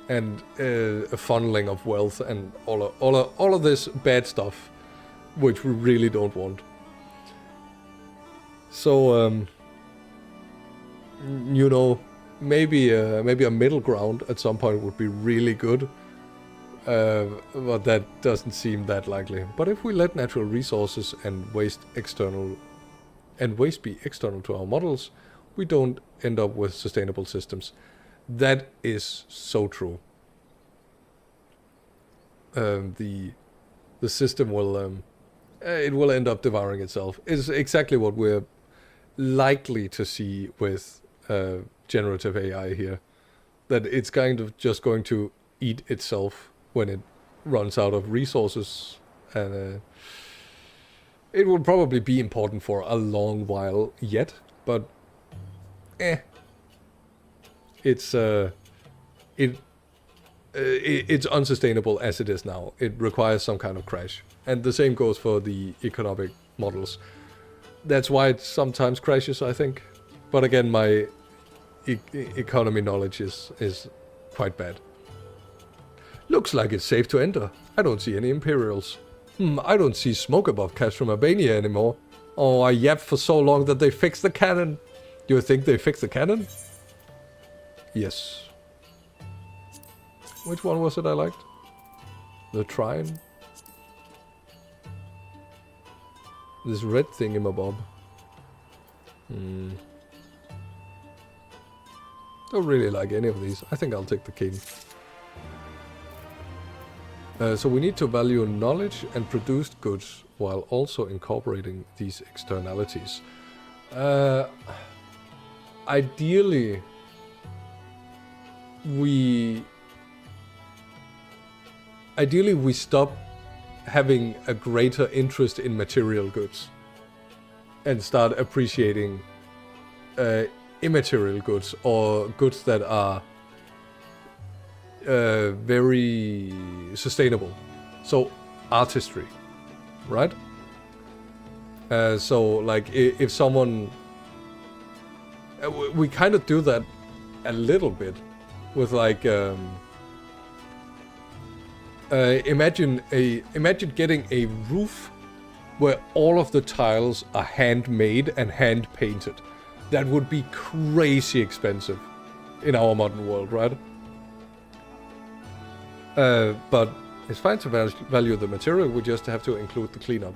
And a funneling of wealth and all of this bad stuff, which we really don't want. So, you know, maybe a middle ground at some point would be really good, but that doesn't seem that likely. But if we let natural resources and waste be external to our models, we don't end up with sustainable systems. That is so true. The system will it will end up devouring itself. It's exactly what we're likely to see with generative AI here. That it's kind of just going to eat itself when it runs out of resources, and it will probably be important for a long while yet, but it's unsustainable as it is now. It requires some kind of crash, and the same goes for the economic models. That's why it sometimes crashes, I think. But again, my economy knowledge is quite bad. Looks like it's safe to enter. I don't see any Imperials. I don't see smoke above Cash from Albania anymore. Oh, I yapped for so long that they fixed the cannon. Do you think they fixed the cannon? Yes. Which one was it I liked? The Trine? This red thingamabob. Don't really like any of these. I think I'll take the king. So we need to value knowledge and produced goods while also incorporating these externalities. Ideally, we stop having a greater interest in material goods and start appreciating immaterial goods, or goods that are very sustainable. So artistry, right? So like if someone, we kind of do that a little bit with like imagine getting a roof where all of the tiles are handmade and hand painted. That would be crazy expensive in our modern world, right? But it's fine to value the material. We just have to include the cleanup.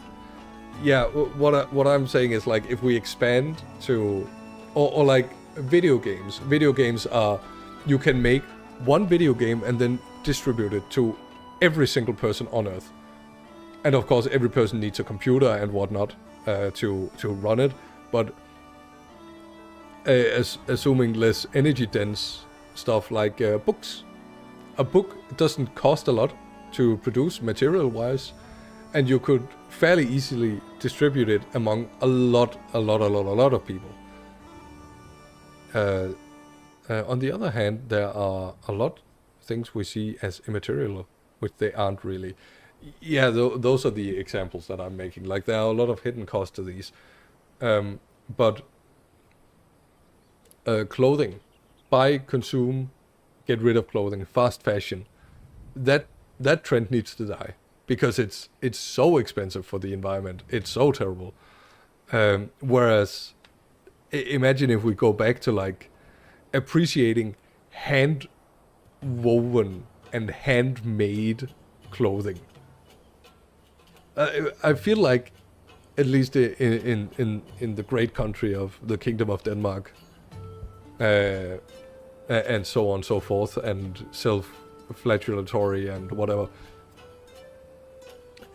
Yeah, what I'm saying is, like, if we expand to, or like video games. Video games are, you can make one video game and then distribute it to every single person on Earth. And of course, every person needs a computer and whatnot to run it. But assuming less energy dense stuff like books. A book doesn't cost a lot to produce material wise, and you could fairly easily distribute it among a lot of people. On the other hand, there are a lot of things we see as immaterial, which they aren't really. Yeah, those are the examples that I'm making. Like, there are a lot of hidden costs to these. But clothing. Buy, consume, get rid of clothing, fast fashion. That trend needs to die because it's so expensive for the environment. It's so terrible. Whereas, imagine if we go back to like appreciating hand woven and handmade clothing. I feel like, at least in the great country of the Kingdom of Denmark, and so on and so forth, and self-flatulatory and whatever,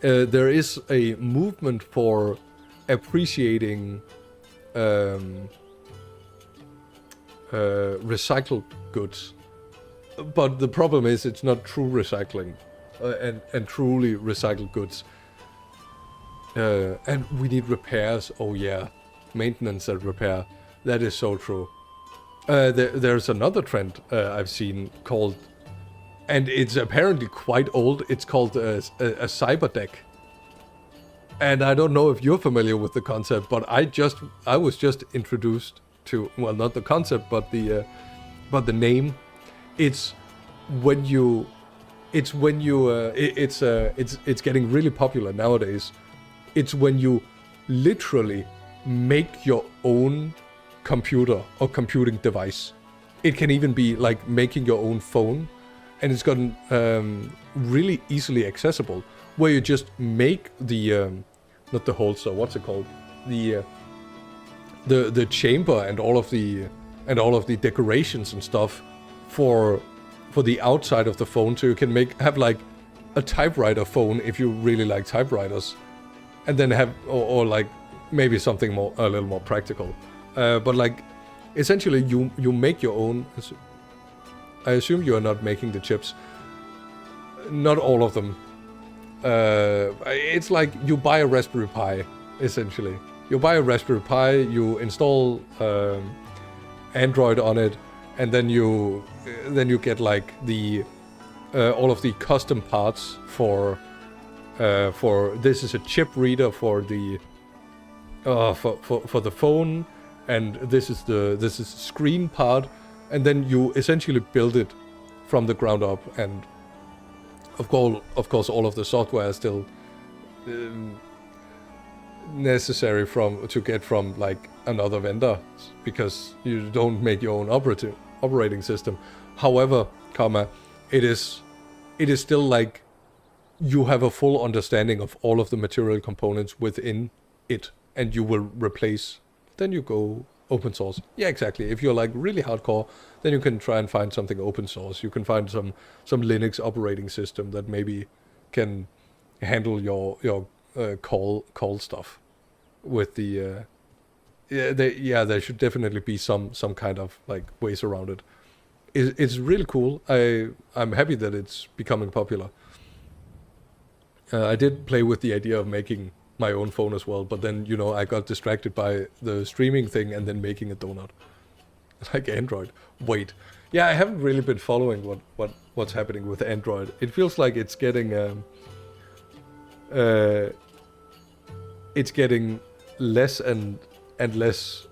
there is a movement for appreciating recycled goods. But the problem is it's not true recycling and truly recycled goods. And we need repairs. Oh yeah, maintenance and repair. That is so true. There's another trend I've seen called, and it's apparently quite old. It's called a cyber deck. And I don't know if you're familiar with the concept, but I was just introduced to, well, not the concept, but the name. It's getting really popular nowadays. It's when you literally make your own computer or computing device. It can even be like making your own phone, and it's gotten really easily accessible, where you just make the not the holster, what's it called, the chamber and all of the decorations and stuff for the outside of the phone, so you can have like a typewriter phone if you really like typewriters, and then have or like maybe something a little more practical. But like essentially you make your own. I assume you are not making the chips. Not all of them. It's like you buy a Raspberry Pi, essentially. You buy a Raspberry Pi, you install Android on it, and then you get like the all of the custom parts for this is a chip reader for the for the phone, and this is the screen part, and then you essentially build it from the ground up. And of course all of the software is still necessary to get from like another vendor, because you don't make your own operating system. However, it is still like you have a full understanding of all of the material components within it, and you will replace. Then you go open source. Yeah, exactly. If you're like really hardcore, then you can try and find something open source. You can find some Linux operating system that maybe can handle your call stuff with the there should definitely be some kind of like ways around it. It's really cool. I'm happy that it's becoming popular. I did play with the idea of making my own phone as well, but then I got distracted by the streaming thing and then making a donut like Android. Wait, yeah, I haven't really been following what's happening with Android. It feels like it's getting less and less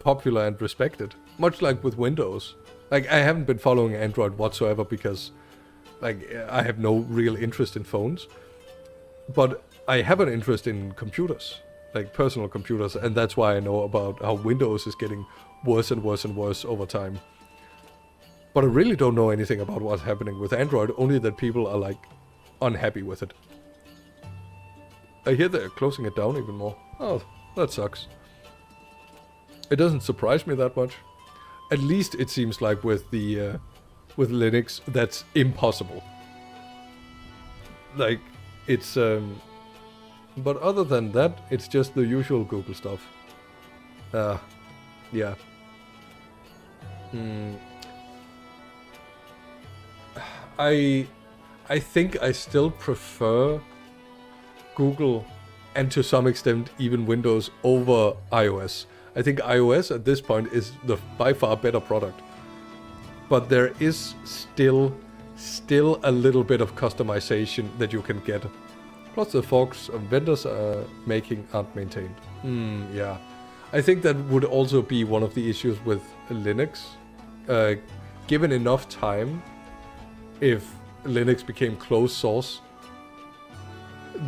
popular and respected, much like with Windows. Like, I haven't been following Android whatsoever because like I have no real interest in phones, but I have an interest in computers, like personal computers, and that's why I know about how Windows is getting worse and worse and worse over time. But I really don't know anything about what's happening with Android, only that people are like unhappy with it. I hear they're closing it down even more. Oh, that sucks. It doesn't surprise me that much. At least it seems like with the with Linux, that's impossible. Like, it's but other than that, it's just the usual Google stuff. Yeah. I think I still prefer Google, and to some extent even Windows, over iOS. I think iOS at this point is the by far better product. But there is still a little bit of customization that you can get. Plus the forks vendors are making aren't maintained. Yeah. I think that would also be one of the issues with Linux. Given enough time, if Linux became closed source,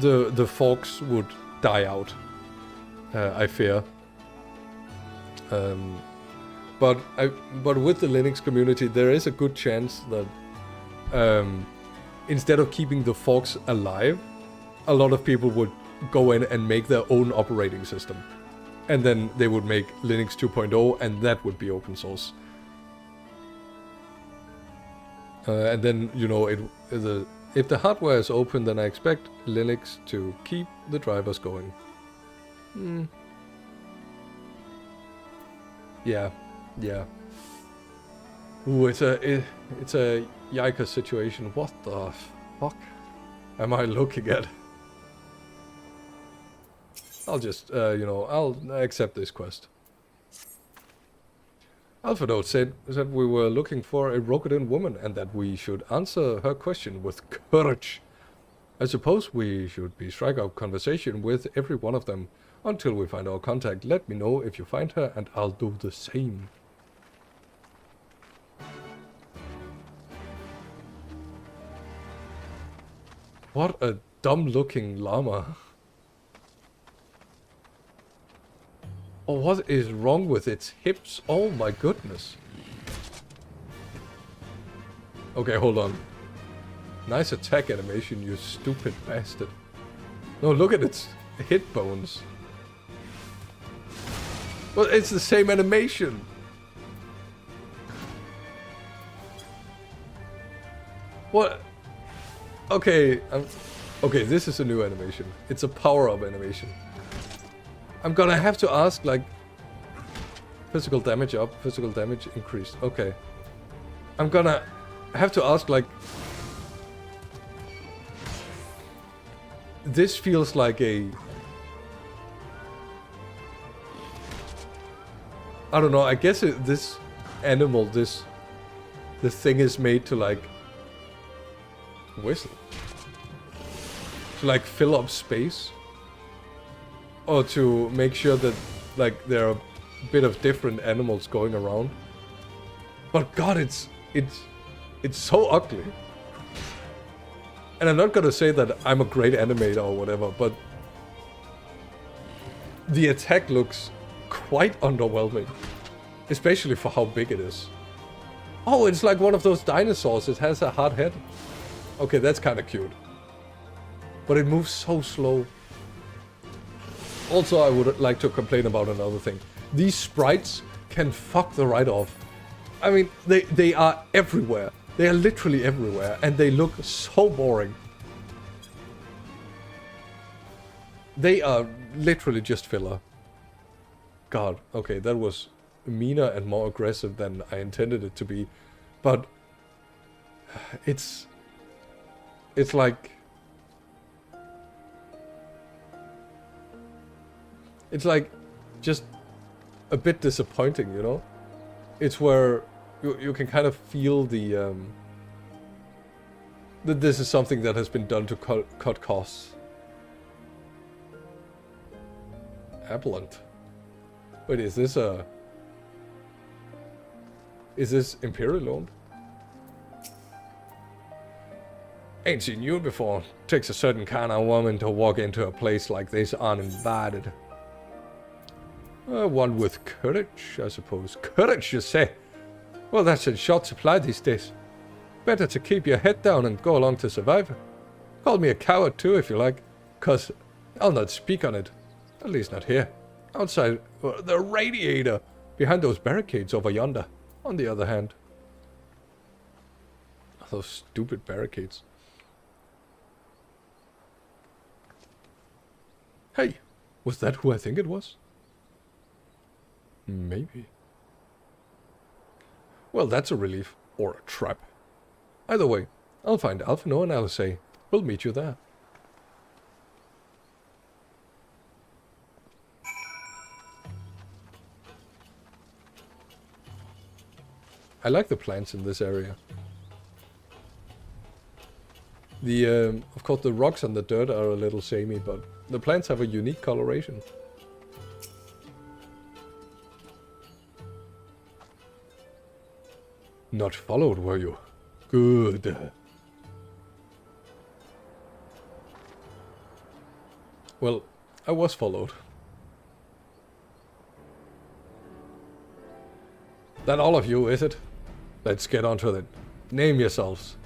the forks would die out. I fear. But with the Linux community, there is a good chance that instead of keeping the forks alive, a lot of people would go in and make their own operating system. And then they would make Linux 2.0, and that would be open source. And then, you know, if the hardware is open, then I expect Linux to keep the drivers going. Yeah. Ooh, it's a yikes situation. What the fuck am I looking at? I'll just, you know, I'll accept this quest. Alphadot said we were looking for a Rokudan woman and that we should answer her question with courage. I suppose we should strike up conversation with every one of them until we find our contact. Let me know if you find her and I'll do the same. What a dumb looking llama. Oh, what is wrong with its hips? Oh my goodness. Okay, hold on. Nice attack animation, you stupid bastard. No, look at its hip bones. Well, it's the same animation. What? Okay, okay, this is a new animation. It's a power-up animation. I'm gonna have to ask, like, physical damage up, physical damage increased. Okay. I'm gonna have to ask, like, this feels like a... I don't know, I guess this animal, this thing is made to, like, whistle. To, like, fill up space. Or to make sure that, like, there are a bit of different animals going around. But God, it's so ugly. And I'm not gonna say that I'm a great animator or whatever, but the attack looks quite underwhelming. Especially for how big it is. Oh, it's like one of those dinosaurs. It has a hard head. Okay, that's kind of cute. But it moves so slow. Also, I would like to complain about another thing. These sprites can fuck the right off. I mean, they are everywhere. They are literally everywhere, and they look so boring. They are literally just filler. God, okay, that was meaner and more aggressive than I intended it to be. But it's like... It's like just a bit disappointing, you know? It's where you can kind of feel the that this is something that has been done to cut costs. Appellant. Wait, is this Imperial owned? Ain't seen you before. Takes a certain kind of woman to walk into a place like this uninvited. One with courage, I suppose. Courage, you say? Well, that's in short supply these days. Better to keep your head down and go along to survive. Call me a coward too, if you like, 'cause I'll not speak on it. At least not here. Outside, the radiator, behind those barricades over yonder, on the other hand. Those stupid barricades. Hey, was that who I think it was? Maybe. Well, that's a relief. Or a trap. Either way, I'll find Alphino and I'll say, we'll meet you there. I like the plants in this area. Of course, the rocks and the dirt are a little samey, but the plants have a unique coloration. Not followed, were you? Good. Well, I was followed. That all of you, is it? Let's get on to it. Name yourselves.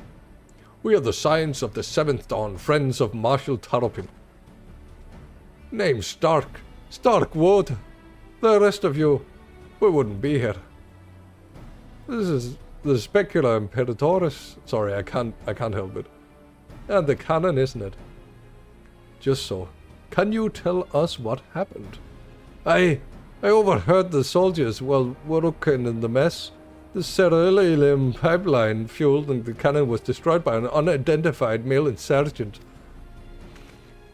We are the Scions of the Seventh Dawn, friends of Marshal Taropin. Name Stark. Stark would. The rest of you, we wouldn't be here. This is the Specula Imperatoris. Sorry, I can't help it. And the cannon, isn't it? Just so. Can you tell us what happened? I overheard the soldiers while working in the mess. The cerulean pipeline fueled and the cannon was destroyed by an unidentified male insurgent.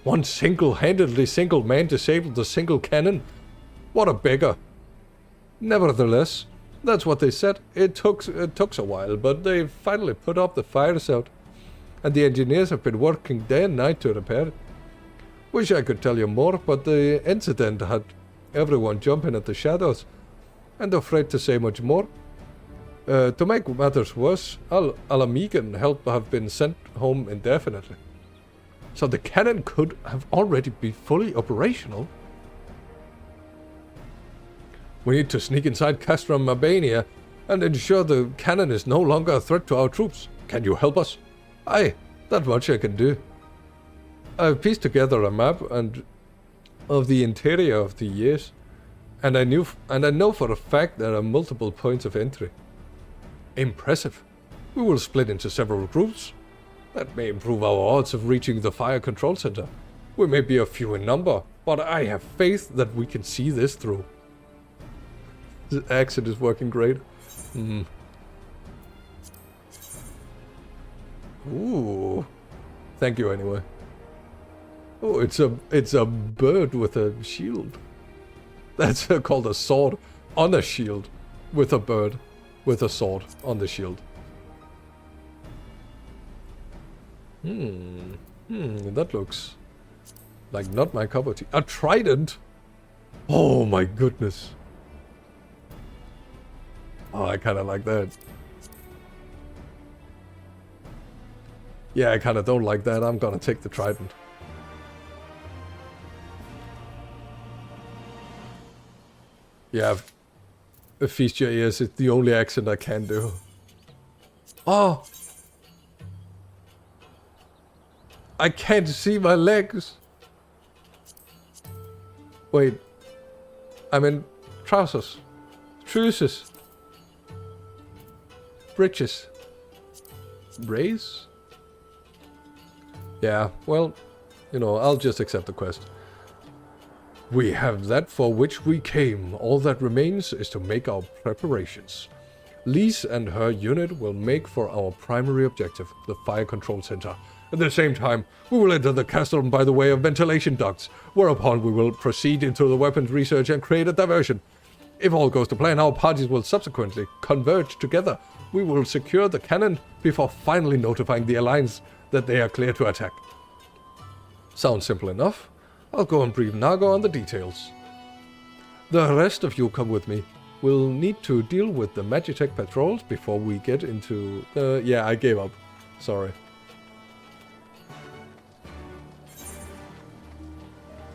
One single-handedly single man disabled the single cannon? What a beggar. Nevertheless, that's what they said. It took a while, but they finally put up the fires out. And the engineers have been working day and night to repair it. Wish I could tell you more, but the incident had everyone jumping at the shadows. And afraid to say much more. To make matters worse, Alamigan help have been sent home indefinitely. So the cannon could have already been fully operational. We need to sneak inside Castrum Albania and ensure the cannon is no longer a threat to our troops. Can you help us? Aye, that much I can do. I've pieced together a map of the interior of the years, and I know for a fact there are multiple points of entry. Impressive. We will split into several groups. That may improve our odds of reaching the fire control center. We may be a few in number, but I have faith that we can see this through. The accent is working great. Ooh. Thank you anyway. Oh, it's a bird with a shield. That's called a sword on a shield with a bird with a sword on the shield. That looks like not my cup of tea. A trident? Oh my goodness. Oh, I kind of like that. Yeah, I kind of don't like that. I'm gonna take the trident. Yeah, feast your ears. It's the only accent I can do. Oh! I can't see my legs. Wait. I'm in trousers. Trousers. Breeches. Brace? Yeah, well, you know, I'll just accept the quest. We have that for which we came. All that remains is to make our preparations. Lise and her unit will make for our primary objective, the fire control center. At the same time, we will enter the castle by the way of ventilation ducts, whereupon we will proceed into the weapons research and create a diversion. If all goes to plan, our parties will subsequently converge together. We will secure the cannon before finally notifying the Alliance that they are clear to attack. Sounds simple enough. I'll go and brief Nago on the details. The rest of you come with me. We'll need to deal with the Magitech patrols before we get into... yeah, I gave up. Sorry.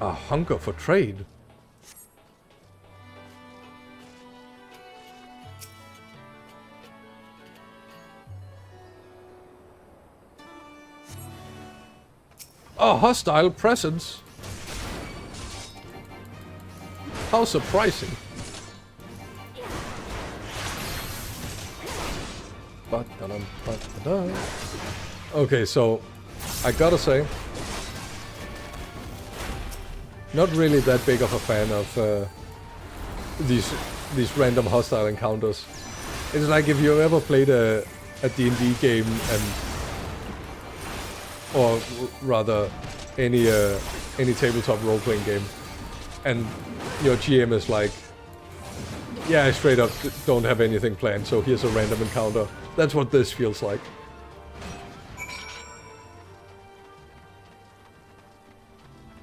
A hunger for trade. A hostile presence. How surprising. Okay, so I gotta say, not really that big of a fan of these random hostile encounters. It's like if you ever played a D&D game or rather any tabletop role-playing game, and your GM is like, yeah, I straight up don't have anything planned, so here's a random encounter. That's what this feels like.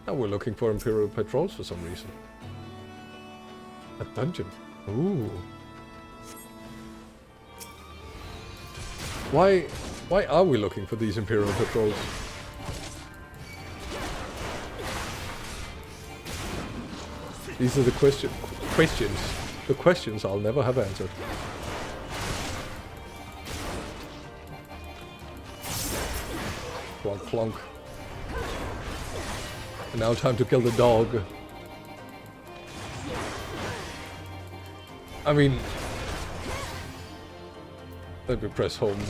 Now we're looking for Imperial patrols for some reason. A dungeon. Ooh. Why are we looking for these Imperial patrols? These are the questions I'll never have answered. Clonk, clonk. And now time to kill the dog. I mean, let me press home.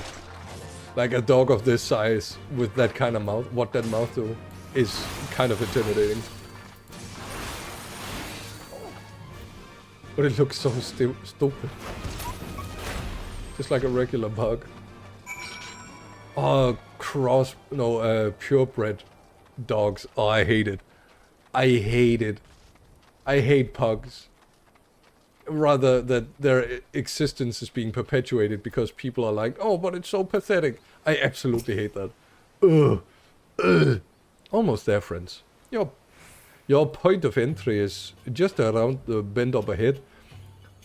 Like a dog of this size with that kind of mouth, what that mouth do, is kind of intimidating. But it looks so stupid. Just like a regular bug. Oh, purebred dogs. Oh, I hate it. I hate it. I hate pugs. Rather that their existence is being perpetuated because people are like, oh, but it's so pathetic. I absolutely hate that. Ugh. Ugh. Almost there, friends. Your point of entry is just around the bend up ahead.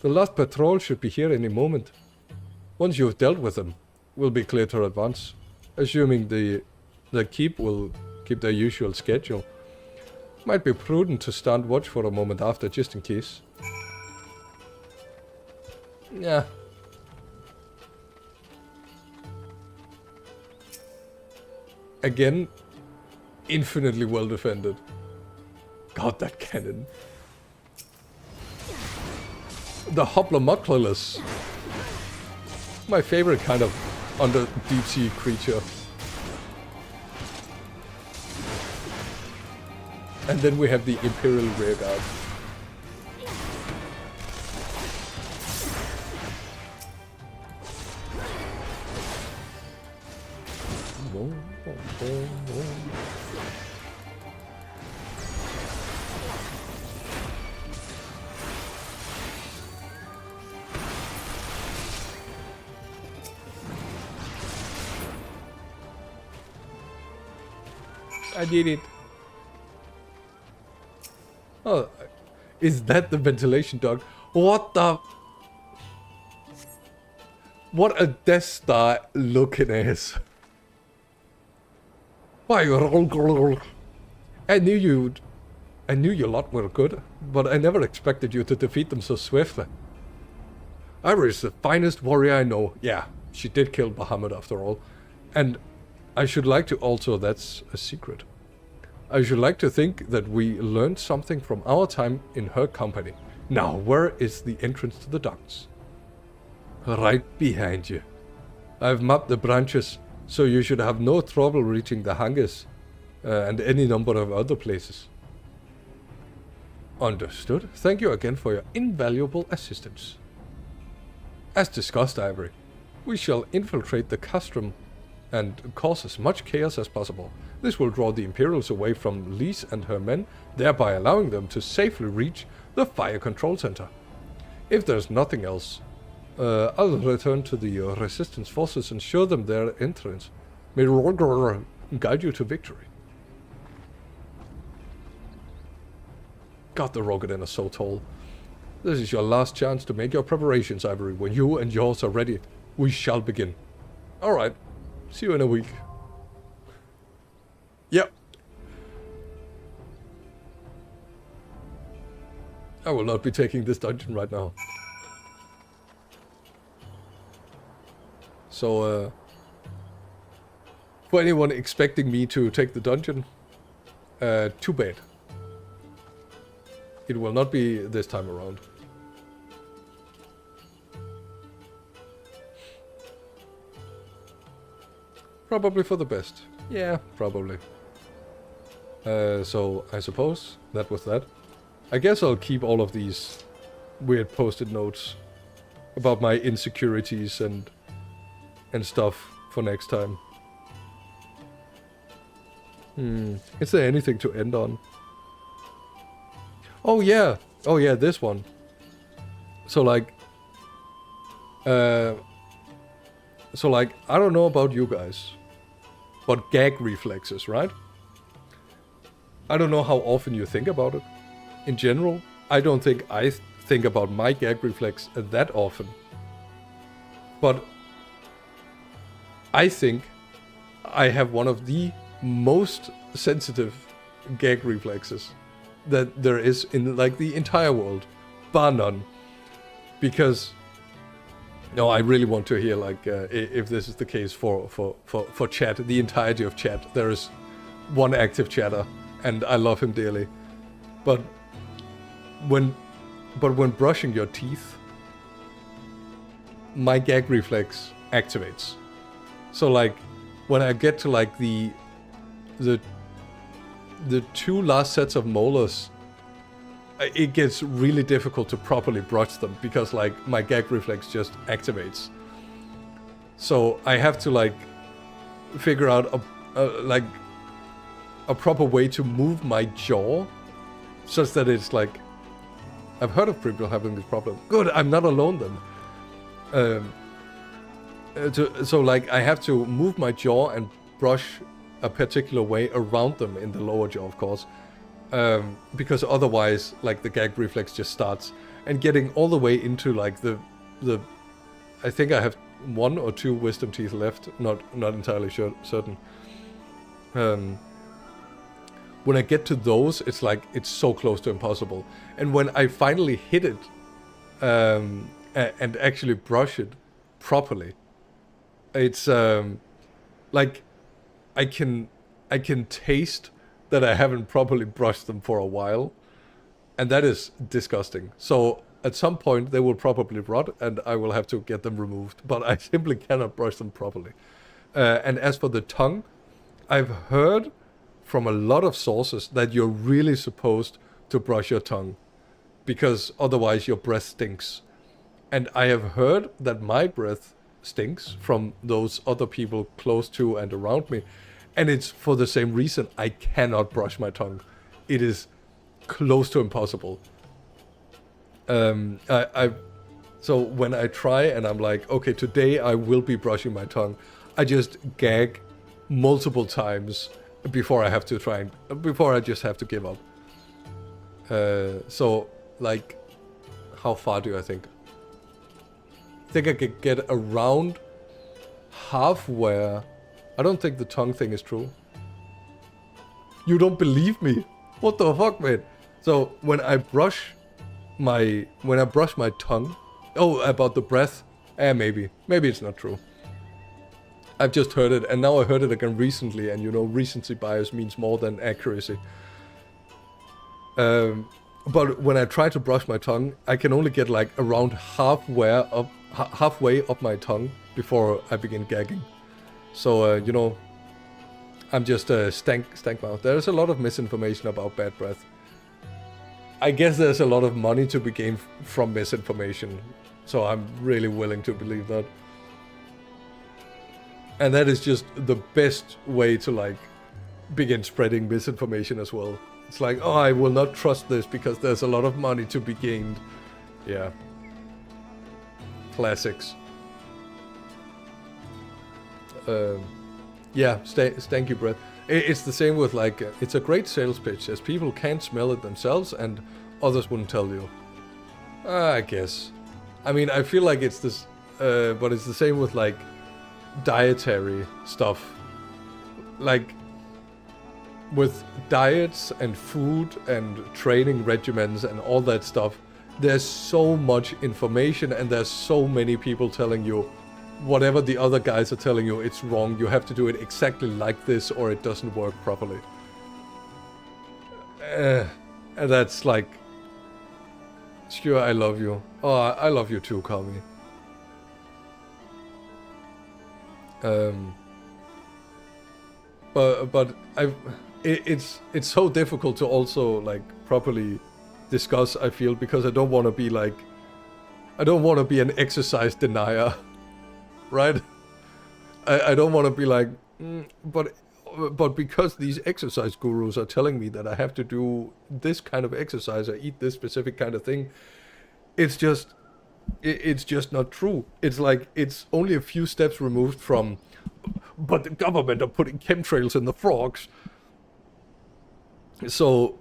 The last patrol should be here any moment. Once you've dealt with them, we'll be clear to advance. Assuming the keep will keep their usual schedule. Might be prudent to stand watch for a moment after, just in case. Yeah. Again, infinitely well defended. God, that cannon. The Hoplomoclus. My favorite kind of under deep sea creature. And then we have the Imperial Rearguard. I did it. Oh, is that the ventilation dog? What the? What a Death Star looking ass. Why, I knew your lot were good, but I never expected you to defeat them so swiftly. Ivory is the finest warrior I know. Yeah, she did kill Bahamut after all. And I should like to also, that's a secret. I should like to think that we learned something from our time in her company. Now, where is the entrance to the docks? Right behind you. I've mapped the branches, so you should have no trouble reaching the hangars and any number of other places. Understood. Thank you again for your invaluable assistance. As discussed, Ivory, we shall infiltrate the castrum and cause as much chaos as possible. This will draw the Imperials away from Lise and her men, thereby allowing them to safely reach the fire control center. If there's nothing else, I'll return to the resistance forces and show them their entrance. May Rogor guide you to victory. God, the Rogaden are so tall. This is your last chance to make your preparations, Ivory. When you and yours are ready, we shall begin. Alright. See you in a week. Yep. I will not be taking this dungeon right now. So, for anyone expecting me to take the dungeon, too bad. It will not be this time around. Probably for the best. Yeah, probably. So, I suppose that was that. I guess I'll keep all of these weird post-it notes about my insecurities and stuff for next time. Is there anything to end on? Oh yeah, this one. So like, I don't know about you guys, but gag reflexes, right? I don't know how often you think about it. In general, I don't think I think about my gag reflex that often. But I think I have one of the most sensitive gag reflexes that there is in like the entire world, bar none. Because, no, I really want to hear like if this is the case for chat, the entirety of chat. There is one active chatter, and I love him dearly. But when brushing your teeth, my gag reflex activates. So like when I get to like the 2 last sets of molars, it gets really difficult to properly brush them because like my gag reflex just activates. So I have to like figure out a proper way to move my jaw such that it's like, I've heard of people having this problem. Good, I'm not alone then. So like I have to move my jaw and brush a particular way around them in the lower jaw, of course, because otherwise like the gag reflex just starts. And getting all the way into like the I think I have 1 or 2 wisdom teeth left, not entirely certain. When I get to those, it's like it's so close to impossible. And when I finally hit it and actually brush it properly, it's like I can taste that I haven't properly brushed them for a while, and that is disgusting. So at some point they will probably rot, and I will have to get them removed. But I simply cannot brush them properly. And as for the tongue, I've heard from a lot of sources that you're really supposed to brush your tongue, because otherwise your breath stinks. And I have heard that my breath stinks from those other people close to and around me, and it's for the same reason. I cannot brush my tongue. It is close to impossible. So when I try and I'm like, okay, today I will be brushing my tongue, I just gag multiple times before I have to before I just have to give up. So like, how far do I think? I think I could get around halfway. I don't think the tongue thing is true. You don't believe me? What the fuck, man? So when I brush my tongue, oh, about the breath, maybe it's not true. I've just heard it, and now I heard it again recently, and you know, recency bias means more than accuracy. But when I try to brush my tongue, I can only get like around halfway up my tongue before I begin gagging. So you know, I'm just stank mouth. There's a lot of misinformation about bad breath. I guess there's a lot of money to be gained from misinformation, so I'm really willing to believe that. And that is just the best way to like begin spreading misinformation as well. It's like, oh, I will not trust this because there's a lot of money to be gained. Yeah. Classics. Yeah, stanky breath. It's the same with like, it's a great sales pitch as people can't smell it themselves and others wouldn't tell you. I guess. I mean, I feel like it's this, but it's the same with like dietary stuff. Like with diets and food and training regimens and all that stuff, there's so much information and there's so many people telling you whatever the other guys are telling you, it's wrong. You have to do it exactly like this or it doesn't work properly. And that's like, sure, I love you. Oh, I love you too, Kami. But it's so difficult to also like properly discuss, I feel, because I don't want to be like, I don't want to be an exercise denier, right? I don't want to be like, but because these exercise gurus are telling me that I have to do this kind of exercise or eat this specific kind of thing, it's just not true. It's like, it's only a few steps removed from, but the government are putting chemtrails in the frogs. So,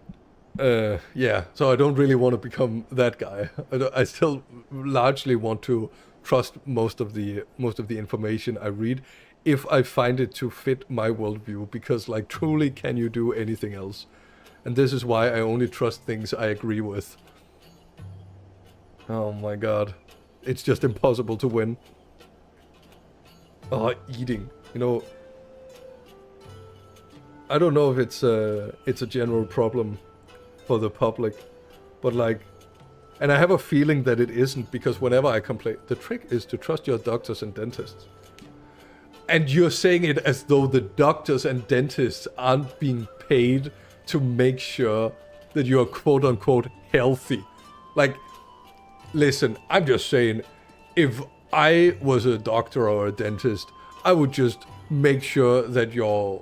yeah, so I don't really want to become that guy. I still largely want to trust most of the information I read if I find it to fit my worldview, because like truly, can you do anything else? And this is why I only trust things I agree with. Oh my god. It's just impossible to win. Oh, eating. You know, I don't know if it's a general problem for the public, but like, and I have a feeling that it isn't, because whenever I complain, the trick is to trust your doctors and dentists. And you're saying it as though the doctors and dentists aren't being paid to make sure that you're quote-unquote healthy. Like, listen, I'm just saying, if I was a doctor or a dentist, I would just make sure that your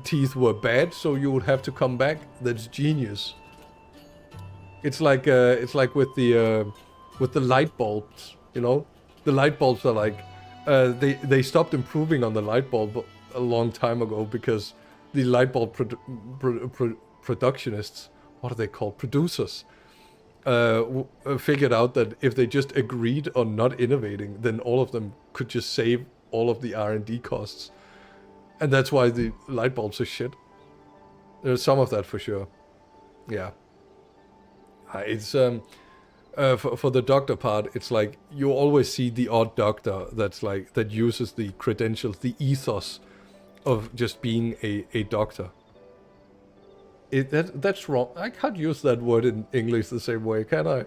teeth were bad, so you would have to come back. That's genius. It's like with the light bulbs, you know. The light bulbs are like they stopped improving on the light bulb a long time ago because the light bulb productionists, what are they called? Producers. Figured out that if they just agreed on not innovating, then all of them could just save all of the R&D costs. And that's why the light bulbs are shit. There's some of that for sure. Yeah. It's for the doctor part, it's like you always see the odd doctor that's like that uses the credentials, the ethos of just being a doctor. That's wrong. I can't use that word in English the same way, can I?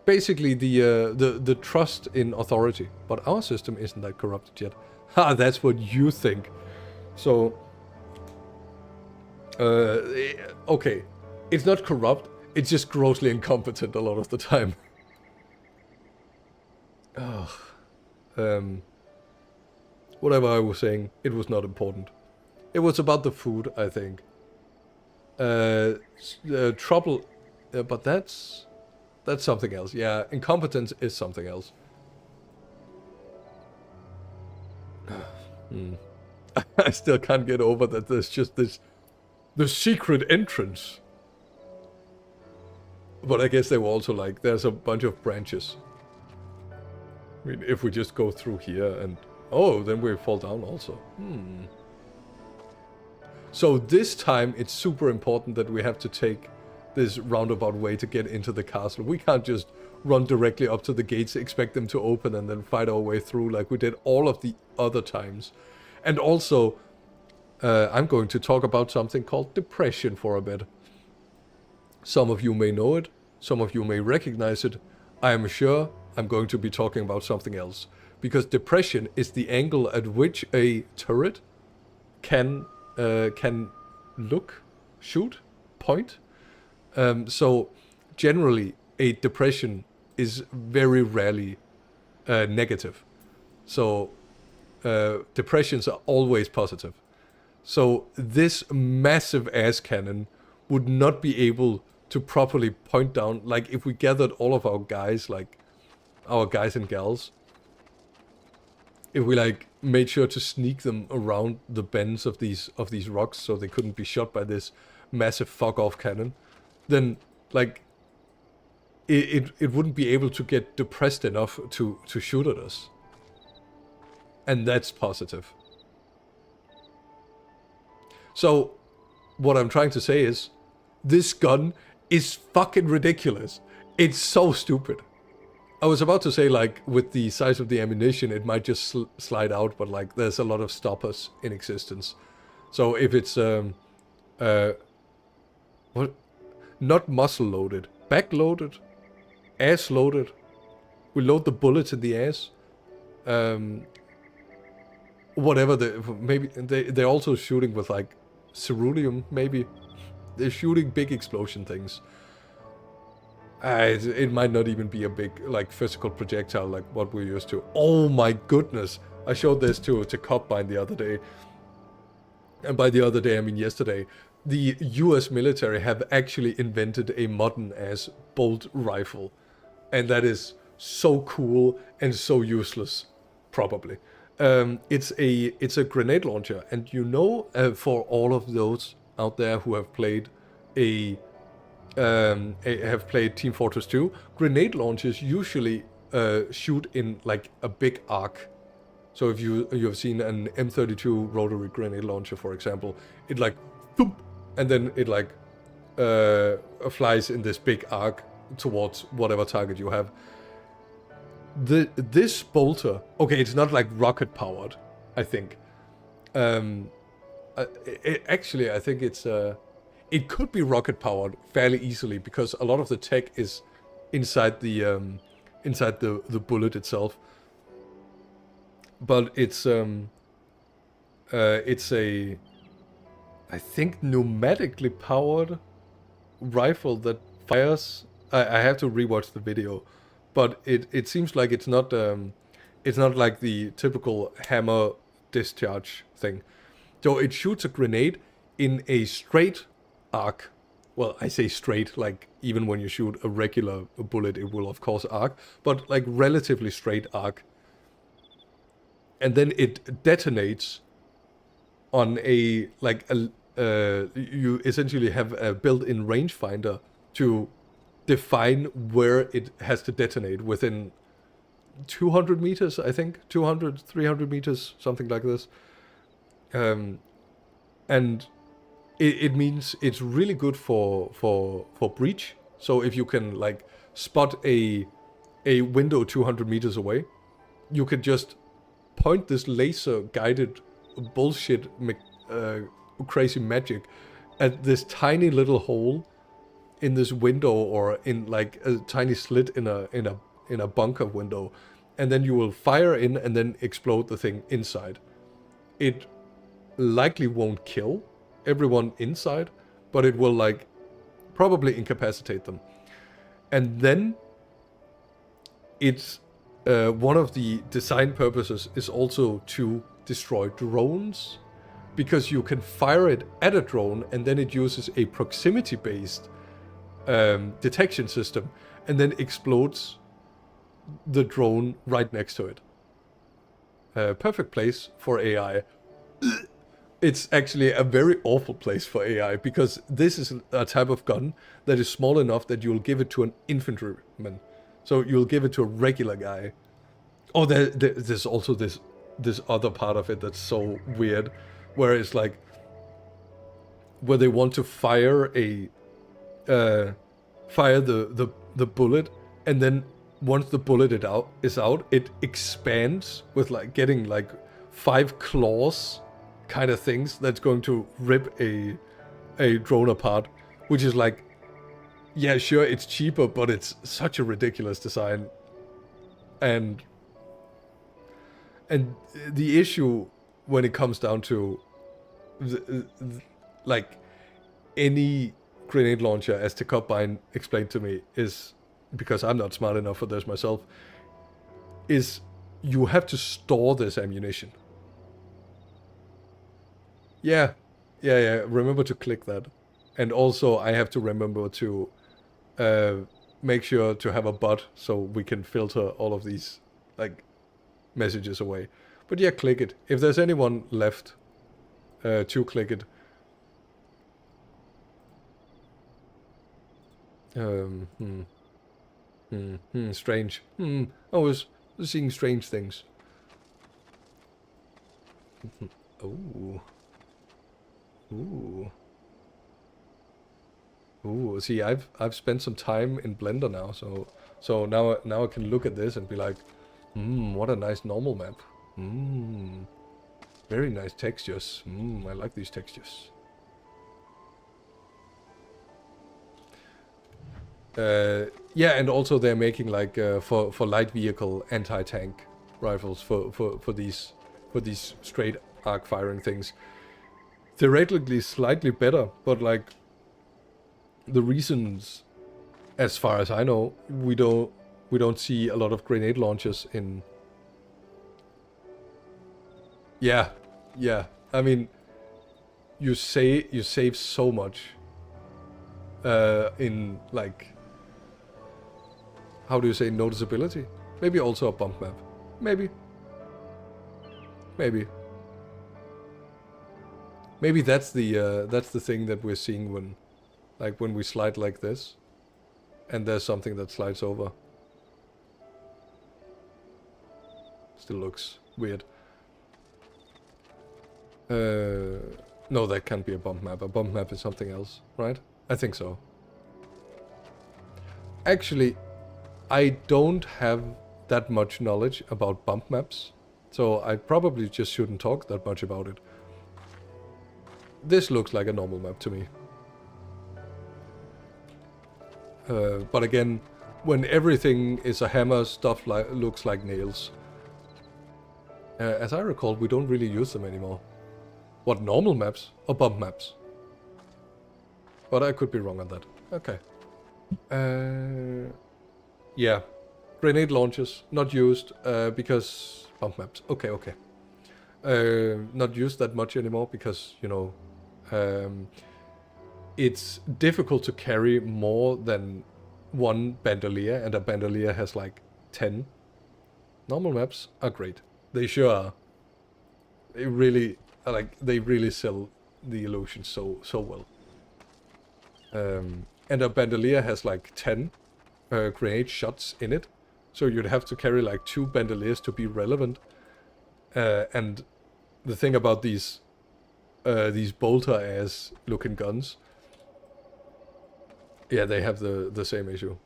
Basically, the trust in authority. But our system isn't that corrupted yet. Ha, that's what you think. So, okay, it's not corrupt. It's just grossly incompetent a lot of the time. Whatever I was saying, it was not important. It was about the food, I think. Trouble, but that's something else. Yeah, incompetence is something else. I still can't get over that there's just the secret entrance. But I guess they were also like, there's a bunch of branches. I mean, if we just go through here and... Oh, then we fall down also. So this time it's super important that we have to take this roundabout way to get into the castle. We can't just run directly up to the gates, expect them to open and then fight our way through like we did all of the other times. And also, I'm going to talk about something called depression for a bit. Some of you may know it, some of you may recognize it. I am sure I'm going to be talking about something else. Because depression is the angle at which a turret can look, shoot, point. So generally a depression is very rarely negative. So depressions are always positive. So this massive ass cannon would not be able to properly point down, like if we gathered all of our guys, like our guys and gals, if we like made sure to sneak them around the bends of these rocks so they couldn't be shot by this massive fuck off cannon, then like it wouldn't be able to get depressed enough to shoot at us. And that's positive. So what I'm trying to say is this gun is fucking ridiculous. It's so stupid. I was about to say, like, with the size of the ammunition, it might just slide out, but, like, there's a lot of stoppers in existence. So if it's, what? Not muzzle-loaded. Back-loaded? Ass-loaded? We load the bullets in the ass. Whatever, maybe, they're also shooting with, like, ceruleum, maybe. They're shooting big explosion things. It might not even be a big, like, physical projectile like what we're used to. Oh my goodness! I showed this to Copbine the other day. And by the other day, I mean yesterday. The US military have actually invented a modern-ass bolt rifle. And that is so cool and so useless, probably. It's a grenade launcher. And you know, for all of those out there who have played a have played Team Fortress 2, grenade launchers usually shoot in like a big arc. So if you have seen an M32 rotary grenade launcher, for example, it like thump, and then it like flies in this big arc towards whatever target you have. This bolter, okay, it's not like rocket powered, I think. Actually, I think it could be rocket powered fairly easily because a lot of the tech is inside the bullet itself. But it's a, I think, pneumatically powered rifle that fires. I have to rewatch the video, but it seems like it's not like the typical hammer discharge thing. So it shoots a grenade in a straight arc. Well, I say straight, like even when you shoot a regular bullet, it will of course arc, but like relatively straight arc. And then it detonates on a, like, you essentially have a built-in rangefinder to define where it has to detonate within 200 meters, I think. 200, 300 meters, something like this. And it means it's really good for breach. So if you can, like, spot a window 200 meters away, you could just point this laser-guided bullshit crazy magic at this tiny little hole in this window, or in like a tiny slit in a bunker window, and then you will fire in and then explode the thing inside. It likely won't kill everyone inside, but it will like probably incapacitate them. And then it's one of the design purposes is also to destroy drones, because you can fire it at a drone and then it uses a proximity-based detection system and then explodes the drone right next to it. Perfect place for AI. It's actually a very awful place for AI, because this is a type of gun that is small enough that you'll give it to an infantryman. So you'll give it to a regular guy. Oh, there's also this other part of it that's so weird, where it's like, where they want to fire the bullet, and then once the bullet is out, it expands with like getting like 5 claws kind of things that's going to rip a drone apart, which is like, yeah, sure, it's cheaper, but it's such a ridiculous design. And the issue when it comes down to like any grenade launcher, as Tekopbine explained to me, is, because I'm not smart enough for this myself, is you have to store this ammunition. Yeah, remember to click that. And also I have to remember to make sure to have a bot so we can filter all of these like messages away. But yeah, click it. If there's anyone left, to click it. Strange. I was seeing strange things. Ooh. See, I've spent some time in Blender now, so now I can look at this and be like, what a nice normal map. Very nice textures. I like these textures. Yeah, and also they're making like for light vehicle anti-tank rifles for these straight arc firing things. Theoretically slightly better, but like the reasons, as far as I know, we don't see a lot of grenade launchers in. Yeah. I mean, you save so much in like, how do you say, noticeability? Maybe also a bump map. Maybe that's the thing that we're seeing Like when we slide like this, and there's something that slides over. Still looks weird. No, that can't be a bump map. A bump map is something else, right? I think so. Actually, I don't have that much knowledge about bump maps, so I probably just shouldn't talk that much about it. This looks like a normal map to me. But again, when everything is a hammer, stuff looks like nails. As I recall, we don't really use them anymore. What, normal maps or bump maps? But I could be wrong on that. Okay. Yeah. Grenade launchers, not used because bump maps. Okay, okay. Not used that much anymore because, you know, it's difficult to carry more than one bandolier, and a bandolier has like 10. Normal maps are great. They sure are. They really, they really sell the illusion so well. And a bandolier has like 10 grenade shots in it, so you'd have to carry like 2 bandoliers to be relevant. And the thing about these bolter-ass looking guns, yeah, they have the same issue.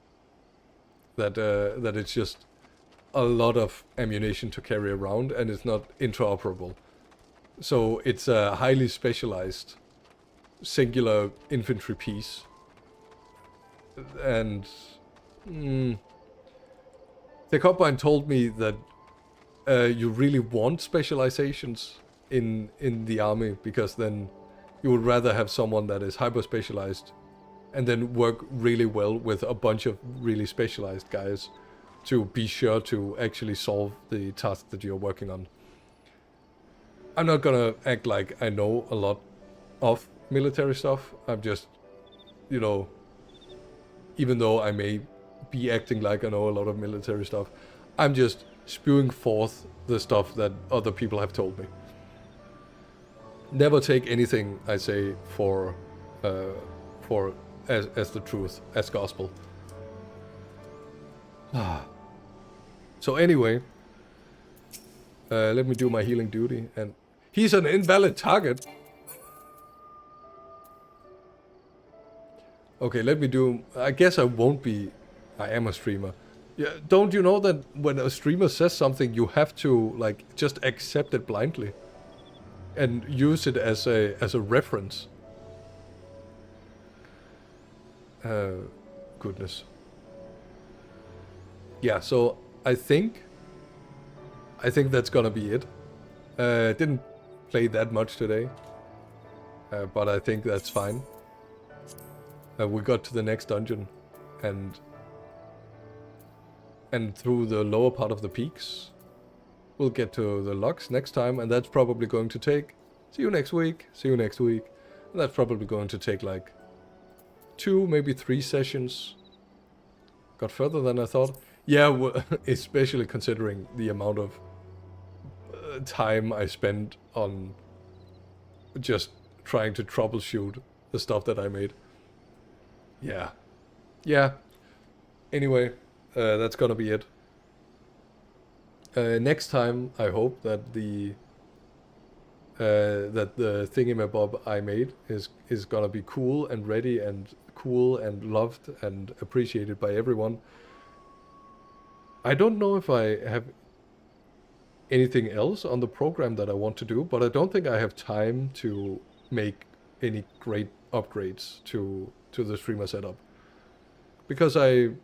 That it's just a lot of ammunition to carry around, and it's not interoperable. So it's a highly specialized singular infantry piece. And the Combine told me that you really want specializations in the army, because then you would rather have someone that is hyper specialized and then work really well with a bunch of really specialized guys to be sure to actually solve the task that you're working on. I'm not gonna act like I know a lot of military stuff. I'm just, you know, even though I may be acting like I know a lot of military stuff, I'm just spewing forth the stuff that other people have told me. Never take anything I say for as the truth, as gospel. So anyway, let me do my healing duty. And he's an invalid target. Okay, let me do... I guess I won't be... I am a streamer. Yeah, don't you know that when a streamer says something, you have to, like, just accept it blindly and use it as a reference? Goodness. Yeah, so I think that's gonna be it. Didn't play that much today, but I think that's fine. We got to the next dungeon, and through the lower part of the peaks, we'll get to the locks next time, and that's probably going to take... See you next week. See you next week. And that's probably going to take like 2, maybe 3 sessions. Got further than I thought. Yeah, well, especially considering the amount of time I spent on just trying to troubleshoot the stuff that I made. Yeah. Yeah. Anyway, that's gonna be it. Next time, I hope that the thingamabob I made is gonna be cool and ready and cool and loved and appreciated by everyone. I don't know if I have anything else on the program that I want to do, but I don't think I have time to make any great upgrades to the streamer setup, because I'm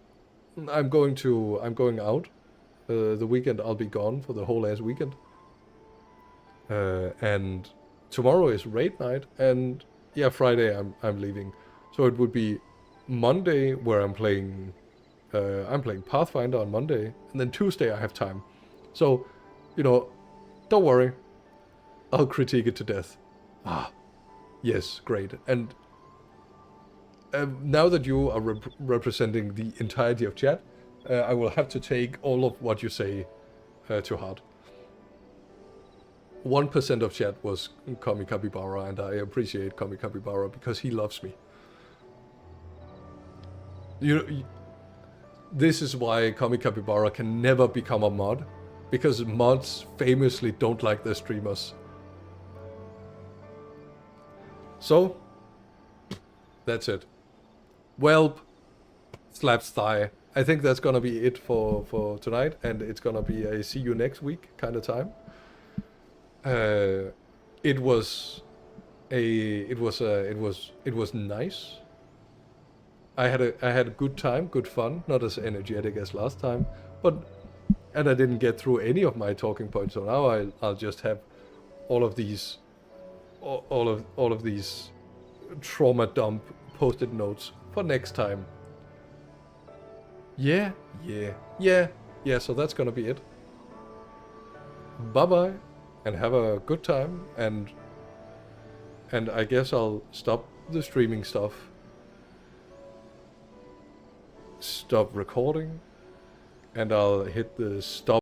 going out the weekend. I'll be gone for the whole ass weekend, and tomorrow is raid night, and yeah, Friday I'm leaving, so it would be Monday where I'm playing Pathfinder on Monday, and then Tuesday I have time. So, you know, don't worry, I'll critique it to death. Yes, great. And now that you are representing the entirety of chat, I will have to take all of what you say to heart. 1% of chat was Kami Capybara, and I appreciate Kami Capybara because he loves me. This is why Comic Capybara can never become a mod, because mods famously don't like their streamers. So, that's it. Well, slaps thigh. I think that's gonna be it for tonight, and it's gonna be a see you next week kind of time. It was nice. I had a good time, good fun, not as energetic as last time, and I didn't get through any of my talking points. So now I'll just have all of these trauma dump post-it notes for next time. Yeah. So that's gonna be it. Bye bye, and have a good time. And I guess I'll stop the streaming stuff. Stop recording, and I'll hit the stop